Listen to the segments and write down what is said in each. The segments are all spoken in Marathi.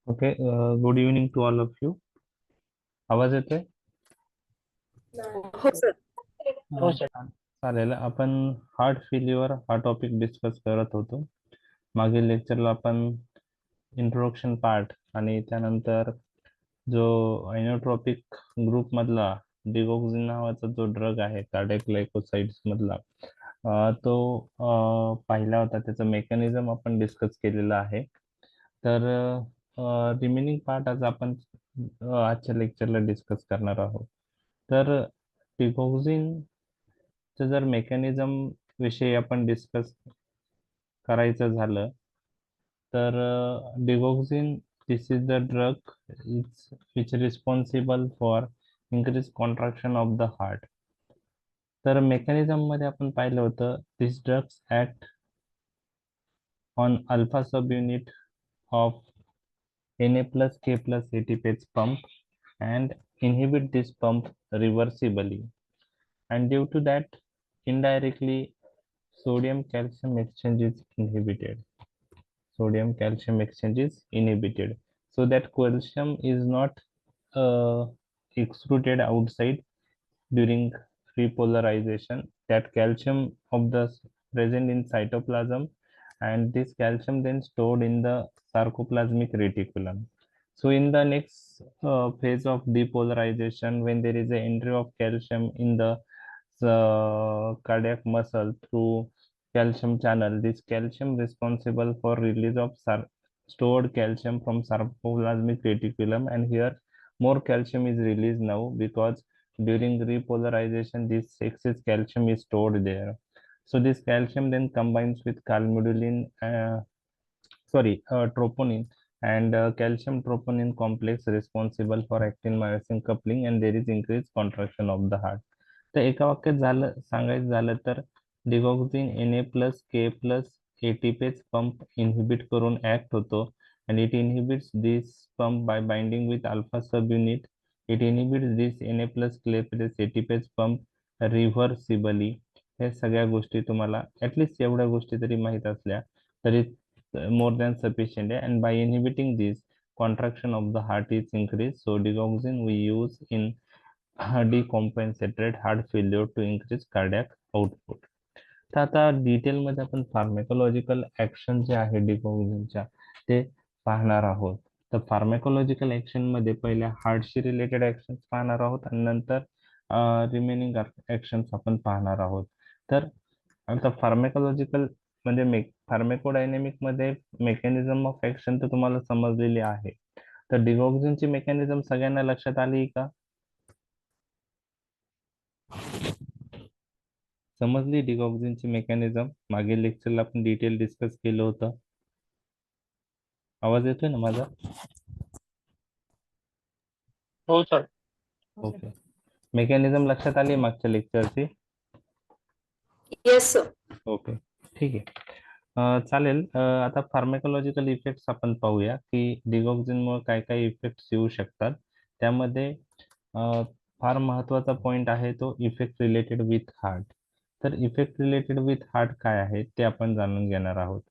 Okay. Good evening to all of you. आवाज येतोय? हो सर. हो सर. चालेल. आपण हार्ट फेल्युअर हा टॉपिक डिस्कस करत होतो. मागील लेक्चरला आपण इंट्रोडक्शन पार्ट आणि त्यानंतर जो आयनोट्रॉपिक ग्रुप मधला डिगॉक्सिन नावाचा जो ड्रग आहे कार्डियक ग्लायकोसाइड्स मधला तो पाहिला होता. त्याचं मेकॅनिझम आपण डिस्कस केलेलं आहे. तर रिमेनिंग पार्ट आज आपण आजच्या लेक्चरला डिस्कस करणार आहोत. तर डिगॉक्सिनचं जर मेकॅनिझम विषयी आपण डिस्कस करायचं झालं तर digoxin this is the drug which responsible for increase contraction of the heart. तर मेकॅनिझम मध्ये आपण पाहिलं होतं this drugs act on alpha sub unit of Na plus K plus ATPase pump and inhibit this pump reversibly, and due to that indirectly sodium calcium exchange is inhibited. Sodium calcium exchange is inhibited, so that calcium is not uh, extruded outside during repolarization. That calcium of the present in cytoplasm, and this calcium then stored in the sarcoplasmic reticulum. So in the next phase of depolarization, when there is a entry of calcium in the cardiac muscle through calcium channel, this calcium responsible for release of stored calcium from sarcoplasmic reticulum, and here more calcium is released now because during repolarization this excess calcium is stored there. So this calcium then combines with troponin and calcium troponin complex responsible for actin myosin coupling, and there is increased contraction of the heart. तर एका वाक्यात सांगायचं झालं तर डिगॉक्सिन Na प्लस के प्लस एटीपेज पंप इनहिबिट करून ऍक्ट होतो, and it inhibits this pump by binding with alpha subunit. It inhibits this Na plus K plus ATPase pump reversibly. हे सगळ्या गोष्टी तुम्हाला ऍटलिस्ट एवढ्या गोष्टी तरी माहित असल्या तरी more than sufficient, and by inhibiting this contraction of the heart is increased. So digoxin we use in decompensated heart failure to increase cardiac output. तर आता डिटेल मध्ये आपण फार्मेकोलॉजिकल ऍक्शन जे आहे डिगॉक्सिनच्या ते पाहणार आहोत. तर फार्मेकोलॉजिकल ऍक्शन मध्ये पहिल्या हार्टशी रिलेटेड ऍक्शन पाहणार आहोत आणि नंतर रिमेनिंग ऍक्शन्स आपण पाहणार आहोत. तर आता फार्मेकोलॉजिकल म्हणजे फार्मेकोडायनेमिक मध्ये मेकॅनिझम ऑफ ऍक्शन तर तुम्हाला समजलेली आहे. तर डिगॉक्सिनची मेकॅनिझम सगळ्यांना लक्षात आली का? समजली डिगॉक्सिनची मेकॅनिझम? मागील लेक्चरला आपण डिटेल डिस्कस केलं होतं. आवाज येतोय ना माझा? हो सर. ओके. मेकॅनिझम लक्षात आली मागच्या लेक्चरची? Yes sir. ओके, ठीक आहे. चालेल. आता फार्मेकोलॉजिकल इफेक्ट्स आपण पाहूया की डिगॉक्सिनमुळे काय काय इफेक्ट्स येऊ शकतात. त्यामध्ये फार महत्वाचा पॉइंट आहे तो इफेक्ट रिलेटेड विथ हार्ट. तर इफेक्ट रिलेटेड विथ हार्ट काय आहे ते आपण जाणून घेणार आहोत.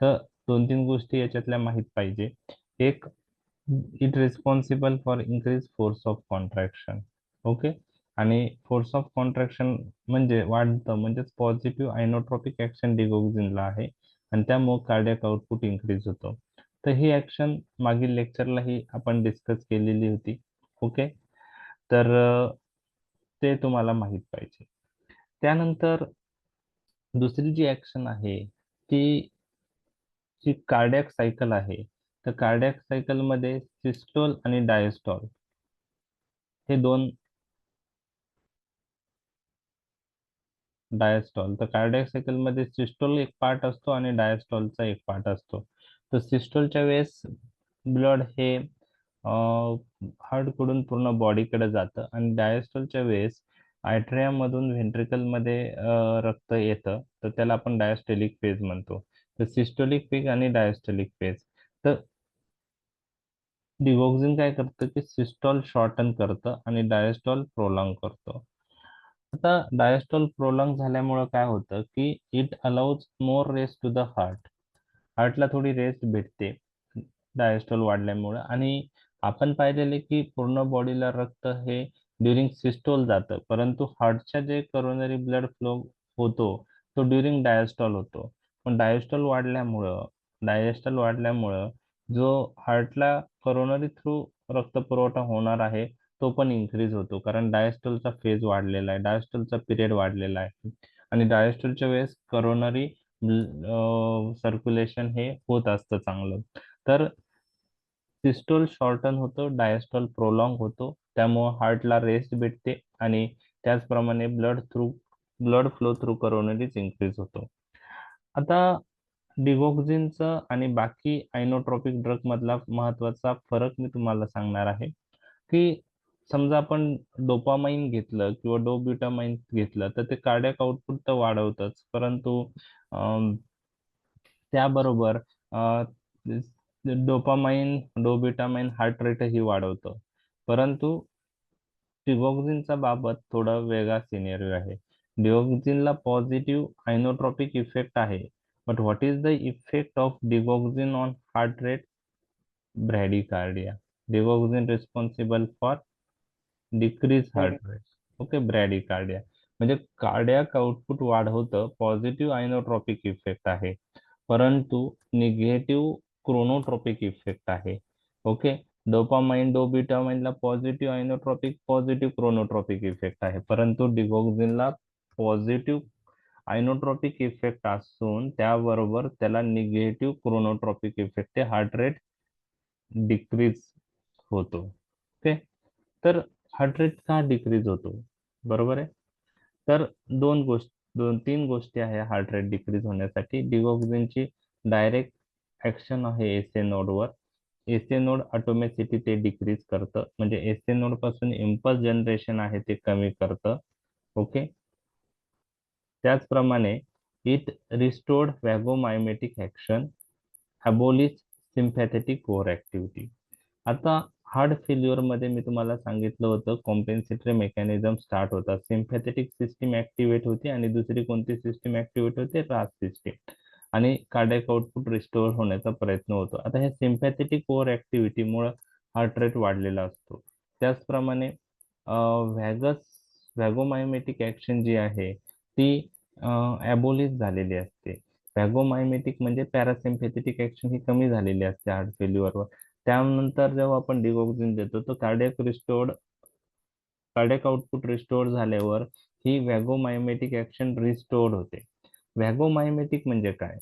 तर दोन तीन गोष्टी याच्यातल्या माहीत पाहिजे. एक, it responsible for increase force of contraction. Okay. आणि फोर्स ऑफ कॉन्ट्रॅक्शन म्हणजे वाढतं म्हणजेच पॉझिटिव्ह आयनोट्रॉपिक ऍक्शन डिगॉक्सिनला आहे आणि त्यामुळे कार्डियक आउटपुट इन्क्रीज होतो. तर ही ऍक्शन मागील लेक्चरलाही आपण डिस्कस केलेली होती. ओके. तर ते तुम्हाला माहित पाहिजे. त्यानंतर दुसरी जी ऍक्शन आहे ती जी कार्डियक सायकल आहे. तर कार्डियक सायकल मध्ये सिस्टोल आणि डायस्टॉल हे दोन डायस्टॉल. तर कार्डियक सायकल मध्ये सिस्टोल एक पार्ट असतो आणि डायस्टॉलचा एक पार्ट असतो. तर सिस्टोलच्या वेळेस ब्लड हे हार्ट कडून पूर्ण बॉडीकडे जातं आणि डायस्टोलच्या वेळेस आयट्रियम मधून व्हेंट्रिकल मध्ये रक्त येतं, तर त्याला आपण डायस्टोलिक फेज म्हणतो. तर सिस्टोलिक फेज आणि डायस्टोलिक फेज. तर डिगॉक्सिन काय करतं की सिस्टोल शॉर्टन करतं आणि डायस्टॉल प्रोलॉंग करतो. आता डायस्टॉल प्रोलॉंग झाल्यामुळं काय होतं की it allows more rest to the heart. हार्टला थोडी रेस्ट भेटते. डायस्टोल वाढल्यामुळे. आणि आपण पाहिलेले की पूर्ण बॉडीला रक्त हे ड्युरिंग सिस्टोल जातं, परंतु हार्टच्या जे करोनरी ब्लड फ्लो होतो तो ड्युरिंग डायस्टॉल होतो. पण डायस्टॉल वाढल्यामुळं जो हार्टला करोनरी थ्रू रक्त पुरवठा होणार आहे तो पण इन्क्रीज होतो, कारण डायस्टोलचा फेज वाढलेला आहे, डायस्टोलचा पिरियड वाढलेला आहे. आणि डायस्टोलच्या वेळेस करोनरी सर्क्युलेशन हे होत असतं चांगलं. तर सिस्टोल शॉर्टन होतो, डायस्टोल प्रोलॉंग होतो, त्यामुळे हार्टला रेस्ट भेटते आणि त्याचप्रमाणे ब्लड फ्लो थ्रू करोनरीज इन्क्रीज होतो. आता डिगॉक्झिनचं आणि बाकी आयनोट्रॉपिक ड्रग मधला महत्वाचा फरक मी तुम्हाला सांगणार आहे, की समजा आपण डोपामाइन घेतलं किंवा डोब्युटामाइन घेतलं तर ते कार्डियाक आउटपुट तर वाढवतच, परंतु अं, त्याबरोबर डोपामाइन डोब्युटामाइन हार्ट रेटही वाढवतं. परंतु डिगॉक्झिनचा बाबत थोडा वेगळा सिनेरिओ आहे. डिगॉक्झिनला पॉझिटिव्ह आयनोट्रॉपिक इफेक्ट आहे, but what is the effect of digoxin on heart rate? Bradycardia. Digoxin responsible for decrease heart rate. Okay, bradycardia म्हणजे कार्डियाक आउटपुट वाढवतं, पॉझिटिव्ह आयनोट्रॉपिक इफेक्ट आहे, परंतु निगेटिव्ह क्रोनोट्रॉपिक इफेक्ट आहे. ओके, डोपामाइन डोब्युटामाइनला positive inotropic positive chronotropic effect आहे, परंतु डिगॉक्झिनला पॉझिटिव्ह आयनोट्रॉपिक इफेक्ट असून त्याबरोबर त्याला निगेटिव्ह क्रोनोट्रॉपिक इफेक्ट आहे, हार्ट रेट डिक्रीज होतो. ओके, तर हार्ट रेट का डिक्रीज होतो? बरोबर आहे. तर दोन तीन गोष्टी आहे हार्ट रेट डिक्रीज होण्यासाठी. डिगॉक्झिनची डायरेक्ट ऍक्शन आहे एसए नोडवर. एसए नोड ऑटोमॅसिटी ते डिक्रीज करतं, म्हणजे एसए नोड पासून इम्पल्स जनरेशन आहे ते कमी करतं. ओके, त्याचप्रमाणे it restored vagomimetic action, abolish sympathetic over activity. आता हार्ट फेल्युअर मध्ये मी तुम्हाला सांगितलं होतं कॉम्पेन्सेटरी मेकॅनिझम स्टार्ट होतात, सिम्पॅथेटिक सिस्टीम ऍक्टिव्हेट होते आणि दुसरी कोणती सिस्टीम ऍक्टिव्हेट होते? रास सिस्टीम. आणि कार्डियाक आउटपुट रिस्टोअर होण्याचा प्रयत्न होतो. आता ह्या सिम्पॅथेटिक ओव्हर ऍक्टिव्हिटीमुळे हार्ट रेट वाढलेला असतो. त्याचप्रमाणे व्हॅगोमायमेटिक ऍक्शन जी आहे ती ॲबोलिश झालेली असते. व्हॅगोमायमेटिक म्हणजे पॅरासिम्पॅथेटिक ऍक्शन ही कमी झालेली असते हार्ट फेल्युअरवर. त्यानंतर जेव्हा आपण डिगॉक्झिन देतो तर कार्डियाक आउटपुट रिस्टोअर झाल्यावर ही व्हॅगोमायमेटिक ऍक्शन रिस्टोअर्ड होते. व्हॅगोमायमेटिक म्हणजे काय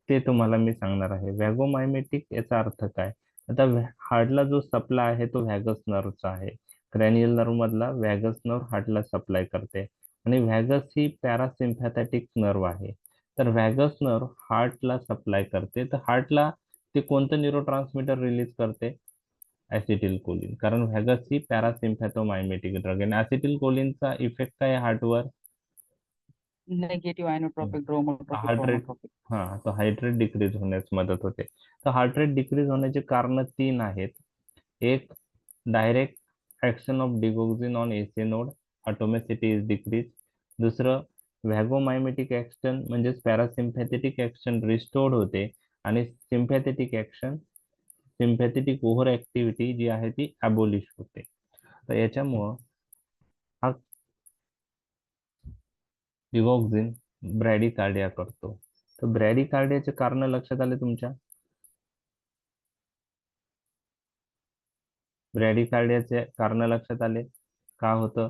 ते तुम्हाला मी सांगणार आहे. व्हॅगोमायमेटिक याचा अर्थ काय? आता हार्टला जो सप्लाय आहे तो व्हॅगस नर्वचा आहे. क्रॅनियल नर्व मधला व्हॅगस नर्व हार्टला सप्लाय करते आणि व्हॅगस ही पॅरासिम्पॅथेटिक नर्व आहे. तर व्हॅगस नर्व हार्टला सप्लाय करते, तर हार्टला ते कोणतं न्यूरोट्रान्समीटर रिलीज करते? ऍसिटिल कोलिन, कारण व्हॅगस ही पॅरासिम्पॅथोमायमेटिक ड्रग आहे. ऍसिटिल कोलिनचा इफेक्ट काय आहे हार्टवर? Negative inotropic dromotropic heart rate, chronotropic. हा, तो हार्ट रेट डिक्रीज होण्यास मदत होते. तर हार्ट रेट डिक्रीज होण्याचे कारण तीन आहेत. एक, direct action of digoxin on SA node, automaticity is decrease. दुसरं, व्हॅगोमायमेटिक ऍक्शन म्हणजेच पॅरासिम्पॅथेटिक ऍक्शन रिस्टोर्ड होते आणि सिम्पॅथेटिक ओव्हर ऍक्टिव्हिटी जी आहे ती अबोलिश होते. तर याच्यामुळं हा डिगॉक्झिन ब्रॅडिकार्डिया करतो. तर ब्रॅडिकार्डियाचे कारण लक्षात आले तुमच्या? ब्रॅडिकार्डियाचे कारण लक्षात आले? का होतं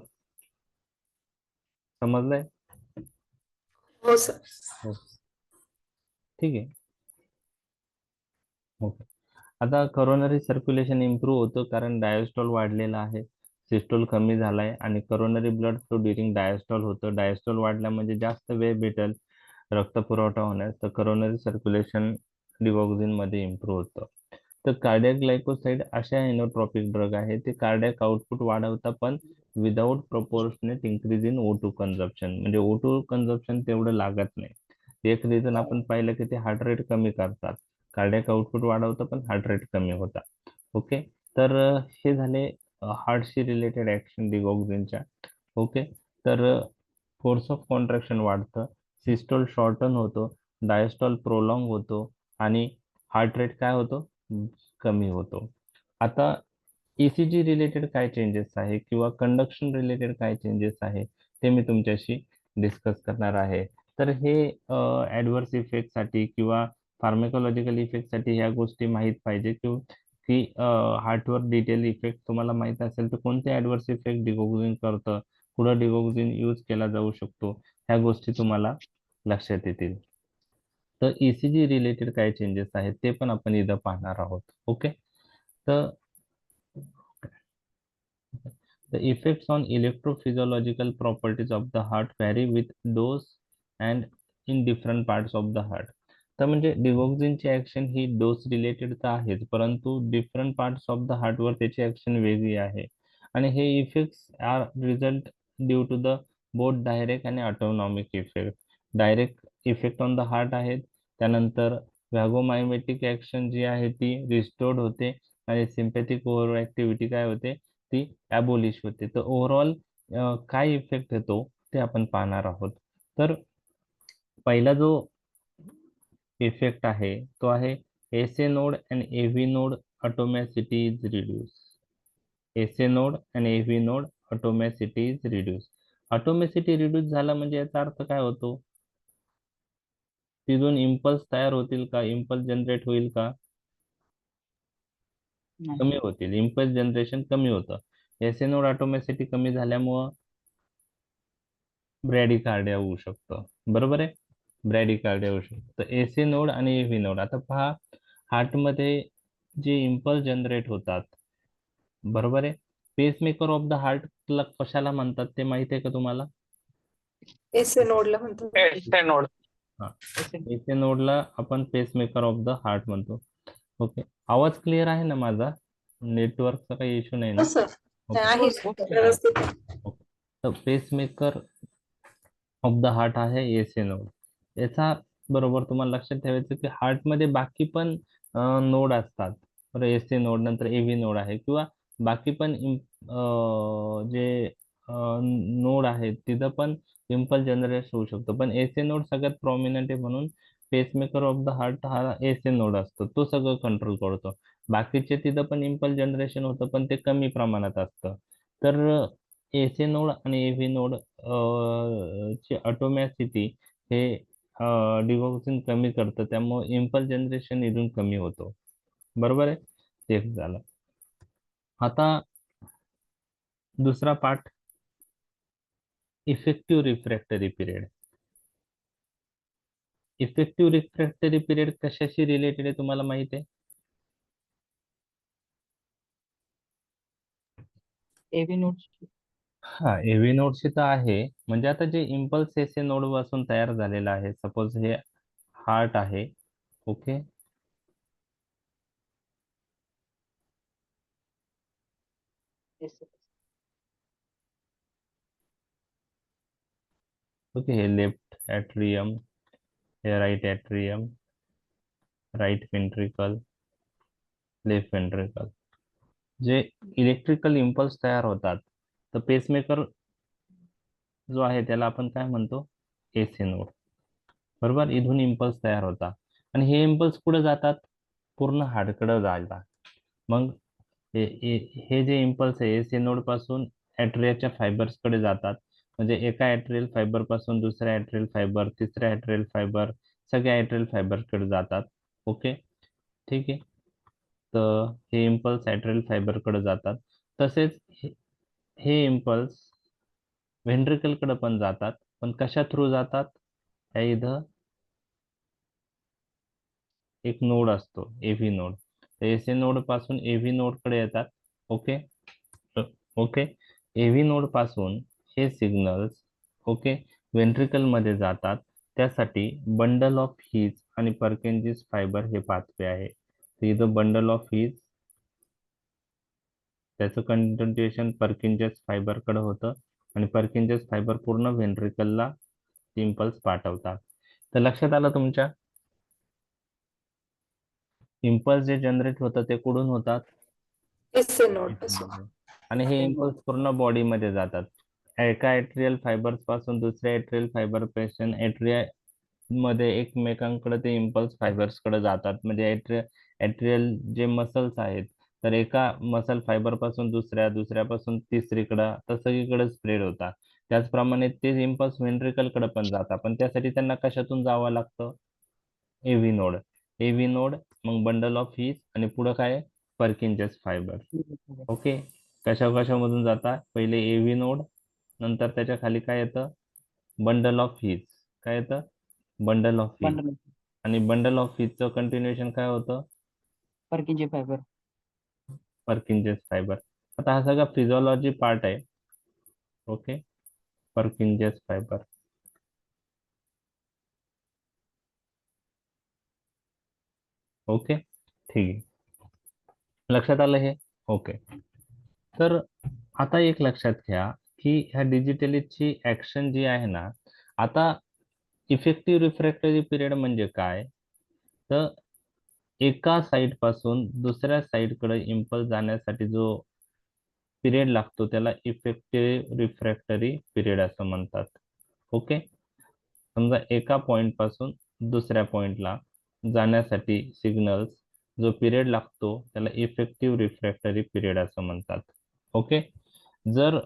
समजलंय? हो सर. हो, ठीक आहे. ओके, आता करोनरी सर्क्युलेशन इम्प्रूव्ह होतं कारण डायस्टॉल वाढलेला आहे, सिस्टोल कमी झालाय आणि coronary blood flow during diastole होतं. डायस्टॉल वाढल्या म्हणजे जास्त वेळ भेटेल रक्त पुरवठा होण्यास, तर करोनरी सर्क्युलेशन डिगॉक्झिन मध्ये इम्प्रूव्ह होतं. तर कार्डियाक ग्लायकोसाइड अशा इनोट्रॉपिक ड्रग आहे ते कार्डियाक आउटपुट वाढवतात, पण without proportionate increase in O2 कन्झप्शन, म्हणजे O2 कन्झप्शन तेवढं लागत नाही. एक रिझन आपण पाहिलं की ते हार्ट रेट कमी करतात. कार्डियाक आउटपुट वाढवतं पण हार्ट रेट कमी होता. ओके, तर हे झाले हार्टशी रिलेटेड ऍक्शन डिगॉक्झिनच्या. ओके, तर फोर्स ऑफ कॉन्ट्रॅक्शन वाढतं, सिस्टोल शॉर्टन होतो, डायस्टॉल प्रोलॉंग होतो आणि हार्ट रेट काय होतो? कमी होतो. आता ECG रिलेटेड काय चेंजेस आहे किंवा कंडक्शन रिलेटेड काय चेंजेस आहे ते मी तुमच्याशी डिस्कस करणार आहे. तर हे ॲडव्हर्स इफेक्टसाठी किंवा फार्माकोलॉजिकल इफेक्टसाठी ह्या गोष्टी माहीत पाहिजे की हार्टवर डिटेल इफेक्ट तुम्हाला माहीत असेल तर कोणते ॲडव्हर्स इफेक्ट डिगोक्सिन करतं, कुठं डिगोक्सिन यूज केला जाऊ शकतो, ह्या गोष्टी तुम्हाला लक्षात येतील. तर ECG रिलेटेड काय चेंजेस आहेत ते पण आपण इथं पाहणार आहोत. ओके. तर the effects on electrophysiological properties of the heart vary with dose and in different parts of the heart. तर म्हणजे डिगॉक्सिनची ऍक्शन ही डोस रिलेटेड तर आहेच, परंतु डिफरंट पार्ट्स ऑफ द हार्टवर त्याची ऍक्शन वेगळी आहे. आणि हे effects are result due to the both direct आणि autonomic effect. Direct effect on the heart आहेत, त्यानंतर व्हॅगोमायमेटिक ऍक्शन जी आहे ती रिस्टोर्ड होते आणि सिम्पॅथिक ओव्हर ऍक्टिव्हिटी काय होते ती ॲबोलिश होते. तर ओव्हरऑल काय इफेक्ट येतो ते आपण पाहणार आहोत. तर पहिला जो इफेक्ट आहे तो आहे SA node and AV node automaticity is reduce. SA node आणि AV node automaticity is reduce. Automaticity reduce झाला म्हणजे याचा अर्थ काय होतो, तिथून इम्पल्स तयार होतील का, इम्पल्स जनरेट होईल का, कमी होतील. इम्पल्स जनरेशन कमी होतं. एसए नोड ऑटोमॅसिटी कमी झाल्यामुळं ब्रॅडिकार्डिया होऊ शकतं. बरोबर आहे, ब्रॅडिकार्डिया होऊ शकतं. तर एसी नोड आणि एव्ही नोड, आता पहा हार्टमध्ये जे इम्पल्स जनरेट होतात, बरोबर आहे, पेसमेकर ऑफ द हार्टला कशाला म्हणतात ते माहिती आहे का तुम्हाला? एस नोडला म्हणतो. हा, एसी नोडला आपण पेसमेकर ऑफ द हार्ट म्हणतो. ओके. आवाज क्लिअर आहे ना माझा? नेटवर्कचा काही इश्यू नाही ना? हो सर, ओके. आहे व्यवस्थित. ओके. तर पेसमेकर ऑफ द हार्ट आहे एसी नोड. याचा बरोबर तुम्हाला लक्षात ठेवायचं की हार्टमध्ये बाकी पण नोड असतात. बरं, एसी नोड नंतर एव्ही नोड आहे किंवा बाकी पण जे नोड आहेत तिथं पण इम्पल्स जनरेट होऊ शकतो, पण एसी नोड सगळ्यात प्रॉमिनंट आहे म्हणून पेसमेकर ऑफ द हार्ट हा एसी नोड असतो, तो सगळं कंट्रोल करतो. बाकीचे तिथं पण इम्पल्स जनरेशन होतं पण ते कमी प्रमाणात असतं. तर एसी नोड आणि एव्ही नोड ची ऑटोमॅसिटी हे डिगॉक्सिन कमी करतं, त्यामुळे इम्पल्स जनरेशन इथून कमी होतो. बरोबर आहे, ते झालं. आता दुसरा part, effective refractory period. Effective refractory period कशाशी रिलेटेड आहे तुम्हाला माहिती आहे? AV nodes. हा, एव्ही नोडशी तर आहे. म्हणजे आता जे इम्पल्स एसी नोड पासून तयार झालेलं आहे, सपोज हे हार्ट आहे. ओके. ओके, हे लेफ्ट ॲट्रियम, हे right atrium, right ventricle, left ventricle. जे इलेक्ट्रिकल इम्पल्स तयार होतात, तर पेसमेकर जो आहे त्याला आपण काय म्हणतो, एसी नोड. बरोबर, इथून इम्पल्स तयार होतात आणि हे इम्पल्स कुठे जातात, पूर्ण हार्टकडे जायला. मग हे जे इम्पल्स आहे एसी नोड पासून ॲट्रियाच्या फायबर्सकडे जातात. म्हणजे एका ॲट्रियल फायबर पासून दुसऱ्या ॲट्रियल फायबर, तिसऱ्या ॲट्रियल फायबर, सगळ्या ॲट्रियल फायबरकडे जातात. ओके, ठीक आहे. तर हे इम्पल्स ॲट्रियल फायबरकडे जातात. तसेच हे इम्पल्स व्हेंट्रिकलकडे पण जातात, पण कशा थ्रू जातात, ह्या इथं एक नोड असतो, एव्ही नोड. तर एसी नोड पासून एव्ही नोडकडे येतात. ओके. ओके, एव्ही नोड पासून हे सिग्नल्स ओके वेंट्रिकल मध्ये जातात. त्यासाठी बंडल ऑफ हीज आणि पर्किन्सन्स फायबर हे पाथवे आहे. तर इथं बंडल ऑफ हीज, त्याचं कंटिन्युएशन पर्किन्सन्स फायबरकडे होतं आणि पर्किन्सन्स फायबर पूर्ण व्हेंट्रिकलला इम्पल्स पाठवतात. तर लक्षात आलं तुमच्या, इम्पल्स जे जनरेट होतं ते कुठून होतात, एस नोड पासून. आणि हे इम्पल्स पूर्ण बॉडीमध्ये जातात. एका एट्रियल फायबर्स पासून दुसऱ्या एट्रियल फायबर पेशन एट्रिया मध्ये एकमेकांकडे ते इम्पल्स फायबर्स कडे जातात. म्हणजे ॲट्रियल जे मसल्स आहेत, तर एका मसल फायबर पासून दुसऱ्यापासून तिसरीकडं तर सगळीकडे स्प्रेड होतात. त्याचप्रमाणे ते इम्पल्स व्हेंट्रिकलकडे पण जातात, पण त्यासाठी त्यांना कशातून जावं लागतं? एव्ही नोड. एव्ही नोड, मग बंडल ऑफ हीस, आणि पुढं काय? पर्किंजेस फायबर. ओके. कशामधून जातात? पहिले एव्ही नोड, नंतर त्याच्या खाली काय येतं? Bundle of His. काय येतं? Bundle of His. बंडल आणि बंडल ऑफ हीजचं कंटिन्युएशन काय होतं? Purkinje fibre. Purkinje's fibre. आता हा सगळा फिजिओलॉजी पार्ट आहे. ओके. Purkinje's fibre. ओके, ठीक आहे. लक्षात आलं हे? ओके. तर आता एक लक्षात घ्या की ह्या डिजिटलीची ऍक्शन जी आहे ना, आता इफेक्टिव्ह रिफ्रॅक्टरी पिरियड म्हणजे काय? तर एका साईड पासून दुसऱ्या साईडकडे इम्पल्स जाण्यासाठी जो पिरियड लागतो त्याला इफेक्टिव्ह रिफ्रॅक्टरी पिरियड असं म्हणतात. ओके. समजा एका पॉइंट पासून दुसऱ्या पॉइंटला जाण्यासाठी सिग्नल्स जो पिरियड लागतो त्याला इफेक्टिव्ह रिफ्रॅक्टरी पिरियड असं म्हणतात. ओके. जर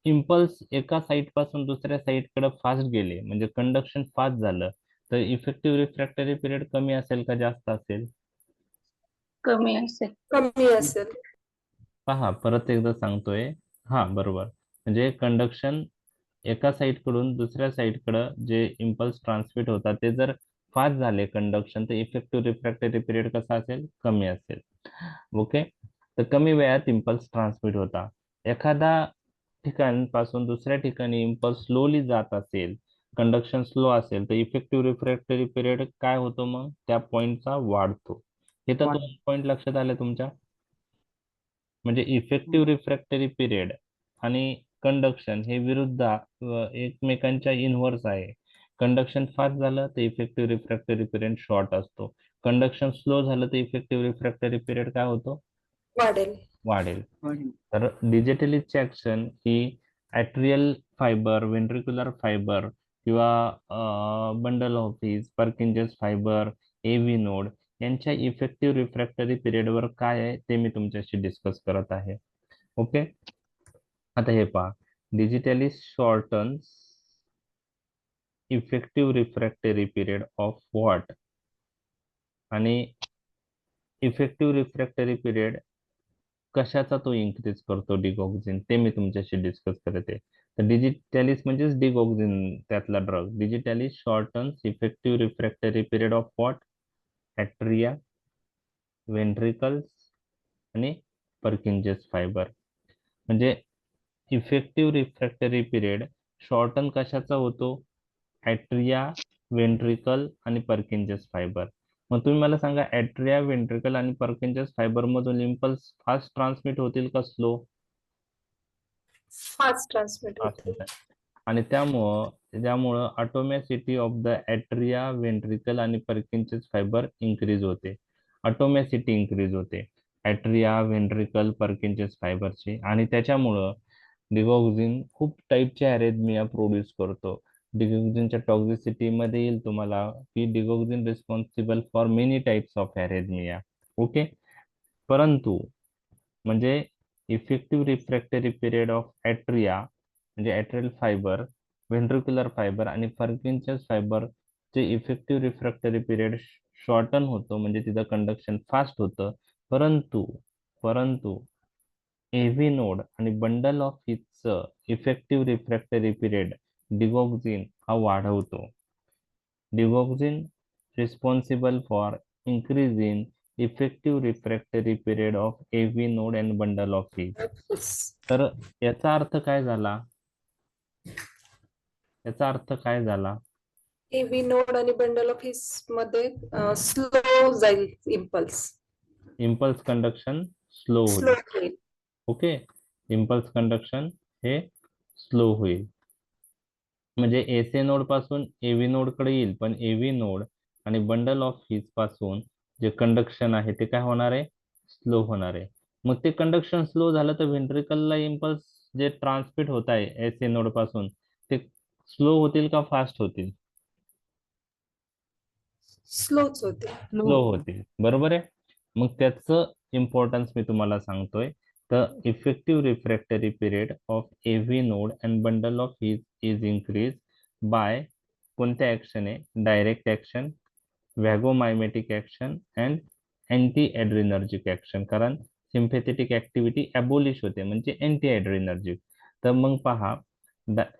इम्पल्स एका साईड पासून दुसऱ्या साईडकडे फास्ट गेले, म्हणजे कंडक्शन फास्ट झालं, तर इफेक्टिव्ह रिफ्रॅक्टरी पिरियड कमी असेल का जास्त असेल? कमी असेल. कमी असेल. पहा, परत एकदा सांगतोय. हा, बरोबर. म्हणजे कंडक्शन एका साईडकडून दुसऱ्या साईडकडं जे इम्पल्स ट्रान्समिट होतात ते जर फास्ट झाले कंडक्शन, तर इफेक्टिव्ह रिफ्रॅक्टरी पिरियड कसा असेल? कमी असेल. ओके. तर कमी वेळात इम्पल्स ट्रान्समिट होता. एखादा ठिकाणपासून दुसऱ्या ठिकाणी इम्पल्स स्लोली जात असेल, कंडक्शन स्लो असेल, तर इफेक्टिव्ह रिफ्रॅक्टरी पिरियड काय होतो? मग त्या पॉइंटचा वाढतो. हे तर वाढतो. दोन पॉइंट लक्षात आले तुमच्या. म्हणजे इफेक्टिव्ह रिफ्रॅक्टरी पिरियड आणि कंडक्शन हे विरुद्ध एकमेकांच्या इनव्हर्स आहे. कंडक्शन फास्ट झालं तर इफेक्टिव्ह रिफ्रॅक्टरी पिरियड शॉर्ट असतो. कंडक्शन स्लो झालं तर इफेक्टिव्ह रिफ्रॅक्टरी पिरियड काय होतो? वाढेल. वाढेल. वाढेल. तर डिजिटलीची ऍक्शन ही ॲट्रियल फायबर, व्हेंट्रिक्युलर फायबर किंवा bundle of His, Purkinje's fibre, AV node यांच्या इफेक्टिव्ह रिफ्रॅक्टरी पिरियडवर काय आहे ते मी तुमच्याशी डिस्कस करत आहे. ओके. आता हे पहा, digitalis shortens effective refractory period of what, आणि इफेक्टिव्ह रिफ्रॅक्टरी पिरियड कशाचा तो इन्क्रीज करतो? डिगॉक्झिन. ते मी तुमच्याशी डिस्कस करत आहे. तर डिजिटॅलिस म्हणजेच डिगॉक्झिन त्यातला drug. Digitalis shortens effective refractory period of what? Atria, ventricles आणि पर्किंजेस फायबर. म्हणजे इफेक्टिव्ह रिफ्रॅक्टरी पिरियड शॉर्टन कशाचा होतो? ॲट्रिया, वेंट्रिकल आणि पर्किंजेस फायबर. मग तुम्ही मला सांगा, ॲट्रिया, वेंट्रिकल आणि पर्किंजेस फायबर मधून इम्पल्स फास्ट ट्रान्समिट होतील का स्लो? फास्ट ट्रान्समिट फास्ट होते. होत आहे. आणि त्यामुळं ऑटोमॅसिटी ऑफ द ॲट्रिया, वेंट्रिकल आणि पर्किंजेस फायबर इन्क्रीज होते. ऑटोमॅसिटी इन्क्रीज होते ॲट्रिया, वेंट्रिकल, पर्किंजेस फायबरची, आणि त्याच्यामुळं डिगॉक्झिन खूप टाईपच्या अरेथमिया प्रोड्यूस करतो. डिगॉक्झिनच्या टॉक्झिसिटी मध्ये येईल तुम्हाला की digoxin responsible for many types of arrhythmia. Okay. परंतु म्हणजे effective refractory period of atria म्हणजे ॲट्रियल फायबर, व्हेंट्रिक्युलर फायबर आणि पर्किन्सन्स फायबर चे इफेक्टिव्ह रिफ्रॅक्टरी पिरियड शॉर्टन होतो, म्हणजे तिथं कंडक्शन फास्ट होतं. परंतु परंतु एव्ही नोड आणि बंडल ऑफ हीथचं इफेक्टिव्ह रिफ्रॅक्टरी पिरियड डिगॉक्झिन हा वाढवतो. Digoxin responsible for increase in effective refractory period of AV node and bundle of Higgs. तर याचा अर्थ काय झाला? याचा अर्थ काय झाला? एव्ही नोड आणि बंडल ऑफ हिस मध्ये स्लो जाईल impulse. Impulse conduction slow slow होईल. होईल. ओके. इम्पल्स कंडक्शन हे स्लो होईल. म्हणजे एसए नोड पासून एव्ही नोड कडे येईल, पण एव्ही नोड आणि बंडल ऑफ हीज पासून जे कंडक्शन आहे ते काय होणार आहे? स्लो होणार आहे. मग ते कंडक्शन स्लो झालं तर व्हेंट्रिकलला इम्पल्स जे ट्रान्समिट होत आहे एसए नोड पासून ते स्लो होतील का फास्ट होतील? स्लोच होते. स्लो होतील. बरोबर आहे. मग त्याचं इम्पॉर्टन्स मी तुम्हाला सांगतोय. The effective refractory period of AV node and bundle of his is increased by कोणत्या ऍक्शन आहे? Direct action, vagomimetic action and anti adrenergic action. कारण सिम्पॅथेटिक ऍक्टिव्हिटी ॲबोलिश होते म्हणजे अँटी ऍड्रिनर्जिक. तर मग पहा,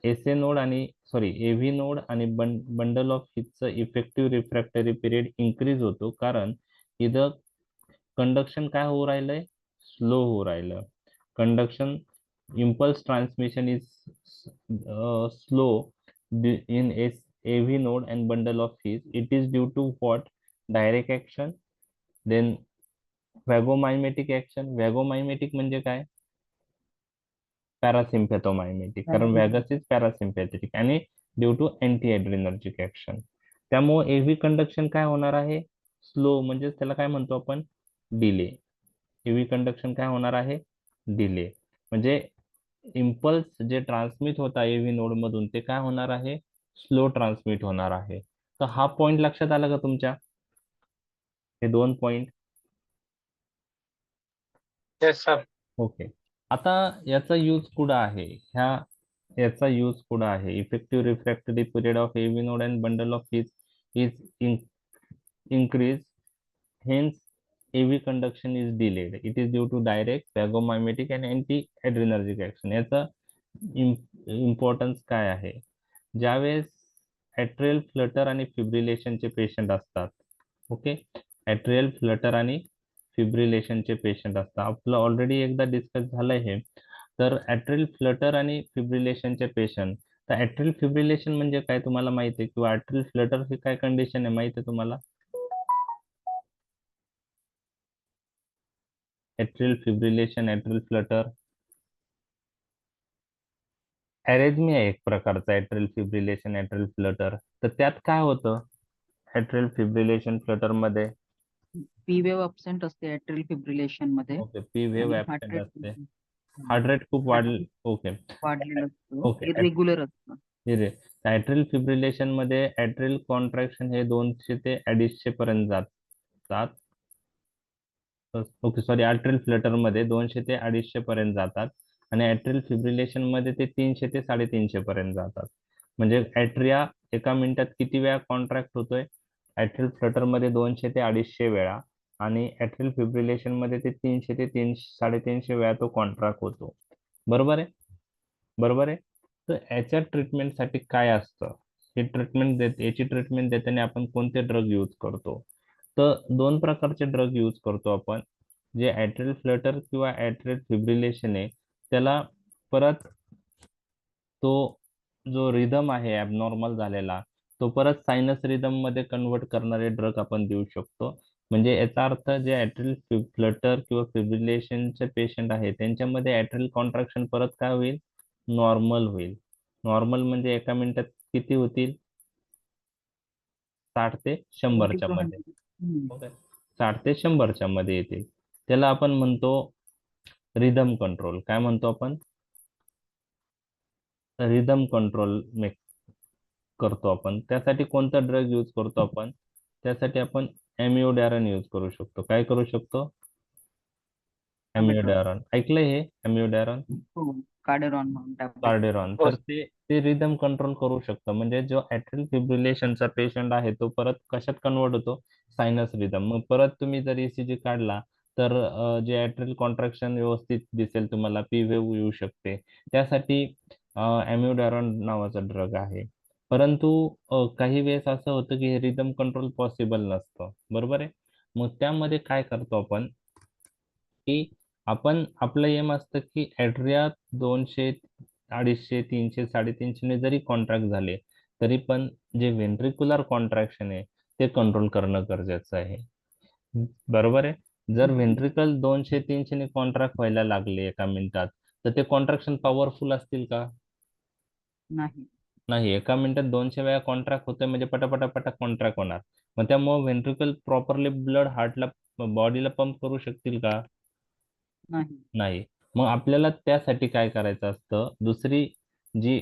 एस ए नोड आणि सॉरी एव्ही नोड आणि बंडल ऑफ हिटचं इफेक्टिव्ह रिफ्रॅक्टरी पिरियड इन्क्रीज होतो, कारण इथं कंडक्शन काय होऊ राहिलंय? स्लो होऊ राहिलं. Conduction impulse transmission is slow in AV node and bundle of His. It is due to what? Direct action, then vagomimetic action. Vagomimetic म्हणजे काय? पॅरासिम्पॅथोमायमेटिक, कारण वॅगस इज पॅरासिम्पॅथेटिक आणि due to anti adrenergic action. त्यामुळे एव्ही कंडक्शन काय होणार आहे? स्लो, म्हणजे त्याला काय म्हणतो आपण? डिले. एव्ही कंडक्शन काय होणार आहे? डिले. म्हणजे इम्पल्स जे ट्रान्समिट होता एव्ही नोड मधून ते काय होणार आहे? स्लो ट्रान्समिट होणार आहे. तर हा पॉइंट लक्षात आला का तुमच्या? हे दोन पॉइंट. Yes sir. ओके. आता याचा यूज कुठं आहे? याचा यूज कुठं आहे? Effective refractory period of AV node and bundle of His is increase, hence AV conduction is delayed. It is due to direct, vagomimetic and anti-adrenergic action. याचा इम्पॉर्टन्स काय आहे? ज्यावेळेस ऍट्रियल फ्लटर आणि फिब्रिलेशनचे पेशंट असतात, ओके, ऍट्रियल फ्लटर आणि फिब्रिलेशनचे पेशंट असतात, आपलं ऑलरेडी एकदा डिस्कस झालंय हे. तर ऍट्रियल फ्लटर आणि फिब्रिलेशनचे पेशंट, तर ऍट्रियल फिब्रिलेशन म्हणजे काय तुम्हाला माहिती आहे, किंवा ऍट्रियल फ्लटर ही काय कंडिशन आहे माहिती आहे तुम्हाला? ऍट्रियल फिब्रिलेशन, ऍट्रियल फ्लटर, अरेथमिया एक प्रकारचा ऍट्रियल फिब्रिलेशन, ऍट्रियल फ्लटर. तर त्यात काय होतं ऍट्रियल फिब्रिलेशन फ्लटर मध्ये? पी वेव्ह अब्सेंट असते ऍट्रियल फिब्रिलेशन मध्ये. ओके, पी वेव्ह आणि ऍब्सेंट heart असते, rate हार्ट रेट खूप वाढले. ओके, वाढलेलं असतं, ओके. इरेग्युलर असतं. ऍट्रियल फिब्रिलेशन मध्ये ऍट्रियल कॉन्ट्रॅक्शन हे 200 ते 250 पर्यंत जातात. ओके, सॉरी, ऍट्रियल फ्लटर मध्ये 200 ते 250 पर्यंत जातात आणि ऍट्रियल फिब्रिलेशन मध्ये ते 300 ते 350 पर्यंत जातात. म्हणजे ऍट्रिया एका मिनिटात किती वेळा कॉन्ट्रॅक्ट होतोय? ऍट्रियल फ्लटर मध्ये 200 ते 250 वेळा आणि ऍट्रियल फिब्रिलेशन मध्ये ते 300 ते 350 वेळा तो कॉन्ट्रॅक्ट होतो. बरोबर आहे? बरोबर आहे. तर याच्या ट्रीटमेंटसाठी काय असतं? याची ट्रीटमेंट देताना आपण कोणते ड्रग यूज करतो? तर दोन प्रकारचे ड्रग यूज करतो आपण. जे ऍट्रियल फ्लटर किंवा ऍट्रियल फिब्रिलेशन आहे त्याला परत तो जो रिदम आहे ऍबनॉर्मल झालेला तो परत सायनस रिदम मध्ये कन्वर्ट करणारे ड्रग आपण देऊ शकतो. म्हणजे याचा अर्थ जे ऍट्रियल फ्लटर किंवा फिब्रिलेशनचे पेशंट आहे त्यांच्यामध्ये ऍट्रियल कॉन्ट्रॅक्शन परत काय होईल? नॉर्मल होईल. नॉर्मल म्हणजे एका मिनिटात किती होतील? 60 ते 100च्या मध्ये. ओके, 60 ते 100च्या मध्ये येतील. त्याला आपण म्हणतो रिदम कंट्रोल. काय म्हणतो आपण? रिदम कंट्रोल करतो आपण. त्यासाठी कोणता ड्रग यूज करतो आपण? त्यासाठी आपण एमिओडॅरन यूज करू शकतो. काय करू शकतो? एमिओडॅरन. ऐकलंय हे एमिओडॅरन? कार्डेरॉन म्हणून tablet. कार्डेरॉन. तर ते रिदम कंट्रोल करू शकतं. म्हणजे जो ऍट्रियल फिब्रिलेशनचा पेशंट आहे तो परत कशात कन्वर्ट होतो? Sinus rhythm. मग परत तुम्ही जर ECG काढला तर जे ऍट्रियल कॉन्ट्रॅक्शन व्यवस्थित दिसेल तुम्हाला, पी वेव्ह येऊ शकते. त्यासाठी एमिओडॅरॉन नावाचा ड्रग आहे. परंतु काही वेळेस असं होतं की रिदम कंट्रोल पॉसिबल नसतं. बरोबर आहे? मग त्यामध्ये काय करतो आपण की आपण आपलं एम असतं की ऍट्रिया 200, 250, 300, 350 ने जरी कॉन्ट्रॅक्ट झाले तरी पण जे व्हेंट्रिक्युलर कॉन्ट्रॅक्शन आहे ते कंट्रोल करणं गरजेचं आहे. बरोबर आहे? जर व्हेंट्रिकल 200-300 ने कॉन्ट्रॅक्ट व्हायला लागले एका मिनिटात तर ते कॉन्ट्रॅक्शन पॉवरफुल असतील का? नाही. नाही. एका मिनिटात 200 वेळा कॉन्ट्रॅक्ट होतोय म्हणजे पटापटा कॉन्ट्रॅक्ट होणार. मग त्यामुळे व्हेंट्रिकल प्रॉपरली ब्लड हार्टला, बॉडीला पंप करू शकतील का? नाही. नाही. मग आपल्याला त्यासाठी काय करायचं असतं? दुसरी जी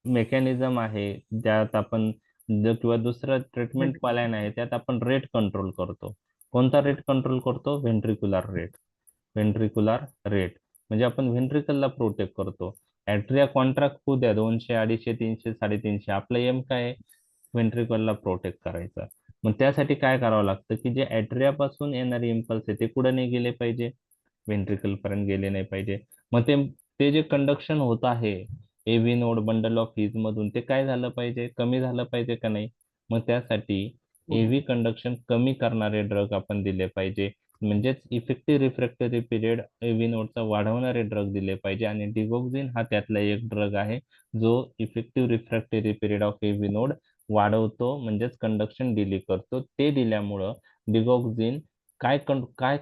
मेकॅनिझम आहे त्यात आपण किंवा दुसरं ट्रीटमेंट प्लॅन आहे त्यात आपण रेट कंट्रोल करतो. कोणता रेट कंट्रोल करतो? Ventricular rate. व्हेंट्रिक्युलर रेट म्हणजे आपण व्हेंट्रिकलला प्रोटेक्ट करतो. ऍट्रिया कॉन्ट्रॅक्ट होऊ द्या 200, 250, 300, 350. आपलं एम काय आहे? व्हेंट्रिकलला प्रोटेक्ट करायचं. मग त्यासाठी काय करावं लागतं की जे ऍट्रिया पासून येणारे इम्पल्स आहे ते कुठे नाही गेले पाहिजे? व्हेंट्रिकल पर्यंत गेले नाही पाहिजे. मग ते ते जे कंडक्शन होत आहे एव्ही नोड बंडल ऑफ हीज मधून ते काय झालं पाहिजे? कमी झालं पाहिजे का नाही? मग त्यासाठी एव्ही कंडक्शन कमी करणारे ड्रग आपण दिले पाहिजे. म्हणजेच इफेक्टिव्ह रिफ्रॅक्टरी पिरियड एव्ही नोडचा वाढवणारे ड्रग दिले पाहिजे. आणि डिगॉक्झिन हा त्यातला एक ड्रग आहे जो effective refractory period of AV node वाढवतो, म्हणजेच कंडक्शन डिले करतो. ते दिल्यामुळं डिगॉक्झिन काय काय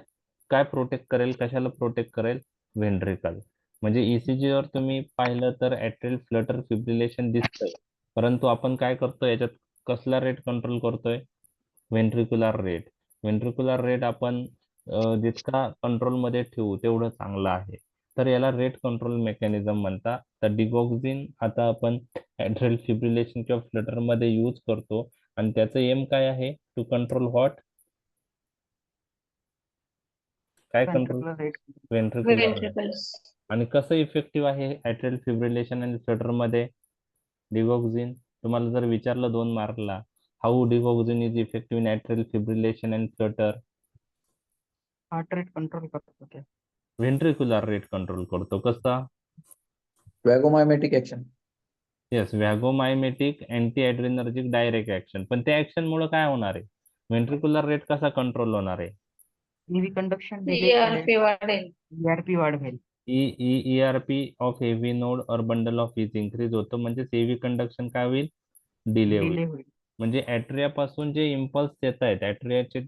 काय प्रोटेक्ट करेल? कशाला प्रोटेक्ट करेल? व्हेंट्रिकल. म्हणजे ECG वर तुम्ही पाहिलं तर ऍट्रियल फ्लटर फिब्रिलेशन दिसतंय, परंतु आपण काय करतोय याच्यात? कसला रेट कंट्रोल करतोय? Ventricular rate. व्हेंट्रिक्युलर रेट आपण जितका कंट्रोल मध्ये ठेवू तेवढं चांगलं आहे. तर याला रेट कंट्रोल मेकॅनिझम म्हणतात. तर डिगॉक्झिन आता आपण ऍट्रियल फिब्रिलेशन किंवा फ्लटर मध्ये यूज करतो आणि त्याचं एम काय आहे? To control what? काय control? Ventricular rate. Ventricular rate. Ventricles. आणि कसं इफेक्टिव्ह आहे ऍट्रियल फिब्रिलेशन आणि फ्लटर मध्ये डिगॉक्झिन? तुम्हाला जर विचारलं 2 मार्कला, how digoxin is effective in atrial fibrillation and flutter? Heart rate control करतो ते. व्हेंट्रिक्युलर रेट कंट्रोल करतो. कसा? Vagomimetic action. Yes, vagomimetic anti adrenergic direct action. पण त्या ऍक्शन मुळे काय होणार आहे? व्हेंट्रिक्युलर रेट कसा कंट्रोल होणार आहे? EV conduction delay ERP वाढेल. ERP वाढवेल. ERP ऑफ हेवी नोड और बंडल ऑफ हीज इन्क्रीज होतं, म्हणजेच हेवी कंडक्शन काय होईल? डिले होईल. Delay होईल. म्हणजे ऍट्रिया पासून जे इम्पल्स येत आहेत, ऍट्रियाचे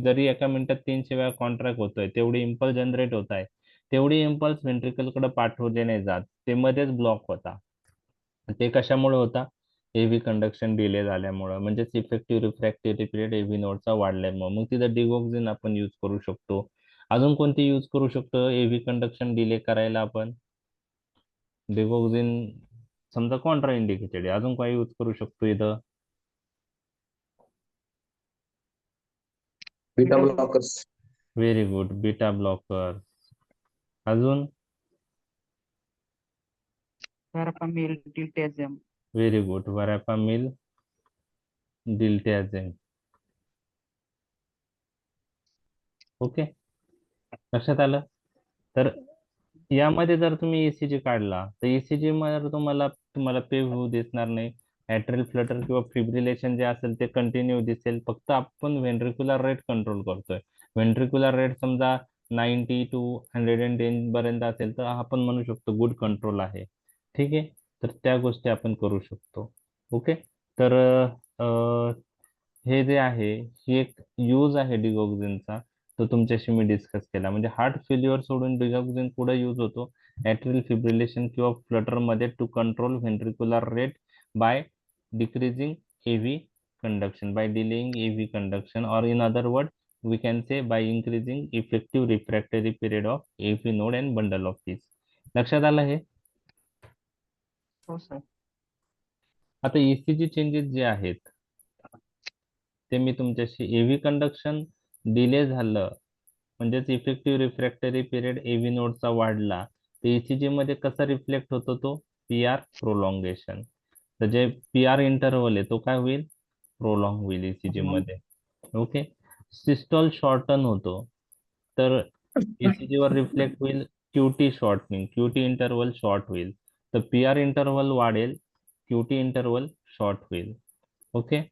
जरी एका मिनिटात 300 वेळा कॉन्ट्रॅक्ट होतोय, तेवढे इम्पल्स जनरेट होत आहे, तेवढे इम्पल्स व्हेंट्रिकलकडे पाठवले नाही जात, ते मध्येच ब्लॉक होता. ते कशामुळे होता? हेवी कंडक्शन डिले झाल्यामुळं, म्हणजेच इफेक्टिव्ह रिफ्रॅक्टरी पिरियड हेवी नोडचा वाढल्यामुळे. मग तिथं डिगॉक्झिन आपण यूज करू शकतो. अजून कोणती यूज करू शकतो हेवी कंडक्शन डिले करायला आपण? डिगॉक्झिन समजा कॉन्ट्रा इंडिकेटेड आहे, अजून काय यूज करू शकतो इथं? Beta Beta blockers. Very good, beta blocker. अजून? Verapamil, diltiazem. Very good, verapamil, diltiazem. Okay, लक्षात आलं? तर यामध्ये जर तुम्ही ECG काढला तर ECG मध्ये तुम्हाला तुम्हाला पे व्ह्यू दिसणार नाही. ऍट्रियल फ्लटर किंवा फिब्रिलेशन जे असेल ते कंटिन्यू दिसेल. फक्त आपण व्हेंट्रिक्युलर रेट कंट्रोल करतोय. व्हेंट्रिक्युलर रेट समजा 90 to 110 पर्यंत असेल तर आपण म्हणू शकतो गुड कंट्रोल आहे. ठीक आहे, तर त्या गोष्टी आपण करू शकतो. ओके, तर हे जे आहे ही एक यूज आहे डिगॉक्झिनचा, तो तुमच्याशी मी डिस्कस केला. म्हणजे हार्ट फेल्युअर सोडून डिगॉक्झिन कुठे यूज होतो? ऍट्रियल फिब्रिलेशन किंवा फ्लटर मध्ये to control ventricular rate by decreasing AV conduction, by delaying AV conduction, और in other word we can say by increasing effective refractory period of AV node and bundle of these. लक्षात आलं हे? हो सर. आता ECG चेंजेस जे आहेत ते मी तुमच्याशी एव्ही कंडक्शन डिले झालं म्हणजेच इफेक्टिव्ह रिफ्रॅक्टरी पिरियड एव्ही नोडचा वाढला तर ECG मध्ये कसा रिफ्लेक्ट होतो? तो PR प्रोलॉंगेशन. तर जे PR इंटरव्हल आहे तो काय होईल? प्रोलॉंग होईल ECG मध्ये. ओके, सिस्टॉल शॉर्टन होतो तर ECG वर रिफ्लेक्ट होईल QT shortening, QT interval short होईल. तर PR इंटरव्हल वाढेल, QT इंटरव्हल शॉर्ट होईल. ओके,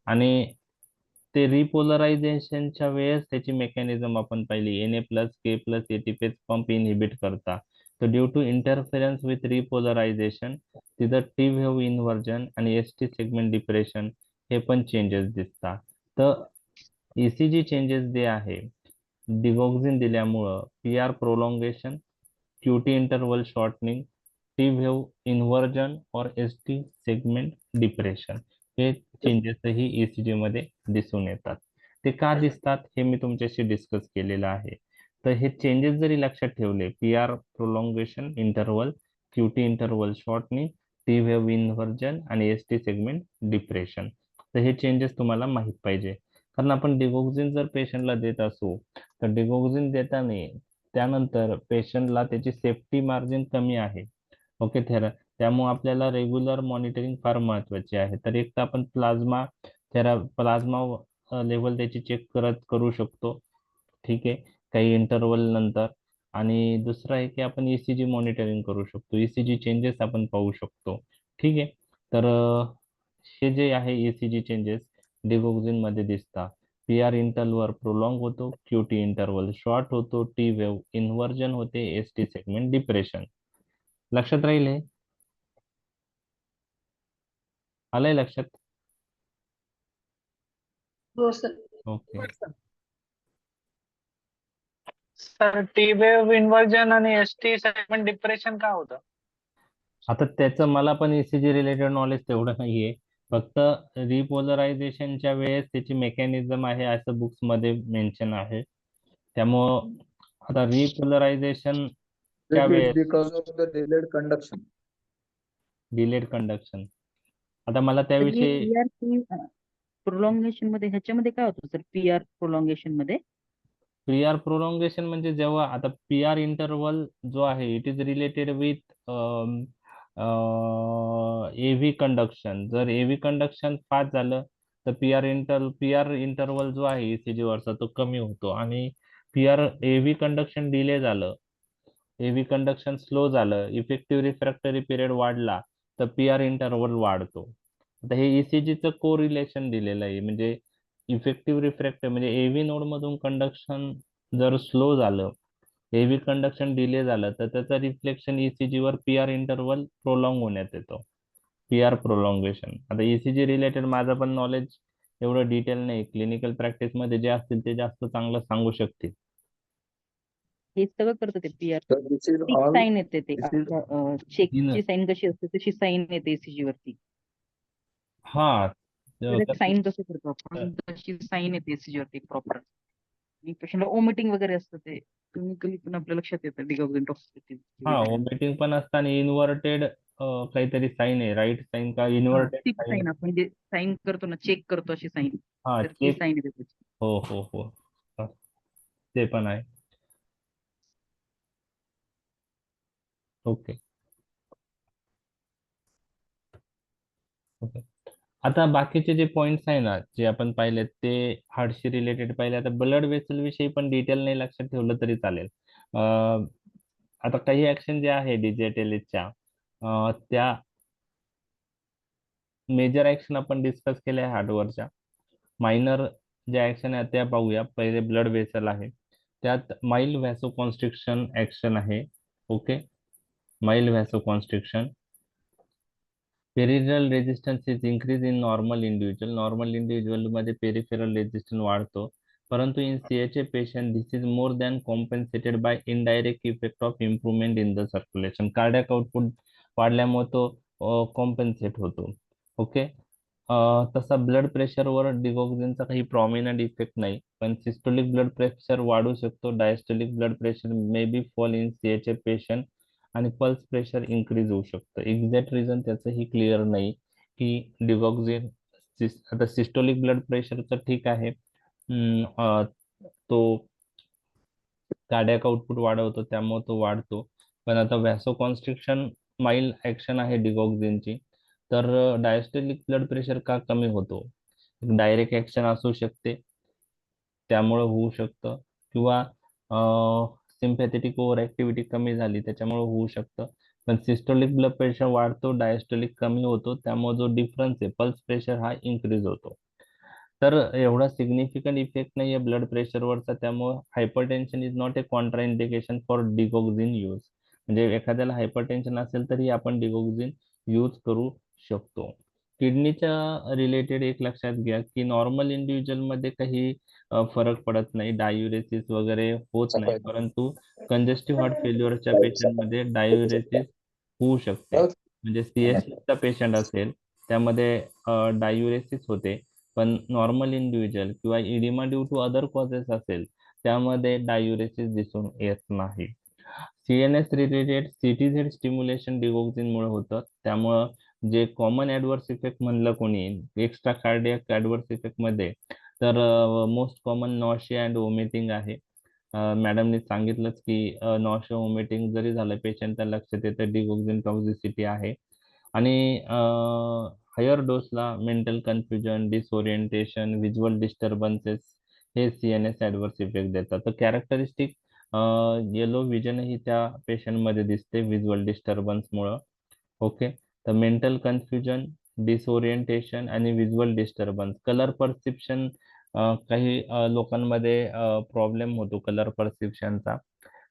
आणि ते रिपोलरायझेशनच्या वेळेस त्याची मेकॅनिझम आपण पाहिली. Na+K+ ATPase पंप इनहिबिट करता. तर ड्यू टू इंटरफेरन्स विथ रिपोलरायझेशन तिथं टी व्हेव इन्व्हर्जन आणि ST सेगमेंट डिप्रेशन हे पण चेंजेस दिसतात. तर ECG चेंजेस जे आहे डिगॉक्झिन दिल्यामुळं PR प्रोलॉंगेशन, QT interval shortening, T wave inversion और ST सेगमेंट डिप्रेशन हे चेंजेसही ECG मध्ये दिसून येतात. ते का दिसतात हे मी तुमच्याशी डिस्कस केलेलं आहे. तर हे चेंजेस जरी लक्षात ठेवले, PR prolongation interval, QT interval shortening, T wave inversion आणि ST सेगमेंट डिप्रेशन, तर हे चेंजेस तुम्हाला माहित पाहिजे. कारण आपण डिगोक्सिन जर पेशंटला देत असू तर डिगोक्सिन देताना त्यानंतर पेशंटला त्याची सेफ्टी मार्जिन कमी आहे. ओके त्यामुळे आपल्याला रेग्युलर मॉनिटरिंग फार महत्वाचे आहे. तर एक तर आपण प्लाझ्मा लेवल त्याची चेक करू शकतो. ठीक आहे, काही इंटरवल नंतर. आणि दुसरं आहे की आपण ईसीजी मॉनिटरिंग करू शकतो, ईसीजी चेंजेस आपण पाहू शकतो. ठीक आहे, तर हे जे आहे ईसीजी चेंजेस डिगोक्सिन मध्ये दिसतात. पीआर इंटरवल प्रोलॉंग होतो, क्यूटी इंटरवल शॉर्ट होतो, टी वेव्ह इन्व्हर्जन होते, एसटी सेगमेंट डिप्रेशन. लक्षात राहील हे? आलंय लक्षात? हो sir. Okay. Sir T wave inversion आणि एसटी सेगमेंट डिप्रेशन का होतं? आता त्याचं मला पण ईसीजी रिलेटेड नॉलेज तेवढं नाहीये. फक्त रिपोलरायझेशनच्या वेळेस त्याची मेकॅनिझम आहे असं बुक्स मध्ये मेन्शन आहे. त्यामुळं आता रिपोलरायझेशनच्या It is वेळेस because of the delayed conduction. Delayed conduction. आता मला त्याविषयी पीआर प्रोलॉंगेशन मध्ये ह्याच्यामध्ये काय होतं सर? पीआर प्रोलॉंगेशन मध्ये पीआर प्रोलॉंगेशन म्हणजे जेव्हा आता पीआर इंटरवल जो आहे it is related with एव्ही conduction. जर एव्ही कंडक्शन फास्ट झालं तर पीआर इंटरवल जो आहे ईसीजी वरचा तो कमी होतो. आणि एव्ही कंडक्शन डिले झालं, एव्ही कंडक्शन स्लो झालं, इफेक्टिव्ह रिफ्रॅक्टरी पिरियड वाढला तर पीआर इंटरवल वाढतो. आता हे ईसीजीचं को रिलेशन दिलेलं आहे. म्हणजे इफेक्टिव्ह रिफ्रॅक्टर म्हणजे एव्ही नोड मधून कंडक्शन जर स्लो झालं, एव्ही कंडक्शन डिले झालं तर त्याचं रिफ्लेक्शन ईसीजी वर पीआर इंटरवल प्रोलॉंग होण्यात येतो, पीआर प्रोलॉंगेशन. आता ईसीजी रिलेटेड माझं पण नॉलेज एवढं डिटेल नाही. क्लिनिकल प्रॅक्टिस मध्ये जे असतील ते जास्त चांगलं सांगू शकतील. हे सगळं करतं ते पीआर. So this is ती all. साईन येते ते This is चेकची साईन कशी असते तशी साईन येते ECG वरती. हा साईन कसं करतो आपण तशी साईन येते ECG वरती प्रॉपर. आणि पेशंटला ओमिटिंग वगैरे असतं ते क्लिनिकली पण आपल्या लक्षात येतं डिगोक्सिन टॉक्सिसिटी. हा ओमिटिंग पण असतं आणि इन्व्हर्टेड काहीतरी साईन आहे, राईट साईन का इन्व्हर्टेड ती साईन? साईन आपण जे साईन करतो ना, चेक करतो अशी साईन, हा तर ती चेक. साईन येते त्याची. हो हो हो हा, ते पण आहे. Okay okay. आता बाकीचे जे पॉइंट्स आहे ना जे आपण पाहिले ते हार्टशी रिलेटेड पाहिले. आता ब्लड वेसल विषयी पण डिटेल नाही लक्षात ठेवलं तरी चालेल. आता काही ऍक्शन जे आहे डिजिटलीच्या त्या मेजर ऍक्शन आपण डिस्कस केल्या आहे हार्टवरच्या. मायनर ज्या ऍक्शन आहेत त्या पाहूया. पहिले ब्लड वेसल आहे, त्यात माइल्ड व्हॅसोकॉन्स्ट्रिक्शन ऍक्शन आहे. Okay, mild vasoconstriction. Peripheral resistance is increase in normal individual. Normal individual मध्ये पेरिफेरल रेजिस्टन्स वाढतो, परंतु in CHF patient this is more than compensated by indirect effect of improvement in the circulation. Cardiac output वाढल्यामुळे तो कॉम्पेन्सेट होतो. ओके, तसा ब्लड प्रेशरवर डिगोक्सिनचा काही प्रॉमिनंट इफेक्ट नाही, पण सिस्टोलिक ब्लड प्रेशर वाढू शकतो. Diastolic blood pressure may be fall in CHF patient आणि पल्स प्रेशर इन्क्रीज होऊ शकतं. एक्झॅक्ट रिझन त्याचंही क्लिअर नाही की डिगॉक्सिन आता सिस्टोलिक ब्लड प्रेशरचं ठीक आहे, तो कार्डियाक आउटपुट वाढवतो त्यामुळे तो वाढतो. पण आता व्हॅसोकॉन्स्ट्रिक्शन माइल्ड ऍक्शन आहे डिगॉक्सिनची, तर डायस्टोलिक ब्लड प्रेशर का कमी होतो? डायरेक्ट ऍक्शन असू शकते त्यामुळे होऊ शकतं, किंवा सिम्पॅथेटिक ओव्हर ऍक्टिव्हिटी कमी झाली त्याच्यामुळे होऊ शकतं. पण सिस्टोलिक ब्लड प्रेशर वाढतो, डायस्टोलिक कमी होतो, त्यामुळे जो डिफरन्स आहे पल्स प्रेशर हा इन्क्रीज होतो. तर एवढा सिग्निफिकंट इफेक्ट नाही आहे ब्लड प्रेशरवरचा, त्यामुळे hypertension is not a contraindication for digoxin use. म्हणजे एखाद्याला हायपरटेन्शन असेल तरी आपण डिगोक्सिन यूज करू शकतो. किडनीच्या रिलेटेड एक लक्षात घ्या की नॉर्मल इंडिव्हिज्युअल मध्ये काही फरक पडत नाही, डायुरेसिस वगैरे होत नाही, परंतु कंजेस्टिव्ह हार्ट फेल्युअरच्या पेशंटमध्ये डायुरेसिस होऊ शकते. म्हणजे सीएसचा पेशंट असेल त्यामध्ये डायुरेसिस होते, पण नॉर्मल इंडिव्हिज्युअल किंवा oedema due to other causes असेल त्यामध्ये डायुरेसिस दिसून येत नाही. सीएनएस रिलेटेड सीटीझेड स्टिम्युलेशन डिगोक्सिनमुळे होतं, त्यामुळं जे कॉमन ऍडवर्स इफेक्ट म्हणलं कोणी एक्स्ट्रा कार्डियक ऍडवर्स इफेक्ट मध्ये तर most common nausea and vomiting आहे. मॅडमने सांगितलंच की नॉशिया वॉमिटिंग जरी झालं पेशंटच्या लक्षात येतं डिगोक्सिन टॉक्झिसिटी आहे. आणि हायर डोसला mental confusion, disorientation, visual disturbances हे CNS ऍडव्हर्स इफेक्ट देतात. तर कॅरेक्टरिस्टिक येलो विजनही त्या पेशंटमध्ये दिसते व्हिज्युअल डिस्टर्बन्समुळं. ओके, तर मेंटल कन्फ्युजन, डिसओरिएंटेशन आणि व्हिज्युअल डिस्टर्बन्स. कलर परसेप्शन काही लोकांमध्ये प्रॉब्लेम होतो कलर परसेप्शनचा,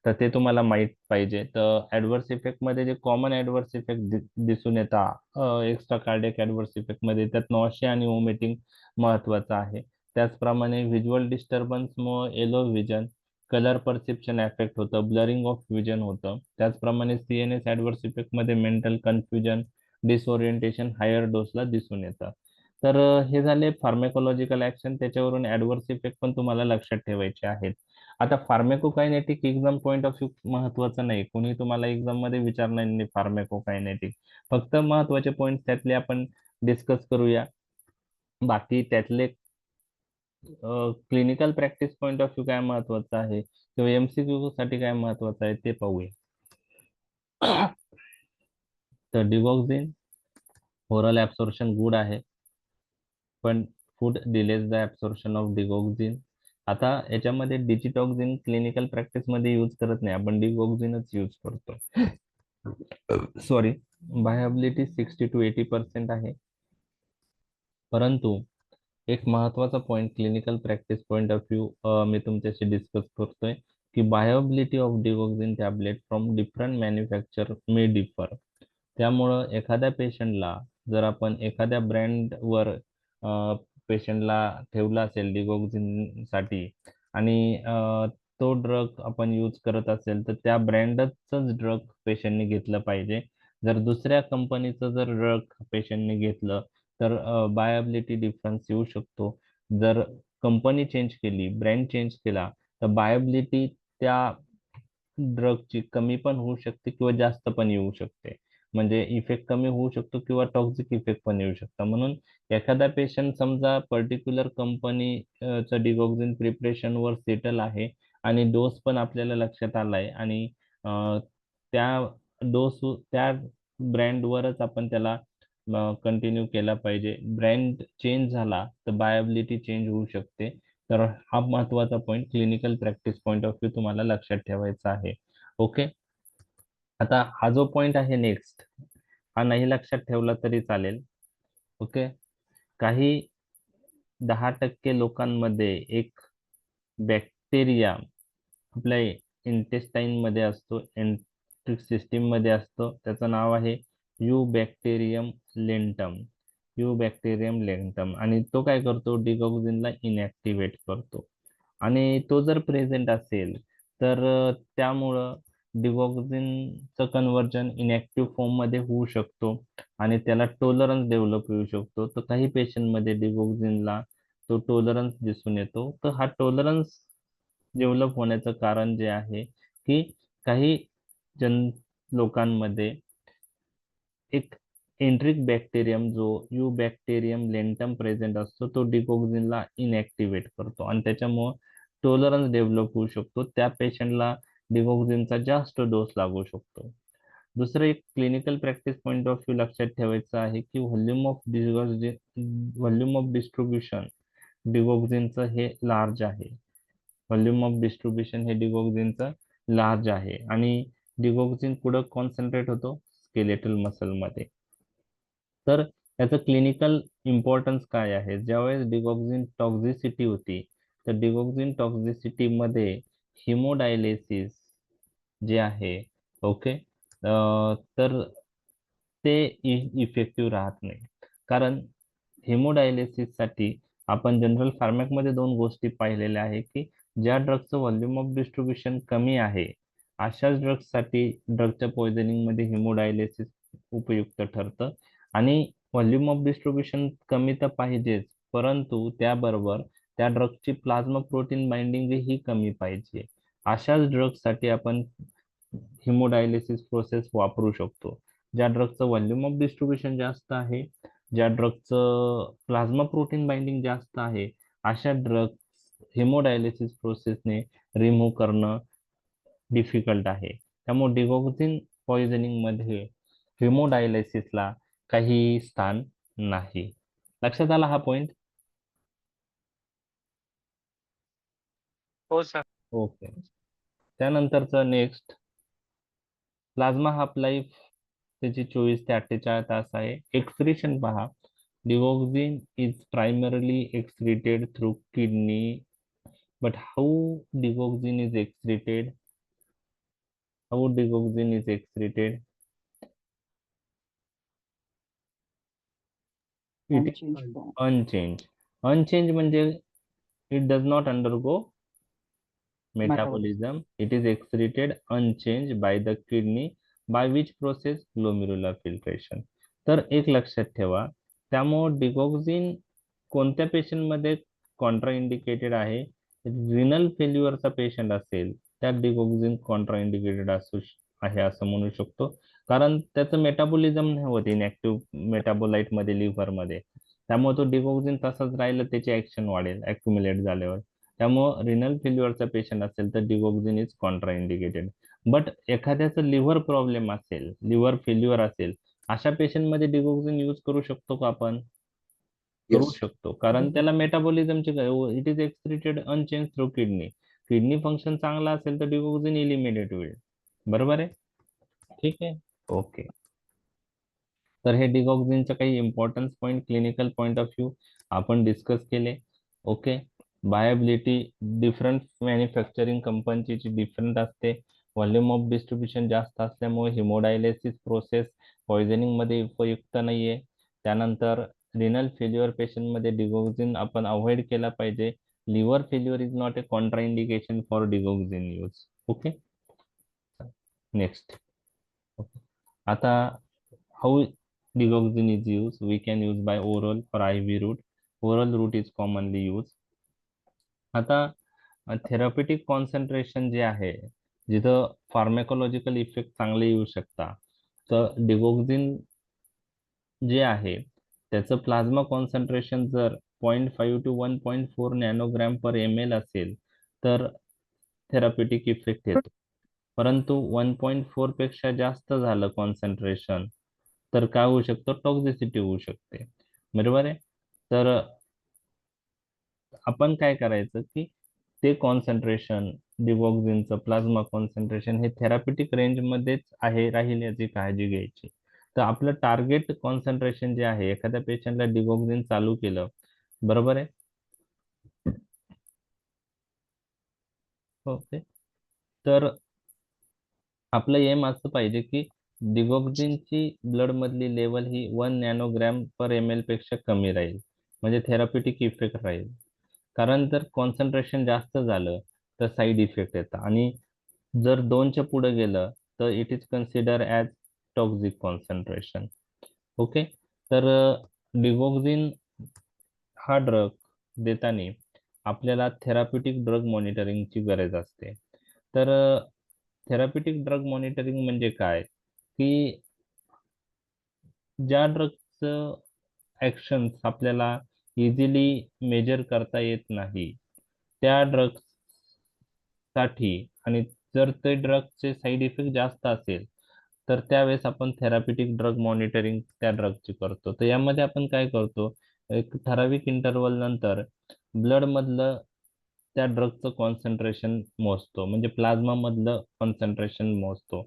तर ते तुम्हाला माहित पाहिजे. तर ऍडव्हर्स इफेक्ट मध्ये जे कॉमन ऍडव्हर्स इफेक्ट दिसून येतात एक्स्ट्रा कार्डियक ऍडव्हर्स इफेक्ट मध्ये, त्यात नॉशिया आणि वॉमिटिंग महत्वाचं आहे. त्याचप्रमाणे व्हिज्युअल डिस्टर्बन्स मुळे yellow vision, colour perception effect होतं, ब्लरिंग ऑफ विजन होतं. त्याचप्रमाणे CNS ऍडव्हर्स इफेक्ट मध्ये मेंटल कन्फ्युजन, डिसओरिएंटेशन हायर डोसला दिसून येतं. तर हे झाले फार्मेकोलॉजिकल ऍक्शन. त्याच्यावरून ऍडव्हर्स इफेक्ट पण तुम्हाला लक्षात ठेवायचे आहेत. आता फार्मेकोकायनेटिक एक्झाम पॉइंट ऑफ व्ह्यू महत्वाचं नाही, कोणी तुम्हाला एक्झाम मध्ये विचारणार नाही फार्मेकोकायनेटिक. फक्त महत्वाचे पॉइंट त्यातले आपण डिस्कस करूया. बाकी त्यातले clinical practice point of view काय महत्वाचं आहे किंवा MCQ साठी काय महत्वाचं आहे ते पाहूया. तर डिगॉक्सिन ओरल ऍब्सॉर्प्शन गुड आहे, पण food delays the absorption of digoxin. आता याच्यामध्ये डिजिटॉक्सिन क्लिनिकल प्रॅक्टिस मध्ये यूज करत नाही, आपण डिगॉक्सिनच यूज करतो. सॉरी, बायोअबिलिटी 60 to 80% आहे. परंतु एक महत्वाचा point clinical practice point of view मी तुमच्याशी डिस्कस करतोय की bioavailability of digoxin tablet from different manufacture may differ. त्यामुळं एखाद्या पेशंटला जर आपण एखाद्या ब्रँडवर पेशंटला ठेवला असेल डिगॉक्सिन साठी आणि तो ड्रग आपण यूज करत असेल तर त्या ब्रँडच ड्रग पेशंटने घेतलं पाहिजे. जर दुसऱ्या कंपनीचं जर ड्रग पेशंटने घेतलं तर बायोअबिलिटी डिफरन्स येऊ शकतो. जर कंपनी चेंज केली, ब्रँड चेंज केला, तर बायोअबिलिटी त्या ड्रगची कमी पण होऊ शकते किंवा जास्त पण येऊ शकते. म्हणजे इफेक्ट कमी होऊ शकतो किंवा टॉक्सिक इफेक्ट पण येऊ शकतो. म्हणून एखादा पेशंट समजा पर्टिक्युलर कंपनी च डिगॉक्सिन प्रिपरेशन वर सेटल आहे आणि डोस पण आपल्याला लक्षात आलाय आणि त्या डोस त्या ब्रँडवरच आपण त्याला कंटिन्यू केला पाहिजे. ब्रँड चेंज झाला तर बायोअबिलिटी चेंज होऊ शकते. तर हा महत्वाचा point clinical practice point of view तुम्हाला लक्षात ठेवायचा आहे. ओके, आता हा जो पॉइंट आहे नेक्स्ट, हा नाही लक्षात ठेवला तरी चालेल. ओके, काही 10% लोकांमध्ये एक बॅक्टेरिया आपल्या इंटेस्टाईन मध्ये असतो, एंट्रिक सिस्टीम मध्ये असतो. त्याचं नाव आहे युबॅक्टेरियम लेंटम. युबॅक्टेरियम लेंटम, आणि तो काय करतो, डिगॉक्सिनला इनॅक्टिव्हेट करतो. आणि तो जर प्रेझेंट असेल तर त्यामुळं डिगॉक्सिनचं कन्व्हर्जन इनॅक्टिव्ह फॉर्म मध्ये होऊ शकतो आणि त्याला टॉलरन्स डेव्हलप होऊ शकतो. तर काही पेशंटमध्ये डिगॉक्सिनला तो टॉलरन्स दिसून येतो. तर हा टॉलरन्स डेव्हलप होण्याचं कारण जे आहे की काही जन लोकांमध्ये एक एंट्रिक बॅक्टेरियम जो युबॅक्टेरियम लेंटम प्रेझेंट असतो, तो डिगॉक्सिनला इनॅक्टिव्हेट करतो आणि त्याच्यामुळे टॉलरन्स डेव्हलप होऊ शकतो. त्या पेशंटला डिगॉक्सिनचा जास्त डोस लागू शकतो. दुसरं एक clinical practice point of view लक्षात ठेवायचं आहे की व्हॉल्यूम ऑफ डिस्ट्रीब्युशन डिगॉक्सिनचं हे लार्ज आहे. व्हॉल्यूम ऑफ डिस्ट्रीब्युशन हे डिगॉक्सिनचं लार्ज आहे आणि डिगॉक्सिन कुठं कॉन्सन्ट्रेट होतो, स्केलेटल मसल मध्ये. तर याचं क्लिनिकल इम्पॉर्टन्स काय आहे, ज्यावेळेस डिगॉक्सिन टॉक्झिसिटी होती तर डिगॉक्सिन टॉक्झिसिटी मध्ये हिमोडायलिसिस जे आहे, ओके, तर ते इफेक्टिव्ह राहत नाही. कारण हेमोडायलिसिस साठी आपण जनरल फार्मॅकमध्ये दोन गोष्टी पाहिलेल्या आहे की ज्या ड्रगचं व्हॉल्यूम ऑफ डिस्ट्रीब्युशन कमी आहे अशाच ड्रग्ससाठी ड्रगच्या पॉइझनिंग मध्ये हेमोडायलिसिस उपयुक्त ठरतं. आणि व्हॉल्यूम ऑफ डिस्ट्रीब्युशन कमी तर पाहिजेच, परंतु त्याबरोबर त्या ड्रगची प्लाझ्मा प्रोटीन बाइंडिंग ही कमी पाहिजे. अशाच ड्रग्ससाठी आपण हिमोडायलिसिस प्रोसेस वापरू शकतो. ज्या ड्रगचं व्हॉल्यूम ऑफ डिस्ट्रीब्युशन जास्त आहे, ज्या ड्रगचं प्लाझ्मा प्रोटीन बाइंडिंग जास्त आहे, अशा ड्रग हेमोडायलिसिस प्रोसेसने रिमूव्ह करणं डिफिकल्ट आहे. त्यामुळे डिगॉक्झिन पॉइझनिंग मध्ये हेमोडायलिसिसला काही स्थान नाही. लक्षात आला हा पॉइंट? हो सर. ओके. त्यानंतरचं नेक्स्ट, प्लाझ्मा हाफ लाईफ त्याची 24 ते 48 तास आहे. एक्सक्रीशन पहा, digoxin is primarily excreted through kidney, but digoxin is excreted how digoxin is excreted it is Unchanged form. unchanged म्हणजे it does not undergo metabolism, it is excreted unchanged by the kidney by which process glomerular filtration. तर एक लक्षात ठेवा, त्यामुळे डिगॉक्झिन कोणत्या पेशंट मध्ये कॉन्ट्राइंडिकेटेड आहे? रिनल फेल्युअरचा पेशंट असेल त्यात डिगॉक्झिन कॉन्ट्राइंडिकेटेड आहे असं म्हणू शकतो, कारण त्याचं मेटाबॉलिझम नाही होत इनॅक्टिव्ह मेटाबोलाइट मध्ये लिव्हर मध्ये, त्यामुळे तो डिगॉक्झिन तसंच राहिलं, त्याची ऍक्शन वाढेल अक्युमुलेट झाल्यावर. त्यामुळं रिनल फेल्युअरचा पेशंट असेल तर डिगॉक्झिन इज कॉन्ट्राइंडिकेटेड. बट एखाद्याचं लिव्हर प्रॉब्लेम असेल, लिव्हर फेल्युअर असेल, अशा पेशंट मध्ये डिगॉक्झिन यूज करू शकतो का आपण? करू Yes. शकतो, कारण त्याला मेटाबॉलिझमचे it is excreted unchange through kidney. Kidney function चांगला असेल तर डिगॉक्झिन इलिमिनेट होईल. बरोबर आहे? ठीक आहे, ओके. तर हे डिगॉक्झिनचे काही importance point clinical point of view आपण डिस्कस केले. ओके. बायोबिलिटी डिफरंट मॅन्युफॅक्चरिंग कंपनीची डिफरंट असते. व्हॉल्यूम ऑफ डिस्ट्रीब्युशन जास्त असल्यामुळे हिमोडायलिसिस प्रोसेस पॉइझनिंग मध्ये उपयुक्त नाहीये. त्यानंतर रिनल फेल्युअर पेशंट मध्ये डिगॉक्झिन आपण अवॉइड केला पाहिजे. Liver failure is not a contraindication for digoxin use. Okay. Next. आता how digoxin is used, we can use by oral or IV route. Oral route is commonly used. आता थेरप्युटिक कॉन्सन्ट्रेशन जे आहे, जिथं फार्मॅकोलॉजिकल इफेक्ट चांगले येऊ शकतात, तर डिगॉक्झिन जे आहे त्याचं प्लाझ्मा कॉन्सन्ट्रेशन जर 0.5 to 1.4 नॅनोग्रॅम पर ml असेल तर थेरप्युटिक इफेक्ट येतो. परंतु 1.4 पेक्षा जास्त झालं कॉन्सन्ट्रेशन तर काय होऊ शकतं? टॉक्झिसिटी होऊ शकते. बरोबर आहे? तर आपण काय करायचं की ते कॉन्सन्ट्रेशन डिगॉक्झिनचं प्लाझ्मा कॉन्सन्ट्रेशन हे थेरप्युटिक रेंज मध्येच आहे राहील याची काळजी घ्यायची. तर आपलं टार्गेट कॉन्सन्ट्रेशन जे आहे, एखाद्या पेशंटला डिगॉक्झिन चालू केलं, बरोबर आहे, ओके, तर आपलं एम असं पाहिजे की डिगॉक्झिनची ब्लड मधली लेवल ही 1 नॅनोग्रॅम पर ml पेक्षा कमी राहील, म्हणजे थेरप्युटिक इफेक्ट राहील. कारण जर कॉन्सन्ट्रेशन जास्त झालं तर साईड इफेक्ट येतात, आणि जर 2च्या पुढे गेलं तर it is consider as toxic concentration. Okay. तर डिगॉक्झिन हा ड्रग देताना आपल्याला थेरप्युटिक ड्रग मॉनिटरिंगची गरज असते. तर थेरप्युटिक ड्रग मॉनिटरिंग म्हणजे काय? की ज्या ड्रगचं ऍक्शन आपल्याला इझिली मेजर करता येत नाही त्या ड्रग्स साठी, आणि जर ते ड्रगचे साईड इफेक्ट जास्त असेल तर त्यावेळेस आपण थेरप्युटिक ड्रग मॉनिटरिंग त्या ड्रगची करतो. तर यामध्ये आपण काय करतो, एक ठराविक इंटरवल नंतर ब्लड मधलं त्या ड्रगचं कॉन्सन्ट्रेशन मोजतो, म्हणजे प्लाझ्मा मधलं कॉन्सन्ट्रेशन मोजतो.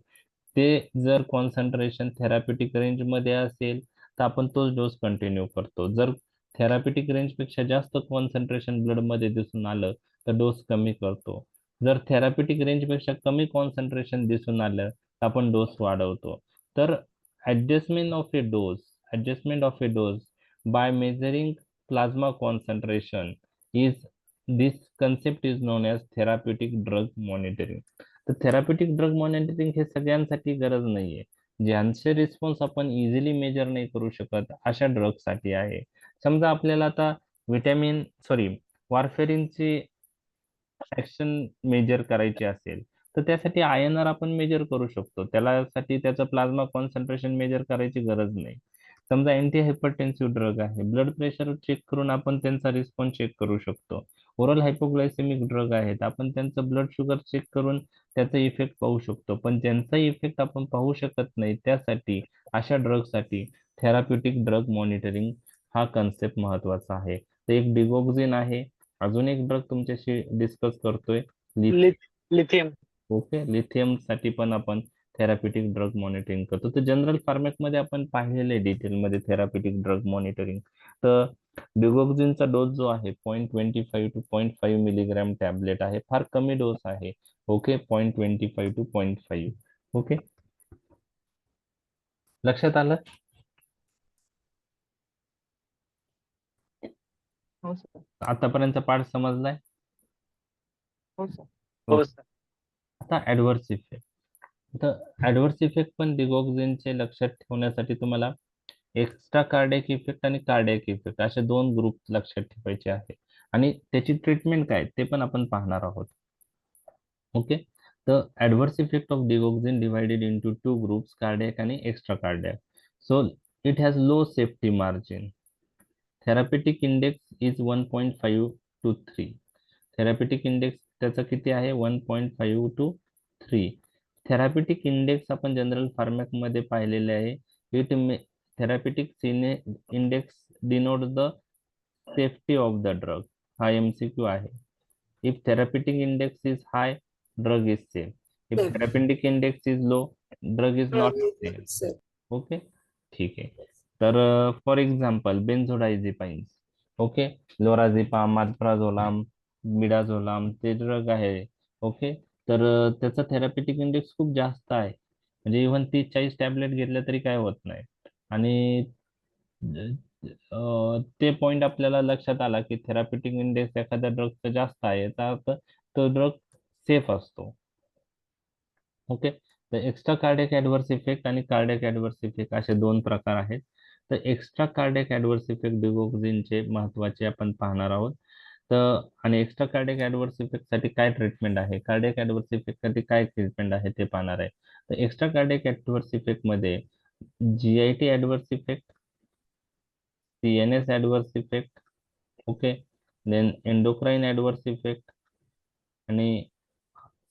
ते जर कॉन्सन्ट्रेशन थेरप्युटिक रेंज मध्ये असेल तर आपण तोच डोस कंटिन्यू करतो. जर थेरप्युटिक रेंज पेक्षा जास्त कॉन्सन्ट्रेशन ब्लड मध्ये दिसून आलं तर डोस कमी करतो. जर थेरप्युटिक रेंज पेक्षा कमी कॉन्सन्ट्रेशन दिसून आलं तर आपण डोस वाढवतो. तर adjustment of a dose by measuring plasma concentration is this concept is known as therapeutic drug monitoring. तर थेरप्युटिक ड्रग मॉनिटरिंग हे सगळ्यांसाठी गरज नाहीये. ज्यांचे रिस्पॉन्स आपण इझिली मेजर नाही करू शकत अशा ड्रग साठी आहे. समजा आपल्याला आता वारफेरिनची ऍक्शन मेजर करायची असेल तर त्यासाठी INR आपण मेजर करू शकतो. त्यासाठी त्याचं प्लाझ्मा कॉन्सन्ट्रेशन मेजर करायची गरज नाही. समजा अँटी हायपरटेन्सिव्ह ड्रग आहे, ब्लड प्रेशर चेक करून आपण त्यांचा रिस्पॉन्स चेक करू शकतो. ओरल हायपोग्लायसेमिक ड्रग आहेत, आपण त्यांचं ब्लड शुगर चेक करून त्याचा इफेक्ट पाहू शकतो, पण त्यांचा इफेक्ट आपण पाहू शकत नाही. त्यासाठी अशा ड्रगसाठी थेराप्युटिक ड्रग मॉनिटरिंग हा कन्सेप्ट महत्वाचा आहे. तर एक डिगोक्सिन आहे, अजून एक ड्रग तुमच्याशी डिस्कस करतोय लिथियम. ओके, लिथियम साठी पण आपण थेराप्युटिक ड्रग मॉनिटरिंग करतो. तर जनरल फार्मॅकमध्ये आपण पाहिलेले डिटेलमध्ये थेराप्युटिक ड्रग मॉनिटरिंग. तर डिगोक्सिनचा डोस जो आहे 0.25 to 0.5 मिलीग्रॅम टॅबलेट आहे, फार कमी डोस आहे. Okay, 0.25 to 0.5. ओके, लक्षात आलं? हो सर. आतापर्यंत पाठ समजलाय? हो सर. हो सर. आता ऍडव्हर्स इफेक्ट. तर ऍडव्हर्स इफेक्ट पण डिगोक्सिनचे लक्षात ठेवण्यासाठी तुम्हाला एक्स्ट्रा कार्डियक इफेक्ट आणि कार्डियक इफेक्ट असे दोन ग्रुप लक्षात ठेवायचे आहे, आणि त्याची ट्रीटमेंट काय ते पण आपण पाहणार आहोत. ओके, तर adverse effect of digoxin divided into two groups, cardiac आणि extra cardiac. So it has low safety margin. Therapeutic index is 1.5 to 3. Therapeutic index त्याचा किती आहे? 1.5 to 3. थेरापेटिक इंडेक्स आपण जनरल फार्मॅक मध्ये पाहिलेले आहे. It therapeutic index denote the safety of the drug. हा MCQ आहे. If therapeutic index is high, drug is safe. If Safe. Therapeutic index is low, drug is not safe. Safe. Okay, ठीक आहे. तर फॉर एक्झाम्पल बेन्झोडायझेपाईन्स, ओके, लोराझेपाम, मार्प्राझोलाम, मिडाझोलाम ते ड्रग आहे. ओके, तर त्याचा थेरापेटिक इंडेक्स खूप जास्त आहे, म्हणजे इव्हन 30-40 टॅबलेट घेतल्या तरी काय होत नाही. आणि ते पॉइंट आपल्याला लक्षात आला की थेरापेटिक इंडेक्स एखाद्या ड्रगचा जास्त आहे, याचा अर्थ तो ड्रग सेफ असतो. ओके, तर एक्स्ट्रा कार्डियक ऍडव्हर्स इफेक्ट आणि कार्डियक ऍडव्हर्स इफेक्ट असे दोन प्रकार आहेत. तर एक्स्ट्रा कार्डियक ऍडव्हर्स इफेक्ट डिगोक्सिनचे महत्वाचे आपण पाहणार आहोत. तर आणि एक्स्ट्रा कार्डियक ऍडव्हर्स इफेक्ट साठी काय ट्रीटमेंट आहे, कार्डियक ऍडव्हर्स इफेक्ट साठी काय ट्रीटमेंट आहे ते पाहणार आहे. तर एक्स्ट्रा कार्डियक ऍडव्हर्स इफेक्ट मध्ये GIT adverse effect, CNS adverse effect, okay, then endocrine adverse effect आणि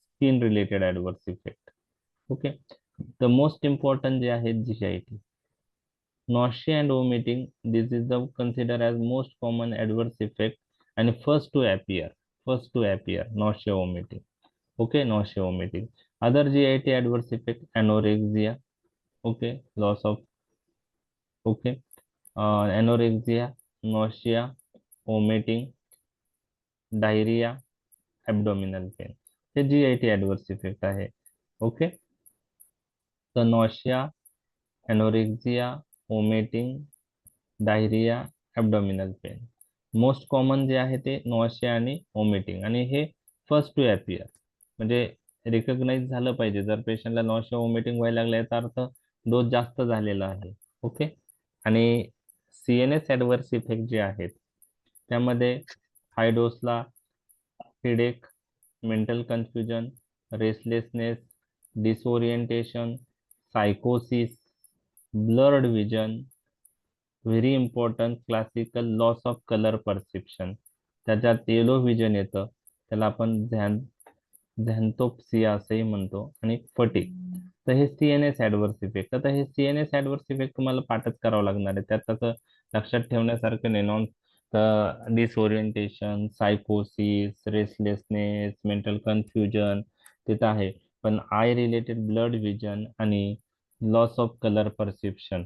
skin related adverse effect. Okay, the most important जे आहे GIT. Nausea and vomiting, this is the considered as most common adverse effect and first to appear. Nausea, vomiting. Okay, nausea, vomiting. Other GIT adverse effect, anorexia. Okay, loss of. Okay, anorexia, nausea, vomiting, diarrhea, abdominal pain. हे GIT adverse effect आहे. ओके, तर nausea, anorexia, vomiting, diarrhoea, abdominal pain. Most common जे आहे ते नॉशिया आणि वॉमिटिंग, आणि हे फर्स्ट टू अपियर, म्हणजे रिकग्नाइज झालं पाहिजे. जर पेशंटला नॉशिया वॉमिटिंग व्हायला लागलं याचा अर्थ डोस जास्त झालेला आहे. ओके, आणि CNS ॲडव्हर्स इफेक्ट जे आहेत त्यामध्ये हाय डोसला headache, mental confusion, restlessness, disorientation, सायकोसिस, blurred vision, very important classical loss of colour perception, त्याच्यात येलो विजन येतं, त्याला आपण झॅन्थोप्सिया असंही म्हणतो, आणि फटिक. तर हे CNS ऍडव्हर्स इफेक्ट. आता हे CNS ऍडव्हर्स इफेक्ट तुम्हाला पाठच करावं लागणार आहे, त्यात तसं लक्षात ठेवण्यासारखं नाही. नॉन डिसओरिएंटेशन, सायकोसिस, रेस्टलेसनेस, मेंटल कन्फ्युजन तिथं आहे, पण आय रिलेटेड ब्लड विजन आणि लॉस ऑफ कलर परसेप्शन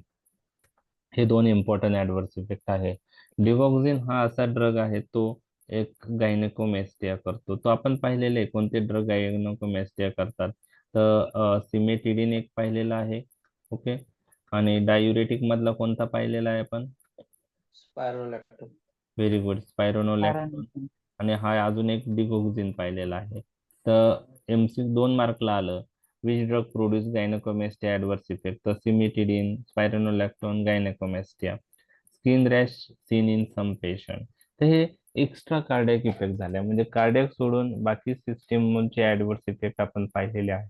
हे दोन इम्पॉर्टंट ऍडव्हर्स इफेक्ट आहे. डिगॉक्सिन हा असा ड्रग आहे, तो एक गायनेकोमॅस्टिया करतो. तो आपण पाहिलेले आहे कोणते ड्रग गायनेकोमॅस्टिया करतात. तर सिमेटिडिन एक पाहिलेला आहे. ओके, आणि डायुरेटिक मधला कोणता पाहिलेला आहे आपण? स्पायरोलॅक्टोन. Very good, spironolactone. आणि हा अजून एक डिगोक्सिन पाहिलेला आहे. तर MC 2 मार्कला आलं, which drug produce gynaecomastia adverse effect. तर cimetidine, spironolactone, gynaecomastia. Skin rash seen in some patient. तर हे एक्स्ट्रा कार्डियक इफेक्ट झाले, म्हणजे कार्डियक सोडून बाकी सिस्टीमचे ऍडव्हर्स इफेक्ट आपण पाहिलेले आहे.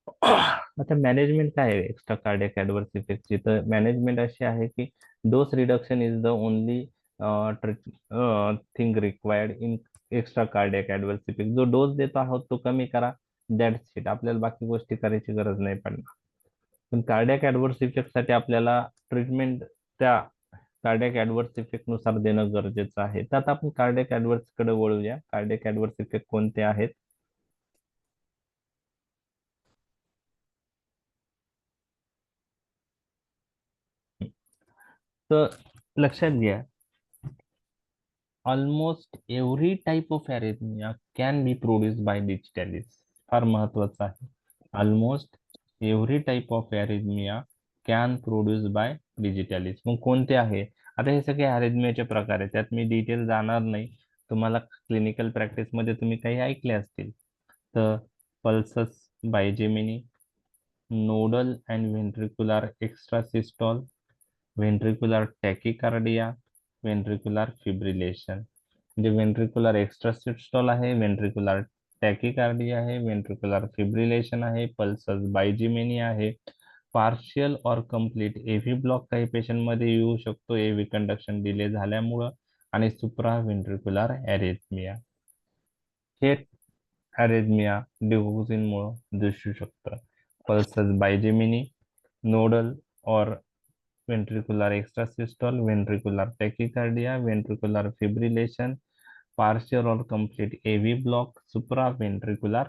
आता मॅनेजमेंट काय आहे एक्स्ट्रा कार्डियक ऍडव्हर्स इफेक्टची? तर मॅनेजमेंट अशी आहे की dose reduction is the only thing required in extra cardiac adverse effect. जो डोस देतो आहोत तो कमी करा, दॅट्स इट. आपल्याला बाकी गोष्टी करायची गरज नाही पडणार. पण कार्डियक ऍडव्हर्स इफेक्ट साठी आपल्याला ट्रीटमेंट त्या कार्डियक ऍडव्हर्स इफेक्ट नुसार देणं गरजेचं आहे. तर आता आपण कार्डियक ऍडव्हर्स कडे वळूया. कार्डियक ऍडव्हर्स इफेक्ट कोणते आहेत? तर लक्षात घ्या, almost every type of arrhythmia can be produce by digitalis. फार महत्वाचं आहे. Almost every type of arrhythmia can produce by digitalis. मग कोणते आहे? आता हे सगळे अरेथमियाचे प्रकार आहेत, त्यात मी डिटेल जाणार नाही. तुम्हाला क्लिनिकल प्रॅक्टिस मध्ये तुम्ही काही ऐकले असतील. तर pulsus bigeminy, nodal and ventricular extrasystole, ventricular tachycardia, ventricular fibrillation. म्हणजे व्हेंट्रिक्युलर एक्स्ट्रासिस्टॉल आहे, व्हेंट्रिक्युलर टॅकिकार्डिया आहे, व्हेंट्रिक्युलर फिब्रिलेशन आहे, पल्सस बायजेमिनी आहे, पार्शियल और कम्प्लीट एव्ही ब्लॉक काही पेशंट मध्ये येऊ शकतो एव्ही कंडक्शन डिले झाल्यामुळं, आणि सुप्रा व्हेंट्रिक्युलर अरेथमिया. हे अरेथमिया डिगोक्सिनमुळं दिसू शकतं. पल्सस बायजेमिनी, नोडल और ventricular extrasystole, ventricular tachycardia, ventricular fibrillation, partial or complete AV block, supraventricular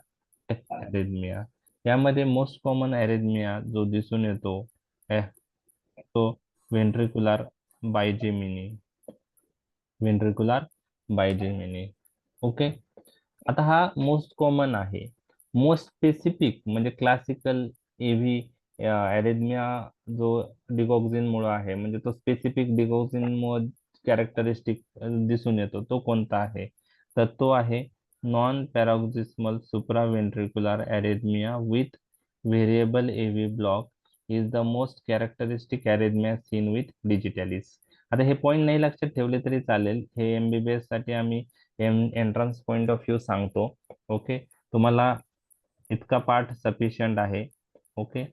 arrhythmia. यामध्ये मोस्ट कॉमन अरेथमिया जो दिसून येतो तो ventricular बायजेमिनी, ventricular बायजेमिनी. ओके. आता हा मोस्ट कॉमन आहे. मोस्ट स्पेसिफिक म्हणजे क्लासिकल एव्ही अरेथमिया जो डिगॉक्सिन मुळे आहे, म्हणजे तो स्पेसिफिक डिगॉक्सिन मुळे कॅरेक्टरिस्टिक दिसून येतो, तो कोणता आहे? तर तो आहे non paroxysmal supraventricular arrhythmia with variable AV block is the most characteristic arrhythmia seen with digitalis. आता हे पॉईंट नाही लक्षात ठेवले तरी चालेल, हे एमबीबीएस साठी आम्ही एंट्रन्स पॉइंट ऑफ व्ह्यू सांगतो. ओके, तुम्हाला इतका पार्ट सफिशियंट आहे. ओके,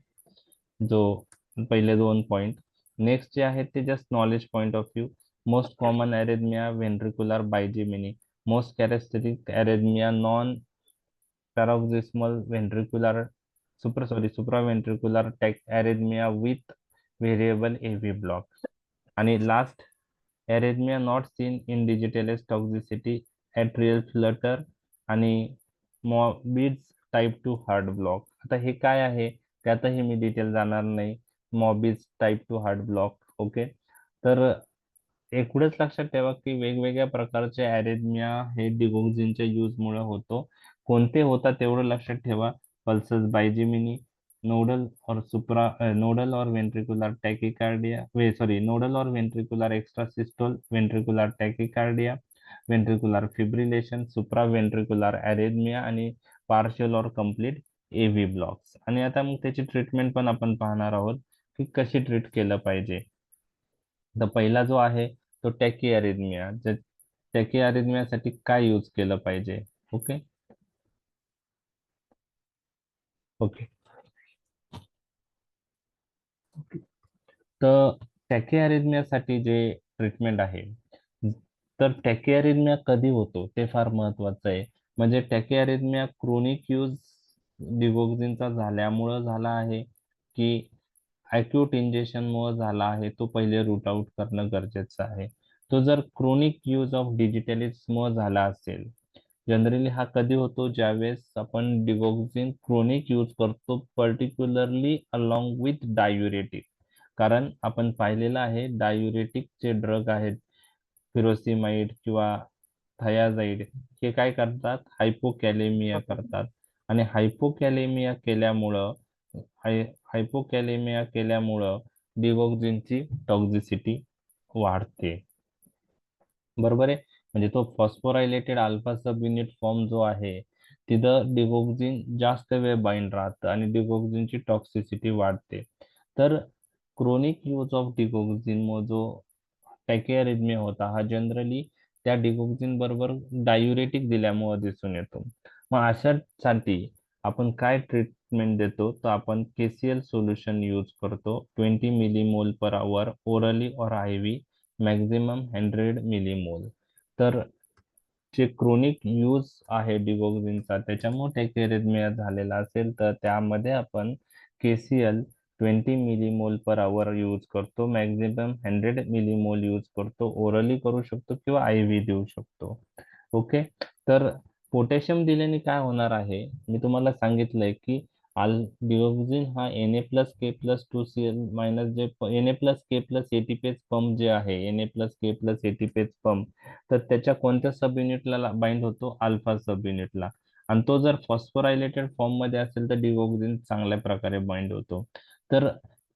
जो पहिले 2 पॉइंट. नेक्स्ट जे आहेत ते just knowledge point of view. Most common arrhythmia ventricular bigeminy, most characteristic arrhythmia non paroxysmal ventricular supraventricular arrhythmia with variable AV block. आणि last arrhythmia not seen in digitalis toxicity, atrial flutter आणि मॉर्बिड्स टाईप 2 हार्ट ब्लॉक. आता हे काय आहे त्यातही मी डिटेल जाणार नाही. मॉर्बिड्स टाईप 2 हार्ट ब्लॉक. ओके, तर एवढंच लक्षात ठेवा की वेगवेगळ्या प्रकारचे अरेथमिया हे डिगोक्सिनच्या यूज मुळे होतो. कोणते होतात तेवढं लक्षात ठेवा. पल्सस बायजेमिनी, नोडल और वेंट्रिकुलर टैकिकार्डिया, नोडल और ventricular extrasystole, ventricular tachycardia, ventricular fibrillation, supraventricular arrhythmia आणि पार्शियल और कंप्लीट एव्ही ब्लॉक्स. आणि आता मग त्याची ट्रीटमेंट पण आपण पाहणार आहोत की कशी ट्रीट केलं पाहिजे. तर पहिला जो आहे तो टॅकी अरेथमिया. टॅकी अरेथमियासाठी काय यूज केलं पाहिजे? ओके ओके तर टॅकीअरिथमियासाठी जे ट्रीटमेंट आहे, तर टॅकीअरिथमिया कधी होतो ते फार महत्वाचं आहे. म्हणजे टॅकीअरिथमिया क्रोनिक यूज डिगोक्सिनचा झाल्यामुळं झाला आहे की अॅक्यूट इंजेक्शन मुळे झाला आहे, तो पहिले रूट आउट करणं गरजेचं आहे. तो जर क्रोनिक यूज ऑफ डिजिटॅलिस मुळे झाला असेल, जनरली हा कधी होतो? ज्यावेळेस आपण डिगोक्सिन क्रोनिक यूज करतो, पर्टिक्युलरली अलॉंग विथ डायुरेटिक. कारण आपण पाहिलेलं आहे डायुरेटिकचे ड्रग आहेत, फिरोसिमाइड किंवा थायाझाइड, हे काय करतात? हायपोकॅलेमिया करतात. आणि हायपोकॅलेमिया केल्यामुळं डिगोक्सिनची टॉक्झिसिटी वाढते. बरोबर आहे. म्हणजे तो फॉस्फोरायलेटेड अल्फा सब युनिट फॉर्म जो आहे, तिथं डिगोक्सिन जास्त वेळ बाइंड राहतं आणि डिगोक्सिनची टॉक्सिसिटी वाढते. तर क्रोनिक यूज ऑफ डिगोक्सिन जो टॅकीअरिथमिया होता, हा जनरली त्या डिगोक्सिन बरोबर डायुरेटिक दिल्यामुळे दिसून येतो. मग अशासाठी आपण काय ट्रीटमेंट देतो तर आपण KCL सोल्युशन यूज करतो 20 मिलीमोल पर आवर ओरली और IV मॅक्झिमम 100 मिलीमोल. तर जे क्रोनिक यूज आहे डिगोक्सिनचा त्याच्यामुळे टॅकेरेथमिया झालेला असेल तर त्यामध्ये आपण KCL 20 millimole per hour use करतो, मॅक्झिमम 100 मिलीमोल यूज करतो, ओरली करू शकतो किंवा IV देऊ शकतो. ओके. तर पोटॅशियम दिल्याने काय होणार आहे मी तुम्हाला सांगितलंय की डिगोक्सिन हा Na+K+2Cl मायनस जे Na+K+ ATPase पंप जे आहे Na+K+ ATPase पंप तर त्याच्या कोणत्या सब युनिटला बाइंड होतो अल्फा सब युनिटला, आणि तो जर फॉस्फोरायलेटेड फॉर्म मध्ये असेल तर डिगोक्सिन चांगल्या प्रकारे बाइंड होतो. तर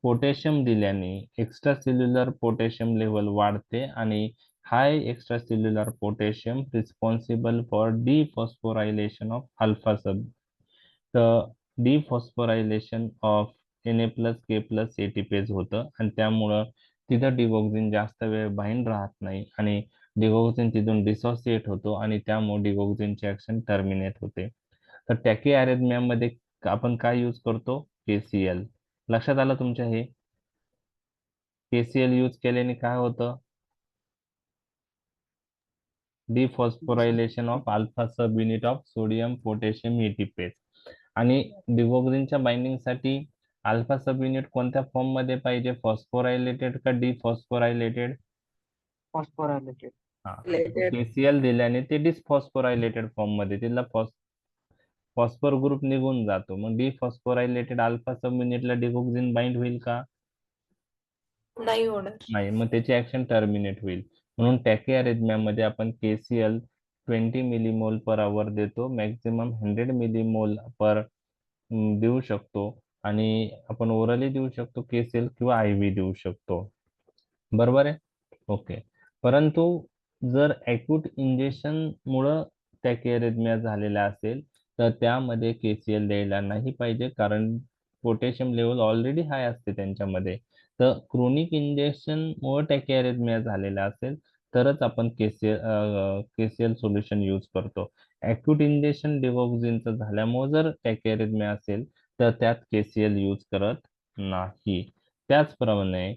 पोटॅशियम दिल्याने एक्स्ट्रा सेल्युलर पोटॅशियम लेवल वाढते आणि high extra cellular potassium responsible for dephosphorylation of alpha sub. तर डिफॉस्फोरायलेशन ऑफ Na+K+ ATPase होतं आणि त्यामुळं तिथं डिगोक्सिन जास्त वेळ बाइंड राहत नाही आणि डिगोक्सिन तिथून डिसोसिएट होतो आणि त्यामुळे डिगोक्सिनची ऍक्शन टर्मिनेट होते. तर टॅकीअरेथमियामध्ये आपण काय यूज करतो KCL. लक्षात आलं तुमच्या हे KCL यूज केल्याने काय होतं dephosphorylation of alpha sub unit of sodium potassium ATPase. आणि डिगोक्सिनच्या बाइंडिंगसाठी अल्फा सब युनिट कोणत्या फॉर्म मध्ये पाहिजे फॉस्फोरायलेटेड का डिफॉस्फोरायलेटेड. फॉस्फोरायलेटेड. हा Related. KCL दिल्याने ते डिसफॉस्फोरायलेटेड फॉर्म मध्ये तिथला फॉस्फर ग्रुप निघून जातो, मग डिफॉस्फोरायलेटेड अल्फा सब युनिटला डिगोक्सिन बाइंड होईल का नाही होणार. नाही, मग त्याची ऍक्शन टर्मिनेट होईल. म्हणून टॅकीअरेथमियामध्ये आपण KCL 20 मिलीमोल पर आवर देतो, मॅक्झिमम 100 मिलीमोल पर देऊ शकतो आणि आपण ओरली देऊ शकतो KCL किंवा IV देऊ शकतो. बरोबर आहे. ओके. परंतु जर अॅक्यूट इंजेक्शन मुळे टॅकीअरेथमिया झालेला असेल तर त्यामध्ये KCL द्यायला नाही पाहिजे, कारण पोटॅशियम लेवल ऑलरेडी हाय असते त्यांच्यामध्ये. तर क्रोनिक इंजेक्शन मुळे टॅकीअरेथमिया झालेला असेल तरच आपण KCL सोल्युशन यूज करतो. अॅक्यूट इंजेक्शन डिगोक्सिनचं झाल्यामुळे जर टॅकीअरेथमिया असेल तर त्यात KCL यूज करत नाही. त्याचप्रमाणे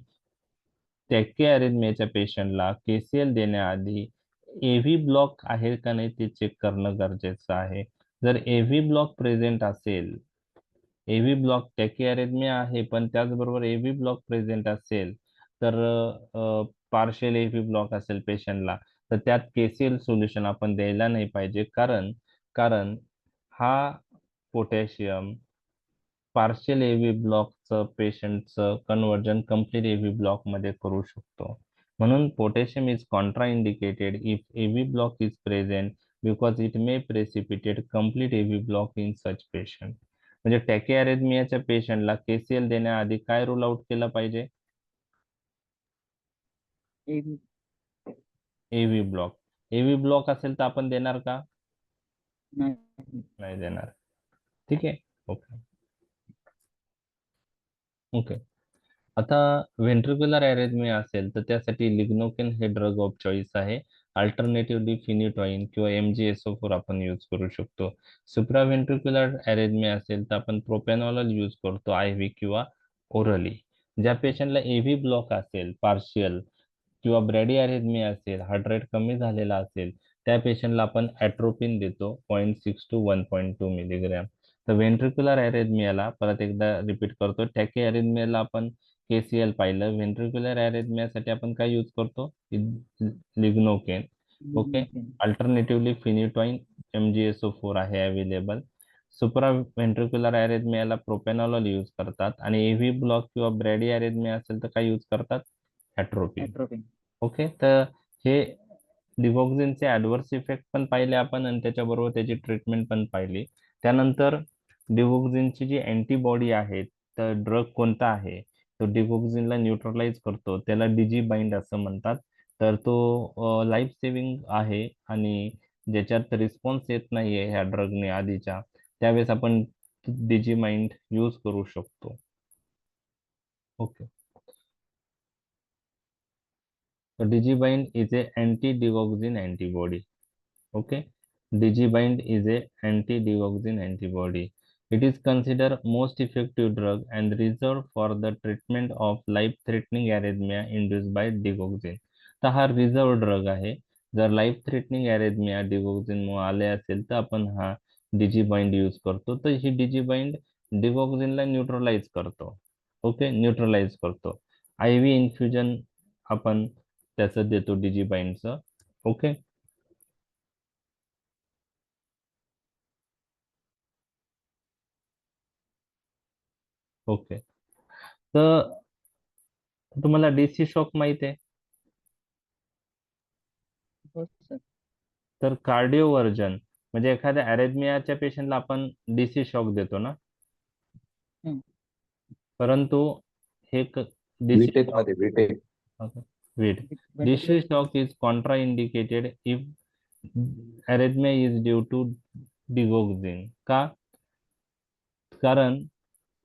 टॅकीअरेथमियाच्या पेशंटला KCL देण्याआधी AV ब्लॉक आहे का नाही ते चेक करणं गरजेचं आहे. जर AV ब्लॉक प्रेझेंट असेल, AV ब्लॉक टॅकीअरेथमिया आहे पण त्याचबरोबर AV ब्लॉक प्रेझेंट असेल तर पार्शियल AV ब्लॉक असेल पेशंटला तर त्यात KCL सोल्युशन आपण द्यायला नाही पाहिजे, कारण कारण हा पोटॅशियम पार्शियल AV ब्लॉकचं पेशंटचं कन्वर्जन कम्प्लीट AV ब्लॉक मध्ये करू शकतो. म्हणून potassium is contraindicated if AV block is present because it may precipitate complete AV block in such patient. म्हणजे टॅकीअरेथमियाच्या पेशंटला KCL देण्याआधी काय रूल आउट केलं पाहिजे AV. AV block. AV block असेल तर आपण देणार का नाही. नाही देणार. ठीक आहे. ओके. ओके. आता व्हेंट्रिक्युलर अरेथमिया असेल तर त्यासाठी लिग्नोकेन हे ड्रग ऑफ चॉईस आहे. अल्टरनेटिव्हली फिनिटॉइन किंवा MgSO4 आपण यूज करू शकतो. सुप्राव्हेंट्रिक्युलर अरेथमिया असेल तर आपण प्रोपॅनॉलॉल यूज करतो IV किंवा ओरली. ज्या पेशंटला AV ब्लॉक असेल पार्शियल किंवा ब्रॅडी अरेथमिया असेल, हार्ट रेट कमी झालेला असेल त्या पेशंटला आपण ॲट्रोपिन देतो 0.6 to 1.2 मिलीग्रॅम. तर व्हेंट्रिक्युलर अरेथमियाला परत एकदा रिपीट करतो, टॅकी अरेथमियाला आपण KCL पाहिलं, व्हेंट्रिक्युलर अरेथमियासाठी आपण काय यूज करतो लिग्नोकेन. ओके. अल्टरनेटिव्हली फिनिटॉइन MgSO4 आहे अवेलेबल. सुप्रा व्हेंट्रिक्युलर अरेथमियाला प्रोपॅनॉलॉल यूज करतात आणि AV ब्लॉक किंवा ब्रॅडी अरेथमिया असेल तर काय यूज करतात ॲट्रोपिन. Atropine. ओके. तर हे डिगोक्सिनचे ॲडव्हर्स इफेक्ट पण पाहिले आपण आणि त्याच्याबरोबर त्याची ट्रीटमेंट पण पाहिली. त्यानंतर डिगोक्सिनची जी अँटीबॉडी आहे तर ड्रग कोणता आहे तो डिगोक्सिनला न्यूट्रलाइज करतो, त्याला DG बाइंड असं म्हणतात. तर तो लाईफ सेव्हिंग आहे आणि ज्याच्यात रिस्पॉन्स येत नाहीये ह्या ड्रगने आधीच्या त्यावेळेस आपण DG बाइंड यूज करू शकतो. Okay. So digibind is a anti-digoxin antibody. Okay, digibind is a anti-digoxin antibody. It is considered most effective drug and reserved for the treatment of life-threatening arrhythmia induced by digoxin. तर हा रिझर्व ड्रग आहे. जर लाईफ थ्रेटनिंग अरेथमिया डिगोक्सिन मुळे आले असेल तर आपण हा डिजिबाइंड यूज करतो. तर ही डिजिबाइंड डिगोक्सिनला न्यूट्रलाइज करतो. ओके, न्यूट्रलाइज करतो. IV इन्फ्युजन आपण त्याचं देतो डिजिबाइंडचं. Okay, okay. तर तुम्हाला DC शॉक माहिती आहे? हो सर. तर कार्डिओवर्जन म्हणजे एखाद्या अरेथमियाच्या पेशंटला आपण DC शॉक देतो ना, हम्म. परंतु हे DC बीटेक मध्ये BTech wait, DC shock is contraindicated if arrhythmia is due to digoxin. का? कारण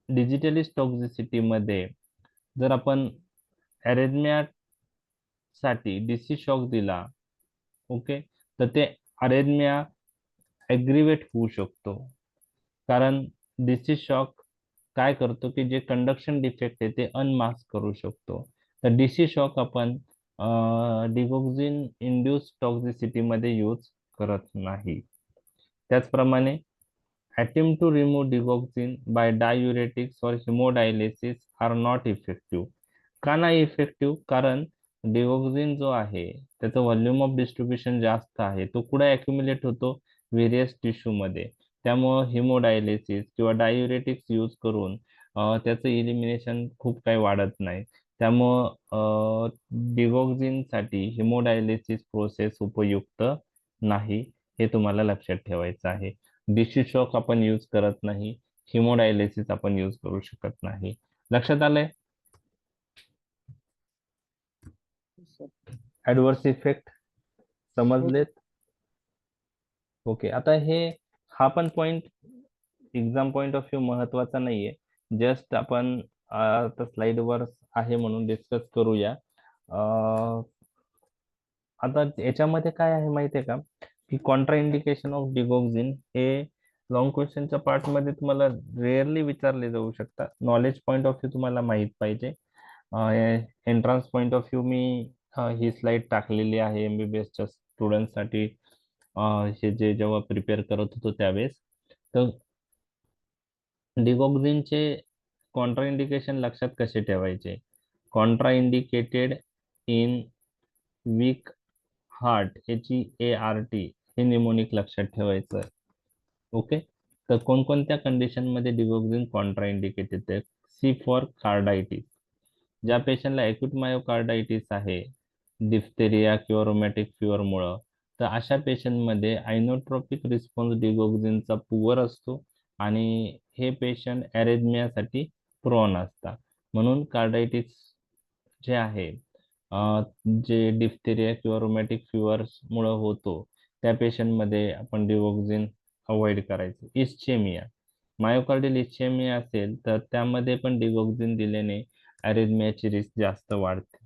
डिजिटलिस्ट टॉक्झिसिटी मध्ये जर आपण अरेथमिया साठी DC शॉक दिला, ओके, तर ते अरेथमिया ॲग्रिवेट होऊ शकतो. कारण DC शॉक काय करतो की जे कंडक्शन डिफेक्ट आहे ते अनमास्क करू शकतो. तर DC शॉक आपण डिगोक्सिन इंड्यूस टॉक्झिसिटी मध्ये यूज करत नाही. त्याचप्रमाणे attempt to remove digoxin by diuretics or hemodialysis are not effective. का नाही इफेक्टिव्ह? कारण डिगोक्सिन जो आहे त्याचं व्हॉल्यूम ऑफ डिस्ट्रीब्युशन जास्त आहे. तो कुठे अक्युमुलेट होतो? व्हेरियस टिश्यू मध्ये. त्यामुळं हिमोडायलिसिस किंवा डायुरेटिक्स यूज करून त्याचं इलिमिनेशन खूप काही वाढत नाही. त्यामुळं डिगोक्सिनसाठी हिमोडायलिसिस प्रोसेस उपयुक्त नाही. हे तुम्हाला लक्षात ठेवायचं आहे. DC शॉक आपण यूज करत नाही, हिमोडायलिसिस आपण यूज करू शकत नाही. लक्षात आलंय? Adverse effect समजलेत? ओके, आता हा पण point exam point of view महत्वाचा नाहीये. जस्ट आपण आता स्लाइडवर आहे म्हणून डिस्कस करूया. आता याच्यामध्ये काय आहे माहितीये का की कॉन्ट्राइंडिकेशन ऑफ डिगोक्सिन हे लॉंग क्वेश्चनच्या पार्ट मध्ये तुम्हाला रेअरली विचारले जाऊ शकतात. नॉलेज पॉइंट ऑफ व्ह्यू तुम्हाला माहित पाहिजे. Entrance point of view me he slide टाकलेली आहे MBBSच्या स्टुडंटसाठी. हे जे जेव्हा प्रिपेअर करत होतो त्यावेळेस. तर डिगोक्सिनचे कॉन्ट्राइंडिकेशन लक्षात कसे ठेवायचे? Contraindicated in weak heart HEART हे निमोनिक लक्षात ठेवायचं. ओके, तर कोणकोणत्या कंडिशन मध्ये डिगोक्सिन कॉन्ट्राइंडिकेटेड आहे? C for carditis. ज्या पेशंटला अॅक्यूट मायोकार्डायटिस आहे डिफ्थेरिया किंवा रोमॅटिक फिवर मुळे, तर अशा पेशंटमध्ये आयनोट्रोपिक रिस्पॉन्स डिगोक्सिनचा पुअर असतो आणि हे पेशंट अरेथमियासाठी प्रोन असतात. म्हणून कार्डायटिस जे आहे जे डिफ्थेरिया किंवा रोमॅटिक फिवर्स मुळे होतो त्या पेशंटमध्ये आपण डिगोक्सिन अवॉइड करायचं. इस्चेमिया, मायोकार्डियल इस्चेमिया असेल तर त्यामध्ये पण डिगोक्सिन दिल्याने अरेथमियाची रिस्क जास्त वाढते.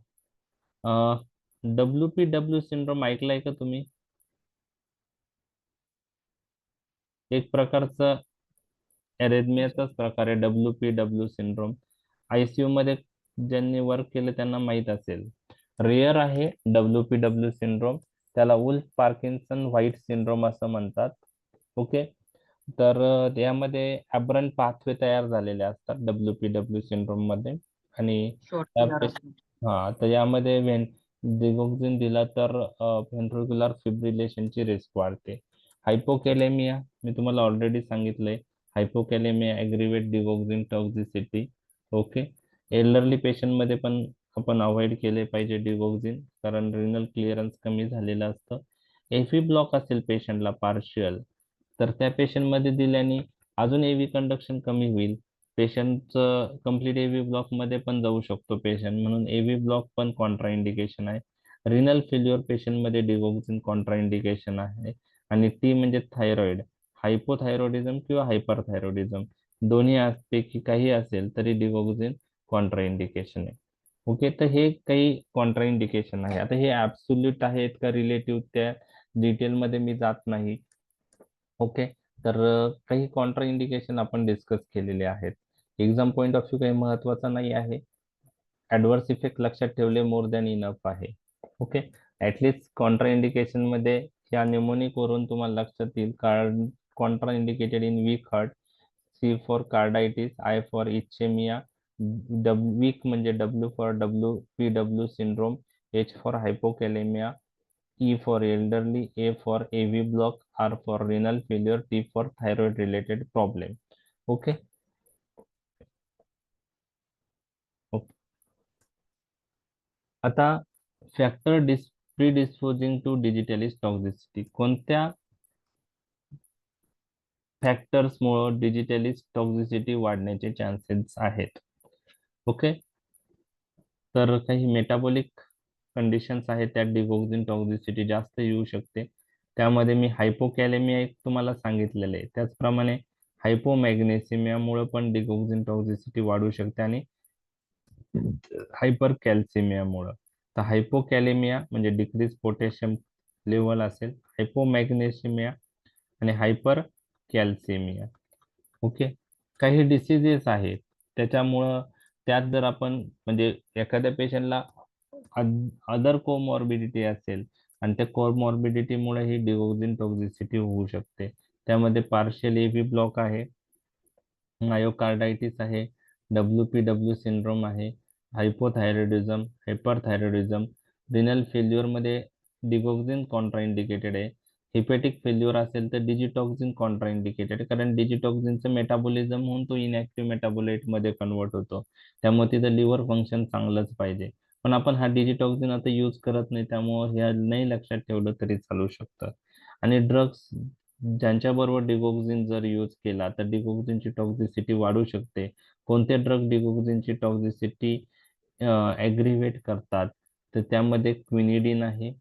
WPW सिंड्रोम ऐकलाय का तुम्ही? एक प्रकारचा अरेथमियाचाच प्रकार आहे WPW सिंड्रोम. ICU मध्ये ज्यांनी वर्क केलं त्यांना माहित असेल. रेअर आहे WPW सिंड्रोम. त्याला वुल्फ पार्किन्सन व्हाईट सिंड्रोम असं म्हणतात. ओके, तर यामध्ये ॲब्रंट पाथवे तयार झालेले असतात WPW सिंड्रोम मध्ये. आणि तर यामध्ये डिगोक्सिन दिला तर व्हेंट्रिक्युलर फिब्रिलेशनची रिस्क वाढते. हायपोकॅलेमिया मी तुम्हाला ऑलरेडी सांगितलंय. हायपोकॅलेमिया ॲग्रिवेट डिगोक्सिन टॉक्झिसिटी. ओके, एल्डरली पेशंट मध्ये पण आपण अवॉइड केले पाहिजे डिगोक्सिन कारण रिनल क्लिअरन्स कमी झालेलं असतं. एफी ब्लॉक असेल पेशंटला पार्शियल तर त्या पेशंटमध्ये दिल्याने अजून एव्ही कंडक्शन कमी होईल. पेशंटचं कम्प्लीट एव्ही ब्लॉक मध्ये पण जाऊ शकतो पेशंट, म्हणून एव्ही ब्लॉक पण कॉन्ट्राइंडिकेशन आहे. रिनल फेल्युअर पेशंटमध्ये डिगोक्सिन कॉन्ट्राइंडिकेशन आहे. आणि टी म्हणजे थायरॉइड, हायपोथायरॉइडिझम किंवा हायपरथायरॉइडिझम दोन्ही पैकी काही असेल तरी डिगोक्सिन कॉन्ट्राइंडिकेशन आहे. ओके, तर हे काही कॉन्ट्राइंडिकेशन आहे. आता हे ऍब्सोल्यूट आहेत का रिलेटिव्ह त्या डिटेलमध्ये मी जात नाही. ओके, तर काही कॉन्ट्रा इंडिकेशन आपण डिस्कस केलेले आहेत. एक्झाम पॉईंट ऑफ व्ह्यू काही महत्वाचा नाही आहे. ऍडव्हर्स इफेक्ट लक्षात ठेवले मोर दॅन इनफ आहे. ओके, ऍटलिस्ट कॉन्ट्रा इंडिकेशन मध्ये या न्यूमोनिक वरून तुम्हाला लक्षात येईल. Contra indicated in weak heart, C for carditis, I for ischaemia, weak म्हणजे W for WPW syndrome, H for hypokalaemia, E for elderly, A for AV block, R for renal failure, T for thyroid related problem. Okay. आता factor predisposing to digitalis toxicity, कोणत्या फॅक्टर्समुळे डिजिटलिस टॉक्झिसिटी वाढण्याचे चान्सेस आहेत? ओके, तर काही मेटाबॉलिक कंडिशन्स आहेत त्यात डिगॉक्सिन टॉक्झिसिटी जास्त येऊ शकते. त्यामध्ये मी हायपोकॅलेमिया एक तुम्हाला सांगितलेलं आहे, त्याचप्रमाणे हायपोमॅग्नेसिमियामुळे पण डिगॉक्सिन टॉक्झिसिटी वाढू शकते आणि हायपर कॅल्सिमियामुळं. तर हायपोकॅलेमिया म्हणजे डिक्रीज पोटॅशियम लेवल असेल, हायपोमॅग्नेशिमिया आणि हायपर कॅल्सिमिया. ओके, काही डिसिजेस आहेत त्याच्यामुळं त्यात जर आपण म्हणजे एखाद्या पेशंटला अदर कोमॉर्बिडिटी असेल आणि त्या कोमॉर्बिडिटीमुळे ही डिगॉक्सिन टॉक्झिसिटी होऊ शकते. त्यामध्ये पार्शियल एव्ही ब्लॉक आहे, मायोकार्डायटिस आहे, WPW सिंड्रोम आहे, हायपोथायरॉइडिझम, हायपरथायरॉइडिझम, रिनल फेल्युअर मध्ये डिगॉक्सिन कॉन्ट्राइंडिकेटेड आहे. हिपॅटिक फेल्युअर असेल तर डिजिटॉक्सिन कॉन्ट्राइंडिकेटेड, कारण डिजिटॉक्सिनचं मेटाबॉलिझम होऊन तो इनॅक्टिव्ह मेटाबोलाइट मध्ये कन्वर्ट होतो. त्यामुळे तिथं लिव्हर फंक्शन चांगलंच पाहिजे. पण आपण हा डिजिटॉक्सिन आता यूज करत नाही, त्यामुळे हे नाही लक्षात ठेवलं तरी चालू शकतं. आणि ड्रग्स ज्यांच्याबरोबर डिगॉक्सिन जर यूज केला तर डिगॉक्सिनची टॉक्झिसिटी वाढू शकते. कोणते ड्रग डिगॉक्सिनची टॉक्झिसिटी ॲग्रिव्हेट करतात? तर त्यामध्ये क्विनिडिन आहे,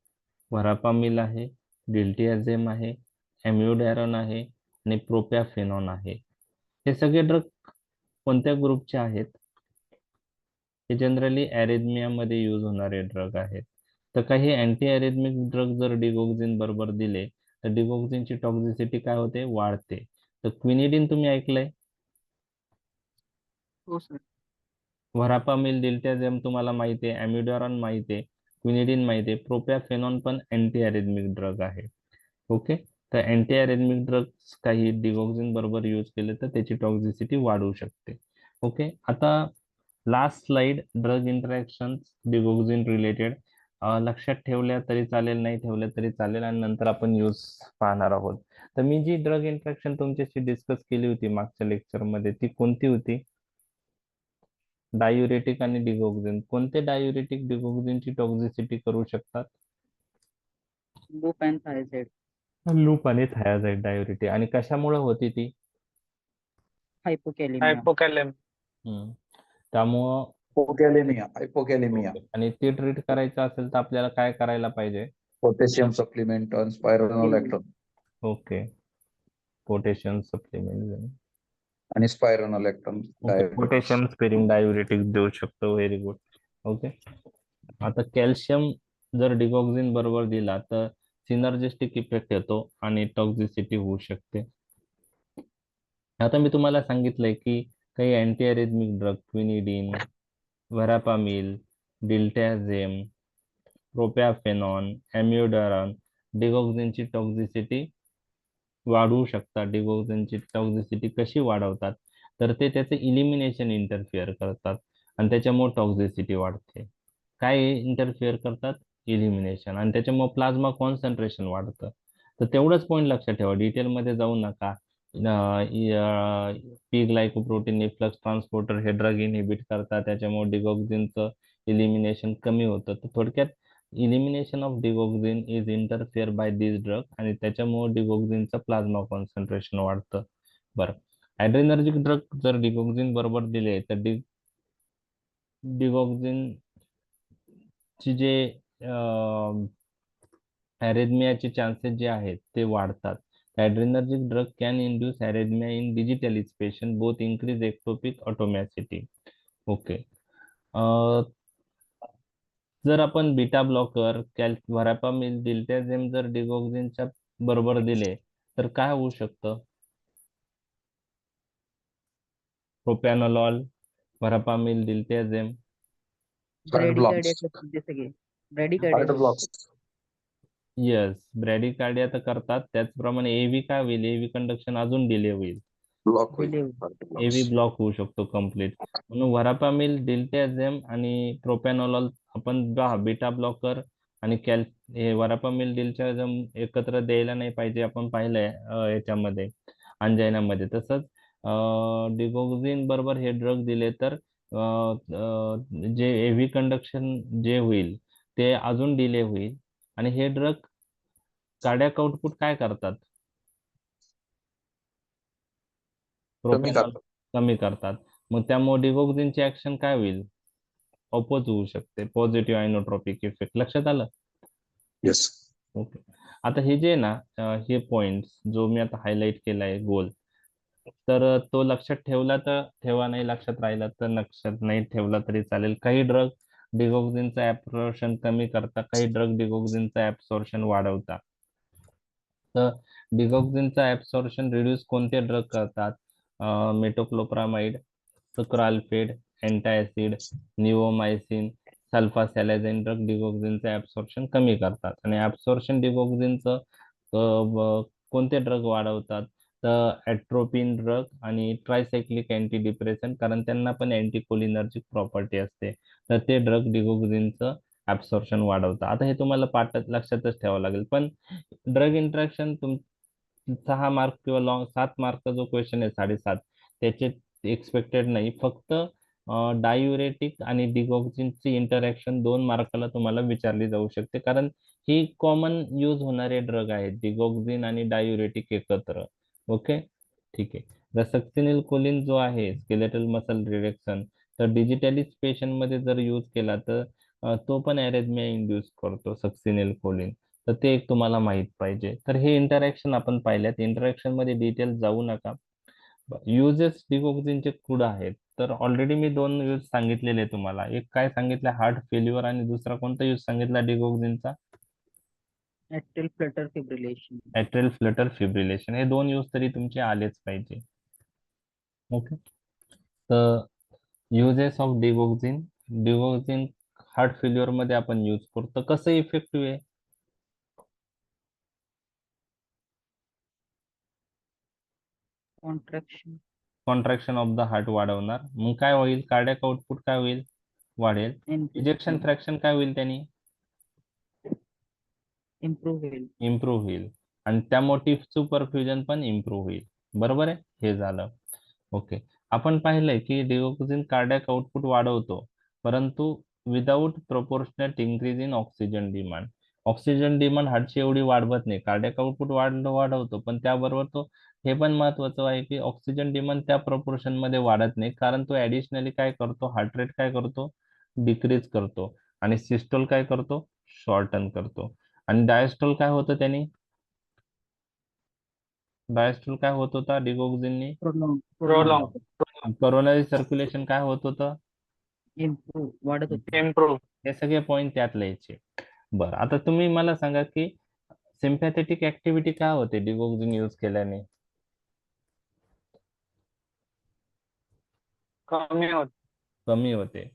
व्हरापामिल आहे, डिल्टियाझेम आहे, एम्युडॅरॉन आहे आणि प्रोपॅफेनॉन आहे. हे सगळे ड्रग कोणत्या ग्रुपचे आहेत? हे जनरली मध्ये यूज होणारे ड्रग आहेत. तर काही अँटी अरेथमिक ड्रग जर डिगॉक्सिन बरोबर दिले तर डिगॉक्सिनची टॉक्झिसिटी काय होते? वाढते. तर क्विनिडिन तुम्ही ऐकलंय, हो सर. व्हरापामिल, डिल्टियाझेम तुम्हाला माहिती आहे, एम्युडॅरॉन माहिती आहे, क्विनिडिन माहिती आहे, प्रोपॅफेनॉन पण अँटी अरेथमिक ड्रग आहे. ओके, तर अँटी अरेथमिक ड्रग्स काही डिगॉक्सिन बरोबर यूज केले तर त्याची टॉक्झिसिटी वाढू शकते. ओके, आता last slide, drug interactions digoxin related. लक्षात ठेवल्या तरी चालेल, नाही ठेवल्या तरी चालेल, आणि नंतर आपण यूज पाहणार आहोत. तर मी जी ड्रग इंटरॅक्शन तुमच्याशी डिस्कस केली होती मागच्या लेक्चरमध्ये ती कोणती होती? डायुरेटिक आणि डिगॉक्सिन. कोणते डायुरेटिक डिगॉक्सिनची टॉक्झिसिटी करू शकतात? Loop and थायझाइड. लूप आणि थायाझाइड डायुरेटिक. आणि कशामुळे होती ती? हायपोकॅलेमिया. hypokalem. हम्म. त्यामुळं हायपोकॅलेमिया आणि ती ट्रीट करायचं असेल तर आपल्याला काय करायला पाहिजे? पोटॅशियम सप्लिमेंट आणि स्पायरोनोलॅक्टोन ओके, पोटॅशियम सप्लिमेंट आणि स्पायरोनोलॅक्टोन पोटॅशियम स्पेरिंग डायुरेटिक देऊ शकतो. Very good. ओके, आता कॅल्शियम जर डिगॉक्सिन बरोबर दिला तर सिनर्जिस्टिक इफेक्ट येतो आणि टॉक्झिसिटी होऊ शकते. आता मी तुम्हाला सांगितलंय की काही अँटी अरेथमिक ड्रग, क्विनिडिन, व्हरापामिल, डिल्टॅझेम, प्रोपॅफेनॉन, एम्युडॅरॉन डिगॉक्सिनची टॉक्झिसिटी वाढवू शकतात. डिगॉक्सिनची टॉक्झिसिटी कशी वाढवतात? तर ते त्याचे इलिमिनेशन इंटरफिअर करतात आणि त्याच्यामुळे टॉक्झिसिटी वाढते. काय इंटरफिअर करतात? इलिमिनेशन. आणि त्याच्यामुळे प्लाझ्मा कॉन्सन्ट्रेशन वाढतं. तर तेवढंच पॉईंट लक्षात ठेवा, डिटेलमध्ये जाऊ नका. पी ग्लायकोप्रोटीन इफ्लक्स ट्रान्सपोर्टर हे ड्रग इनहिबिट करतात, त्याच्यामुळे डिगॉक्सिनचं इलिमिनेशन कमी होतं. तर थोडक्यात elimination of digoxin is interfere by this drug आणि त्याच्यामुळे डिगॉक्सिनचं प्लाझ्मा कॉन्सन्ट्रेशन वाढतं. बरं, ॲड्रेनर्जिक ड्रग जर डिगॉक्सिन बरोबर दिले तर डिगॉक्सिन ची जे अरेथमियाचे चान्सेस जे आहेत ते वाढतात. Adrenergic drug can induce arrhythmia in digitalis patient, both increase ectopic automaticity. Okay, जर आपण बीटा ब्लॉकर, व्हरापामिल, डिल्टॅझेम जर डिगॉक्सिनच्या बरोबर दिले तर काय होऊ शकतं? प्रोपॅनोलॉल, व्हरापामिल, दिल्तेझेम. ब्रॅडिकार्डिया करतात ते सगळे. ब्रॅडिकार्डिया हार्ट ब्लॉक्स. येस, ब्रॅडिकार्डिया तर करतात. त्याचप्रमाणे एव्ही काय होईल, एव्ही कंडक्शन अजून डिले होईल. ब्लॉक होईल. Delay. Heart एव्ही blocks. ब्लॉक होऊ शकतो कम्प्लीट. म्हणून व्हरापामिल, दिल्तेझेम आणि प्रोपॅनोलॉल आपण बीटा ब्लॉकर आणि हे व्हरापामिल, दिल्तेझेम एकत्र द्यायला नाही पाहिजे. आपण पाहिलंय याच्यामध्ये अंजायनामध्ये. तसंच डिगोक्सिन बरोबर हे ड्रग दिले तर जे एव्ही कंडक्शन जे होईल ते अजून डिले होईल. आणि हे ड्रग कार्डियाक आउटपुट काय करतात? कमी प्रोपॅनॉल करतात. कमी करतात. मग त्यामुळे डिगोक्सिनची ऍक्शन काय होईल? ऑपोज होऊ शकते. Positive inotropic effect. लक्षात आलं? येस. ओके. आता हे जे ना हे पॉइंट्स जो मी आता हायलाइट केलाय गोल, तर तो लक्षात ठेवला तर ठेवा, नाही लक्षात राहिला तर लक्षात नाही ठेवला तरी चालेल. काही ड्रग डिगोक्सिनचं ऍब्सॉर्प्शन कमी करतात, काही ड्रग डिगोक्सिनचं ऍब्सॉर्प्शन वाढवतात. तर डिगोक्सिनचं ऍब्सॉर्प्शन रिड्यूस कोणते ड्रग करतात? Metoclopramide, sucralfate, antacid, neomycin, sulfasalazine drug डिगोक्सिनचं ऍब्सॉर्प्शन कमी करतात. आणि ऍब्सॉर्प्शन डिगोक्सिनचं कोणते ड्रग वाढवतात? तर ॲट्रोपिन ड्रग आणि ट्रायसायक्लिक अँटी डिप्रेशन, कारण त्यांना पण अँटीकोलिनर्जिक प्रॉपर्टी असते. तर ते ड्रग डिगोक्सिनचं ऍब्सॉर्प्शन वाढवतात. आता हे तुम्हाला पाठात लक्षातच ठेवावं लागेल. पण ड्रग इंटरॅक्शन 6 मार्क किंवा 7 मार्क जो क्वेश्चन आहे 7.5, त्याचे एक्सपेक्टेड नाही. फक्त डायुरेटिक आणि डिगोक्सिनची इंटरॅक्शन 2 मार्काला तुम्हाला विचारली जाऊ शकते, कारण ही कॉमन यूज होणारे ड्रग आहेत, डिगोक्सिन आणि डायुरेटिक एकत्र. ओके, ठीक आहे. द सक्सिनिल कोलिन जो आहे स्केलेटल मसल रिडक्शन, तर डिजिटॅलिस पेशंटमध्ये जर यूज केला तर तो पण अरेथमिया इंड्यूस करतो सक्सिनिल कोलिन. तर ते एक तुम्हाला माहित पाहिजे. तर हे इंटरॅक्शन आपण पाहिल्यात. इंटरॅक्शन मध्ये डिटेल जाऊ नका. युजेस डिगोक्सिनचे खूप आहेत. तर ऑलरेडी मी 2 यूज सांगितलेले आहे तुम्हाला. एक काय सांगितलं, हार्ट फेल्युअर, आणि दुसरा कोणता यूज सांगितला डिगोक्सिनचा? Atrial flutter fibrillation. Atrial flutter fibrillation. हे 2 यूज तरी तुमचे आलेच पाहिजे. ओके. तर uses of digoxin. Digoxin heart failure मध्ये आपण यूज करतो. कसं इफेक्टिव्ह आहे? Contraction. Contraction of the heart वाढवणार. मग काय होईल? कार्डियाक आउटपुट काय होईल? वाढेल. इजेक्शन फ्रॅक्शन काय होईल त्यांनी? Improve होईल. इम्प्रूव्ह होईल. आणि त्यामुळे टिफ्सचं परफ्युजन पण इम्प्रूव्ह होईल. बरोबर आहे? हे झालं. ओके. आपण पाहिलंय की डिगोक्सिन कार्डियाक आउटपुट वाढवतो, परंतु without proportionate increase in oxygen demand. Oxygen demand हार्टची एवढी वाढवत नाही. कार्डियाक आउटपुट वाढवतो, पण त्याबरोबर तो हे पण महत्वाचं आहे की ऑक्सिजन डिमांड त्या proportion मध्ये वाढत नाही, कारण तो ऍडिशनली काय करतो, हार्ट रेट काय करतो, डिक्रीज करतो. आणि सिस्टोल काय करतो, शॉर्टन करतो. आणि डायस्टोल काय होतं त्यांनी? डायस्टोल काय होत होता डिगोक्सिननी? Prolong. Prolong. कोरोनरी सर्क्युलेशन काय होत होतं? Improve. वाढत होते. Improve. हे सगळे पॉइंट त्यात लिहायचे. बरं, आता तुम्ही मला सांगा की सिम्पॅथेटिक ऍक्टिव्हिटी काय होते डिगोक्सिन यूज केल्याने? कमी होत. कमी होते.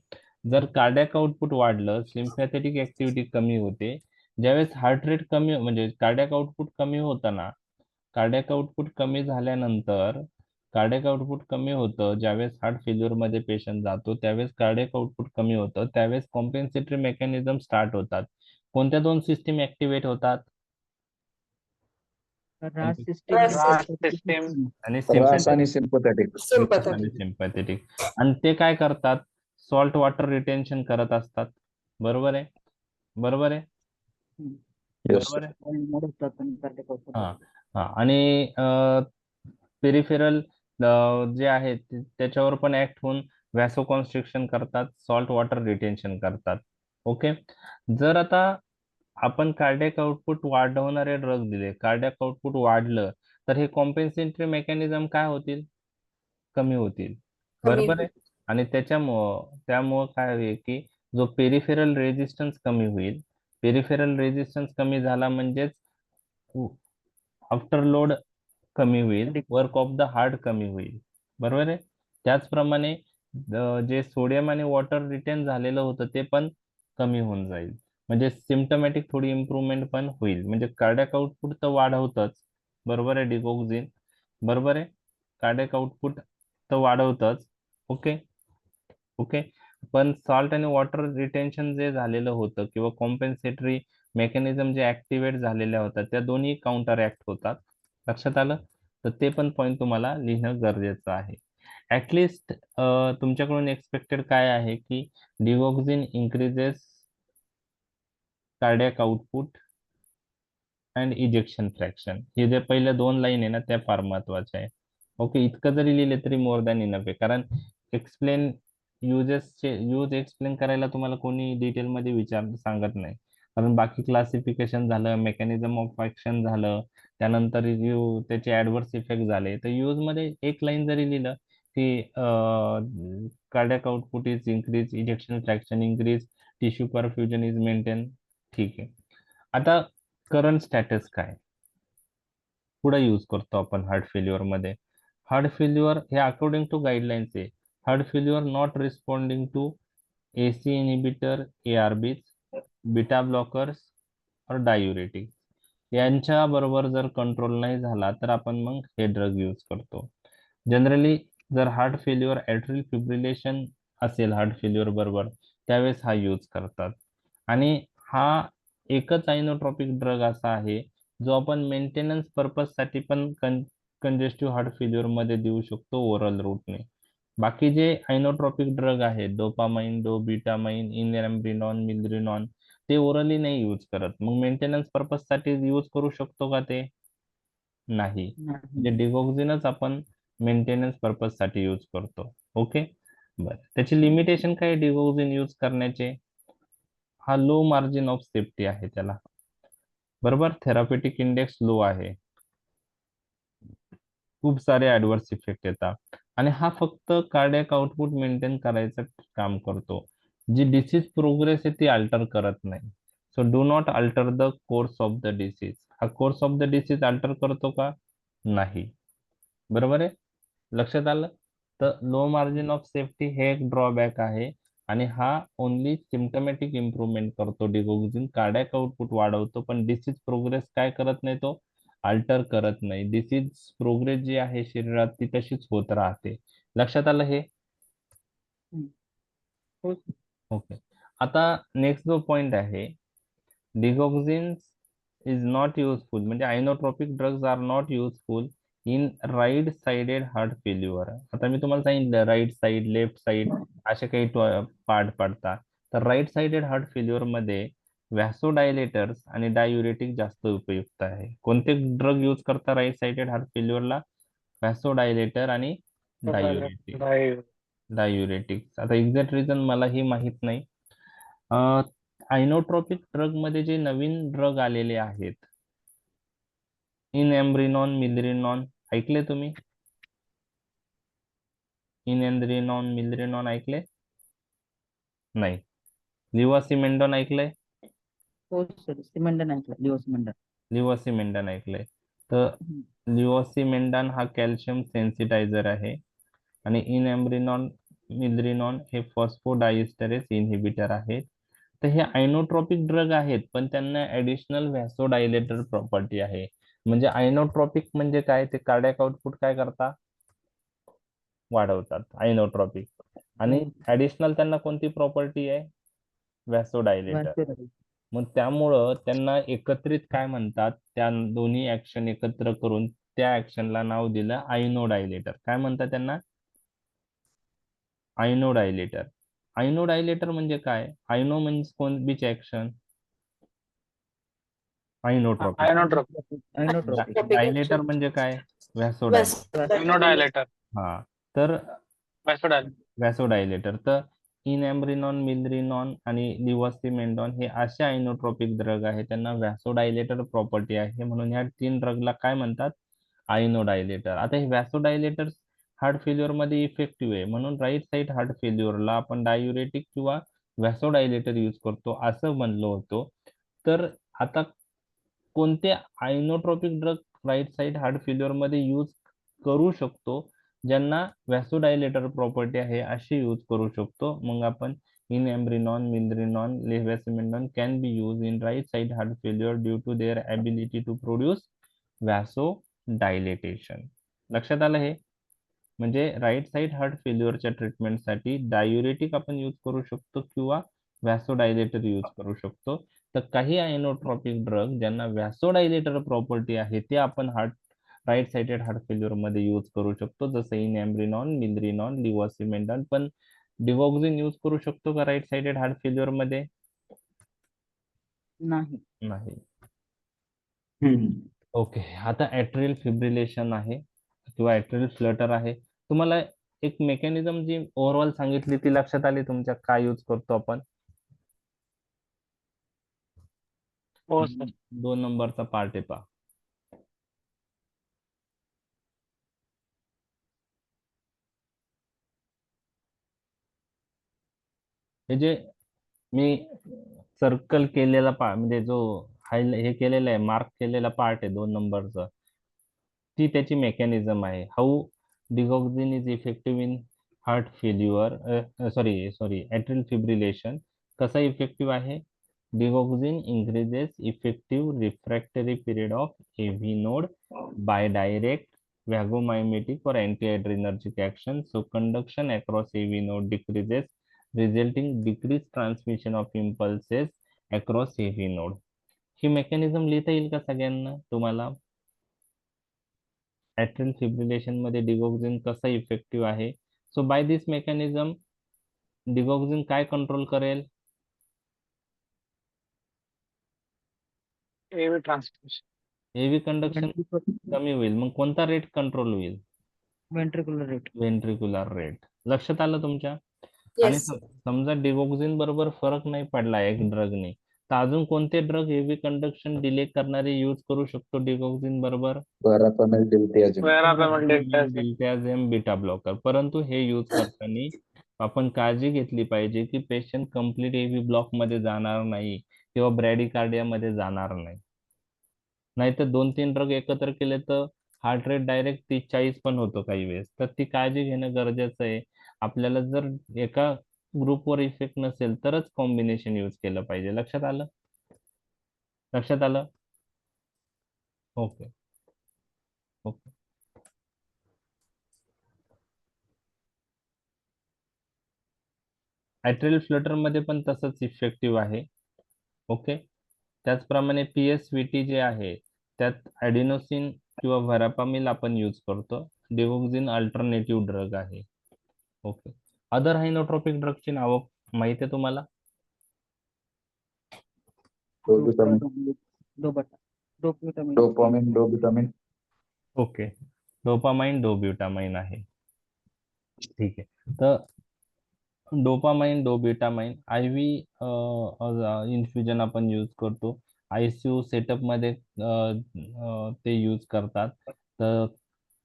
जर कार्डियाक आउटपुट वाढलं, सिम्पॅथेटिक ऍक्टिव्हिटी कमी होते. ज्यावेळेस हार्ट रेट कमी, म्हणजे कार्डियाक आउटपुट कमी होताना, कार्डियाक आउटपुट कमी झाल्यानंतर, कार्डियाक आउटपुट कमी होतं ज्यावेळेस हार्ट फेल्युअर मध्ये पेशंट जातो, त्यावेळेस कार्डियाक आउटपुट कमी होतं. त्यावेळेस कॉम्पेन्सेटरी मेकॅनिझम स्टार्ट होतात. कोणत्या 2 सिस्टीम ऍक्टिव्हेट होतात? RAS system. RAS RAS system. आणि रास आणि सिम्पॅथेटिक. सिम्पथॅटिक. आणि सिम्पॅथेटिक. सिम्पॅथेटिक. आणि ते काय करतात? सॉल्ट वॉटर रिटेन्शन करत असतात. बरोबर आहे? बरोबर आहे? येस. बरोबर आहे? मोड होतात आणि cardiac output हा वाढतं. हा. आणि पेरिफेरल जे आहेत त्याच्यावर पण ऍक्ट होऊन व्हॅसोकॉन्स्ट्रिक्शन करतात, सॉल्ट वॉटर रिटेन्शन करतात. ओके. जर आता आपण कार्डियाक आउटपुट वाढवणारे ड्रग दिले, कार्डियाक आउटपुट वाढलं, तर हे कॉम्पेन्सेटरी मेकॅनिझम काय होतील? कमी होतील. कमी बरोबर आहे? आणि त्यामुळं काय होईल की जो पेरिफेरल रेजिस्टन्स कमी होईल. पेरिफेरल रेजिस्टन्स कमी झाला म्हणजेच आफ्टर लोड कमी होईल, Addict. Work of the heart कमी होईल. बरोबर आहे? त्याचप्रमाणे जे सोडियम आणि वॉटर रिटेन झालेलं होतं ते पण कमी होऊन जाईल. म्हणजे सिम्पटमॅटिक थोडी इम्प्रूव्हमेंट पण होईल. म्हणजे कार्डियाक आउटपुट तर वाढवतच, बरोबर आहे डिगॉक्झिन, बरोबर आहे, कार्डियाक आउटपुट तर वाढवतच. Okay okay. पण सॉल्ट आणि वॉटर रिटेन्शन जे झालेलं होतं किंवा कॉम्पेन्सेटरी मेकॅनिझम जे ऍक्टिव्हेट झालेल्या होत्या त्या दोन्ही काउंटर ऍक्ट होतात. लक्षात आलं? तर ते पण पॉईंट तुम्हाला लिहिणं गरजेचं आहे. ऍटलिस्ट तुमच्याकडून एक्सपेक्टेड काय आहे की digoxin increases cardiac output and ejection fraction. हे जे पहिल्या 2 लाईन आहे ना त्या फार महत्वाच्या आहे. ओके, इतकं जरी लिहिले तरी मोर दॅन इनफ आहे. कारण एक्सप्लेन यूज एक्सप्लेन करायला तुम्हाला कोणी डिटेलमध्ये सांगत नाही. कारण बाकी क्लासिफिकेशन झालं, मेकॅनिझम ऑफ ऍक्शन झालं, त्यानंतर रिव्ह्यू, त्याचे ऍडव्हर्स इफेक्ट झाले. तर यूज मध्ये एक लाईन जरी लिहिलं की cardiac output is increase, ejection fraction increase, tissue perfusion is maintain, ठीक आहे. आता करंट स्टॅटस काय पुढे यूज करतो आपण हार्ट फेल्युअर मध्ये? हार्ट फेल्युअर हे अकॉर्डिंग टू गाईडलाईन्स आहे. Heart failure not responding to ACE inhibitor, ARBs, beta blockers और डायुरेटिक यांच्या बरोबर जर कंट्रोल नाही झाला तर आपण मग हे ड्रग यूज करतो. जनरली जर हार्ट फेल्युअर ॲट्रियल फिब्रिलेशन असेल हार्ट फेल्युअर बरोबर त्यावेळेस हा यूज करतात. आणि हा एकच आयनोट्रॉपिक ड्रग असा आहे जो आपण मेंटेनन्स पर्पज साठी पण कंजेस्टिव्ह हार्ट फेल्युअर मध्ये देऊ शकतो ओरल रूटने. बाकी जे आयनोट्रॉपिक ड्रग आहेत डोपामाइन, डोबिटामाइन, इनएम्ब्रिनॉन, मिल्ड्रिनॉन ते ओरली नाही यूज करत. मग मेंटेनन्स पर्पज साठी यूज करू शकतो का ते? नाही. म्हणजे डिगॉक्झिनच आपण मेंटेनन्स पर्पज साठी यूज करतो. ओके, बरं. त्याची लिमिटेशन काय डिगॉक्झिन यूज करण्याचे? हा लो मार्जिन ऑफ सेफ्टी आहे त्याला, बरोबर. थेरापेटिक इंडेक्स लो आहे, खूप सारे ऍडव्हर्स इफेक्ट येतात आणि हा फक्त कार्डियाक आउटपुट मेंटेन करायचं काम करतो. जी डिसीज प्रोग्रेस आहे ती अल्टर करत नाही. So do not alter the course of the disease. हा course of the disease alter करतो का? नाही, बरोबर आहे. लक्षात आलं? तर लो मार्जिन ऑफ सेफ्टी हे एक ड्रॉबॅक आहे आणि हा ओनली सिम्टमॅटिक इम्प्रूव्हमेंट करतो. डिगॉक्झिन कार्डियाक आउटपुट वाढवतो पण डिसीज प्रोग्रेस काय करत नाही, तो अल्टर करत नाही. डिसीज प्रोग्रेस जी आहे शरीरात ती तशीच होत राहते. लक्षात आलं हे? ओके. आता नेक्स्ट जो पॉइंट आहे, डिगॉक्झिन इज नॉट युजफुल, म्हणजे inotropic drugs are not useful in right sided heart failure. आता मी तुम्हाला सांगितलं राईट साइड, लेफ्ट साइड असे काही पार्ट पडतात. तर राईट साइडेड हार्ट फेल्युअर मध्ये व्हॅसोडायलेटर्स आणि डायुरेटिक जास्त उपयुक्त आहे. कोणते ड्रग यूज करता राईट साइडेड हार्ट फेल्युअरला? व्हॅसोडायलेटर आणि डायुरेटिक. डायुरेटिक्स. आता एक्झॅक्ट रिझन मलाही माहित नाही. आयनोट्रॉपिक ड्रग मध्ये जे नवीन ड्रग आलेले आहेत, इनएम्ब्रिनॉन, मिल्ड्रिनॉन ऐकले तुम्ही? इनएम्ब्रिनॉन, मिल्ड्रिनॉन ऐकले? नाही. लिवासिमेंडॉन ऐकलंय? हो सर, सिमेंडन ऐकलं, लिओसिमेंडन. लिवासिमेंडन ऐकलंय. तर लिवासिमेंडन हा कॅल्शियम सेन्सिटायझर आहे आणि इनएम्ब्रिनॉन, मिल्ड्रिनॉन हे फॉस्फोडायस्टरेस इन्हिबिटर आहेत. तर हे आयनोट्रॉपिक ड्रग आहेत पण त्यांना ऍडिशनल व्हॅसोडायलेटर प्रॉपर्टी आहे. म्हणजे आयनोट्रॉपिक म्हणजे काय? ते कार्डियाक आउटपुट काय करतात? वाढवतात आयनोट्रॉपिक. आणि ऍडिशनल त्यांना कोणती प्रॉपर्टी आहे? व्हॅसोडायलेटर. मग त्यामुळं त्यांना एकत्रित काय म्हणतात? त्या दोन्ही ऍक्शन एकत्र करून त्या ऍक्शनला नाव दिलं आयनोडायलेटर. काय म्हणतात त्यांना? आयनोडायलेटर. आयनोडायलेटर म्हणजे काय? आयनो म्हणजे कोणतीच ऍक्शन? आयनोट्रॉपिक. आयनोट्रॉपिक. डायलेटर म्हणजे काय? व्हॅसोडायलेटर. इम्युनोडायलेटर. हा, तर व्हॅसोडायलेटर. व्हॅसोडायलेटर. तर इनएम्ब्रिनॉन, मिल्ड्रिनॉन आणि लिवासिमेंडॉन हे असे आयनोट्रॉपिक ड्रग आहे त्यांना व्हॅसोडायलेटर प्रॉपर्टी आहे. म्हणून ह्या 3 ड्रगला काय म्हणतात? आयनोडायलेटर. आता हे व्हॅसोडायलेटर हार्ट फेल्युअर मध्ये इफेक्टिव्ह आहे म्हणून राईट साइड हार्ट फेल्युअरला आपण डायुरेटिक किंवा व्हॅसोडायलेटर यूज करतो असं म्हणलो होतो. तर आता कोणते inotropic drug right side heart failure मध्ये यूज करू शकतो ज्यांना व्हॅसोडायलेटर प्रॉपर्टी आहे अशी यूज करू शकतो. मग आपण inamrinone, milrinone, levosimendan can be use in right side heart failure due to their ability to produce vasodilatation. लक्षात आलं हे? म्हणजे राईट साइड हार्ट फेल्युअरच्या ट्रीटमेंटसाठी डायुरेटिक आपण यूज करू शकतो किंवा व्हॅसोडायलेटर यूज करू शकतो. तर काही आयनोट्रॉपिक ड्रग ज्यांना व्हॅसोडायलेटर प्रॉपर्टी आहे ते आपण राईट साइडेड हार्ट फेल्युअर मध्ये यूज करू शकतो, जसं इनएम्ब्रिनॉन, मिनरिनॉन, लिव्होसिमेंडॉन. पण डिगॉक्झिन यूज करू शकतो का राईट साइडेड हार्ट फेल्युअर मध्ये? नाही. नाही. हम्म. ओके, आता ॲट्रियल फिब्रिलेशन आहे किंवा ॲट्रियल फ्लटर आहे. तुम्हाला एक मेकॅनिझम जी ओव्हरऑल सांगितली ती लक्षात आली तुमच्या? काय यूज करतो आपण? हो सर. 2 नंबरचा पार्ट आहे पहा. हे जे मी सर्कल केलेला पार्ट म्हणजे जो हे केलेला आहे, मार्क केलेला पार्ट आहे 2 नंबरचा, ती त्याची मेकॅनिझम आहे. How digoxin is effective in heart failure, sorry atrial fibrillation. कसा इफेक्टिव्ह आहे? Digoxin increases effective refractory period of AV node by direct vagomimetic or antiadrenergic action. So conduction across AV node decreases, resulting decreased transmission of impulses across AV node. He mechanism लिहिता येईल का सगळ्यांना तुम्हाला? ॲट्रियल फिब्रिलेशन मध्ये डिगॉक्झिन कसा इफेक्टिव्ह आहे? सो बाय दिस मेकॅनिझम डिगॉक्झिन काय कंट्रोल करेल? एव्ही ट्रान्समिशन. एव्ही कंडक्शन कमी होईल. मग कोणता रेट कंट्रोल होईल? Ventricular rate. Ventricular rate. लक्षात आलं तुमच्या? आणि येस. समजा डिगॉक्झिन बरोबर फरक नाही पडला एक ड्रगने, तर अजून कोणते ड्रग एव्ही कंडक्शन डिले करणारे यूज करू शकतो डिगॉक्झिन बरोबर? Verapamil, diltiazem. Verapamil, diltiazem. Diltiazem, beta blocker. परंतु हे यूज करताना आपण काळजी घेतली पाहिजे की पेशंट कम्प्लीट एव्ही ब्लॉक मध्ये जाणार नाही किंवा ब्रॅडिकार्डिया मध्ये जाणार नाही. नाहीतर 2-3 ड्रग एकत्र केले तर हार्ट रेट डायरेक्ट 30-40 पण होतो काही वेळेस. तर ती काळजी घेणं गरजेचं आहे. आपल्याला जर एका ग्रुपवर इफेक्ट नसेल तरच कॉम्बिनेशन यूज केलं पाहिजे. लक्षात आलं? लक्षात आलं? Okay okay. ॲट्रियल फ्लटर मध्ये पण तसंच इफेक्टिव्ह आहे. ओके. त्याचप्रमाणे PSVT जे आहे त्यात ॲडिनोसिन किंवा व्हरापामिल आपण यूज करतो. डिगॉक्झिन अल्टरनेटिव्ह ड्रग आहे. ओके. अदर हायनोट्रॉपिक ड्रगची नावं माहिती आहे तुम्हाला? Dopamine, dopamine, dopamine. Okay. Dopamine, dobutamine आहे. ठीक आहे. तर डोपामाइन, डोब्युटामाइन IV इन्फ्युजन आपण यूज करतो. ICU सेटअप मध्ये ते यूज करतात. तर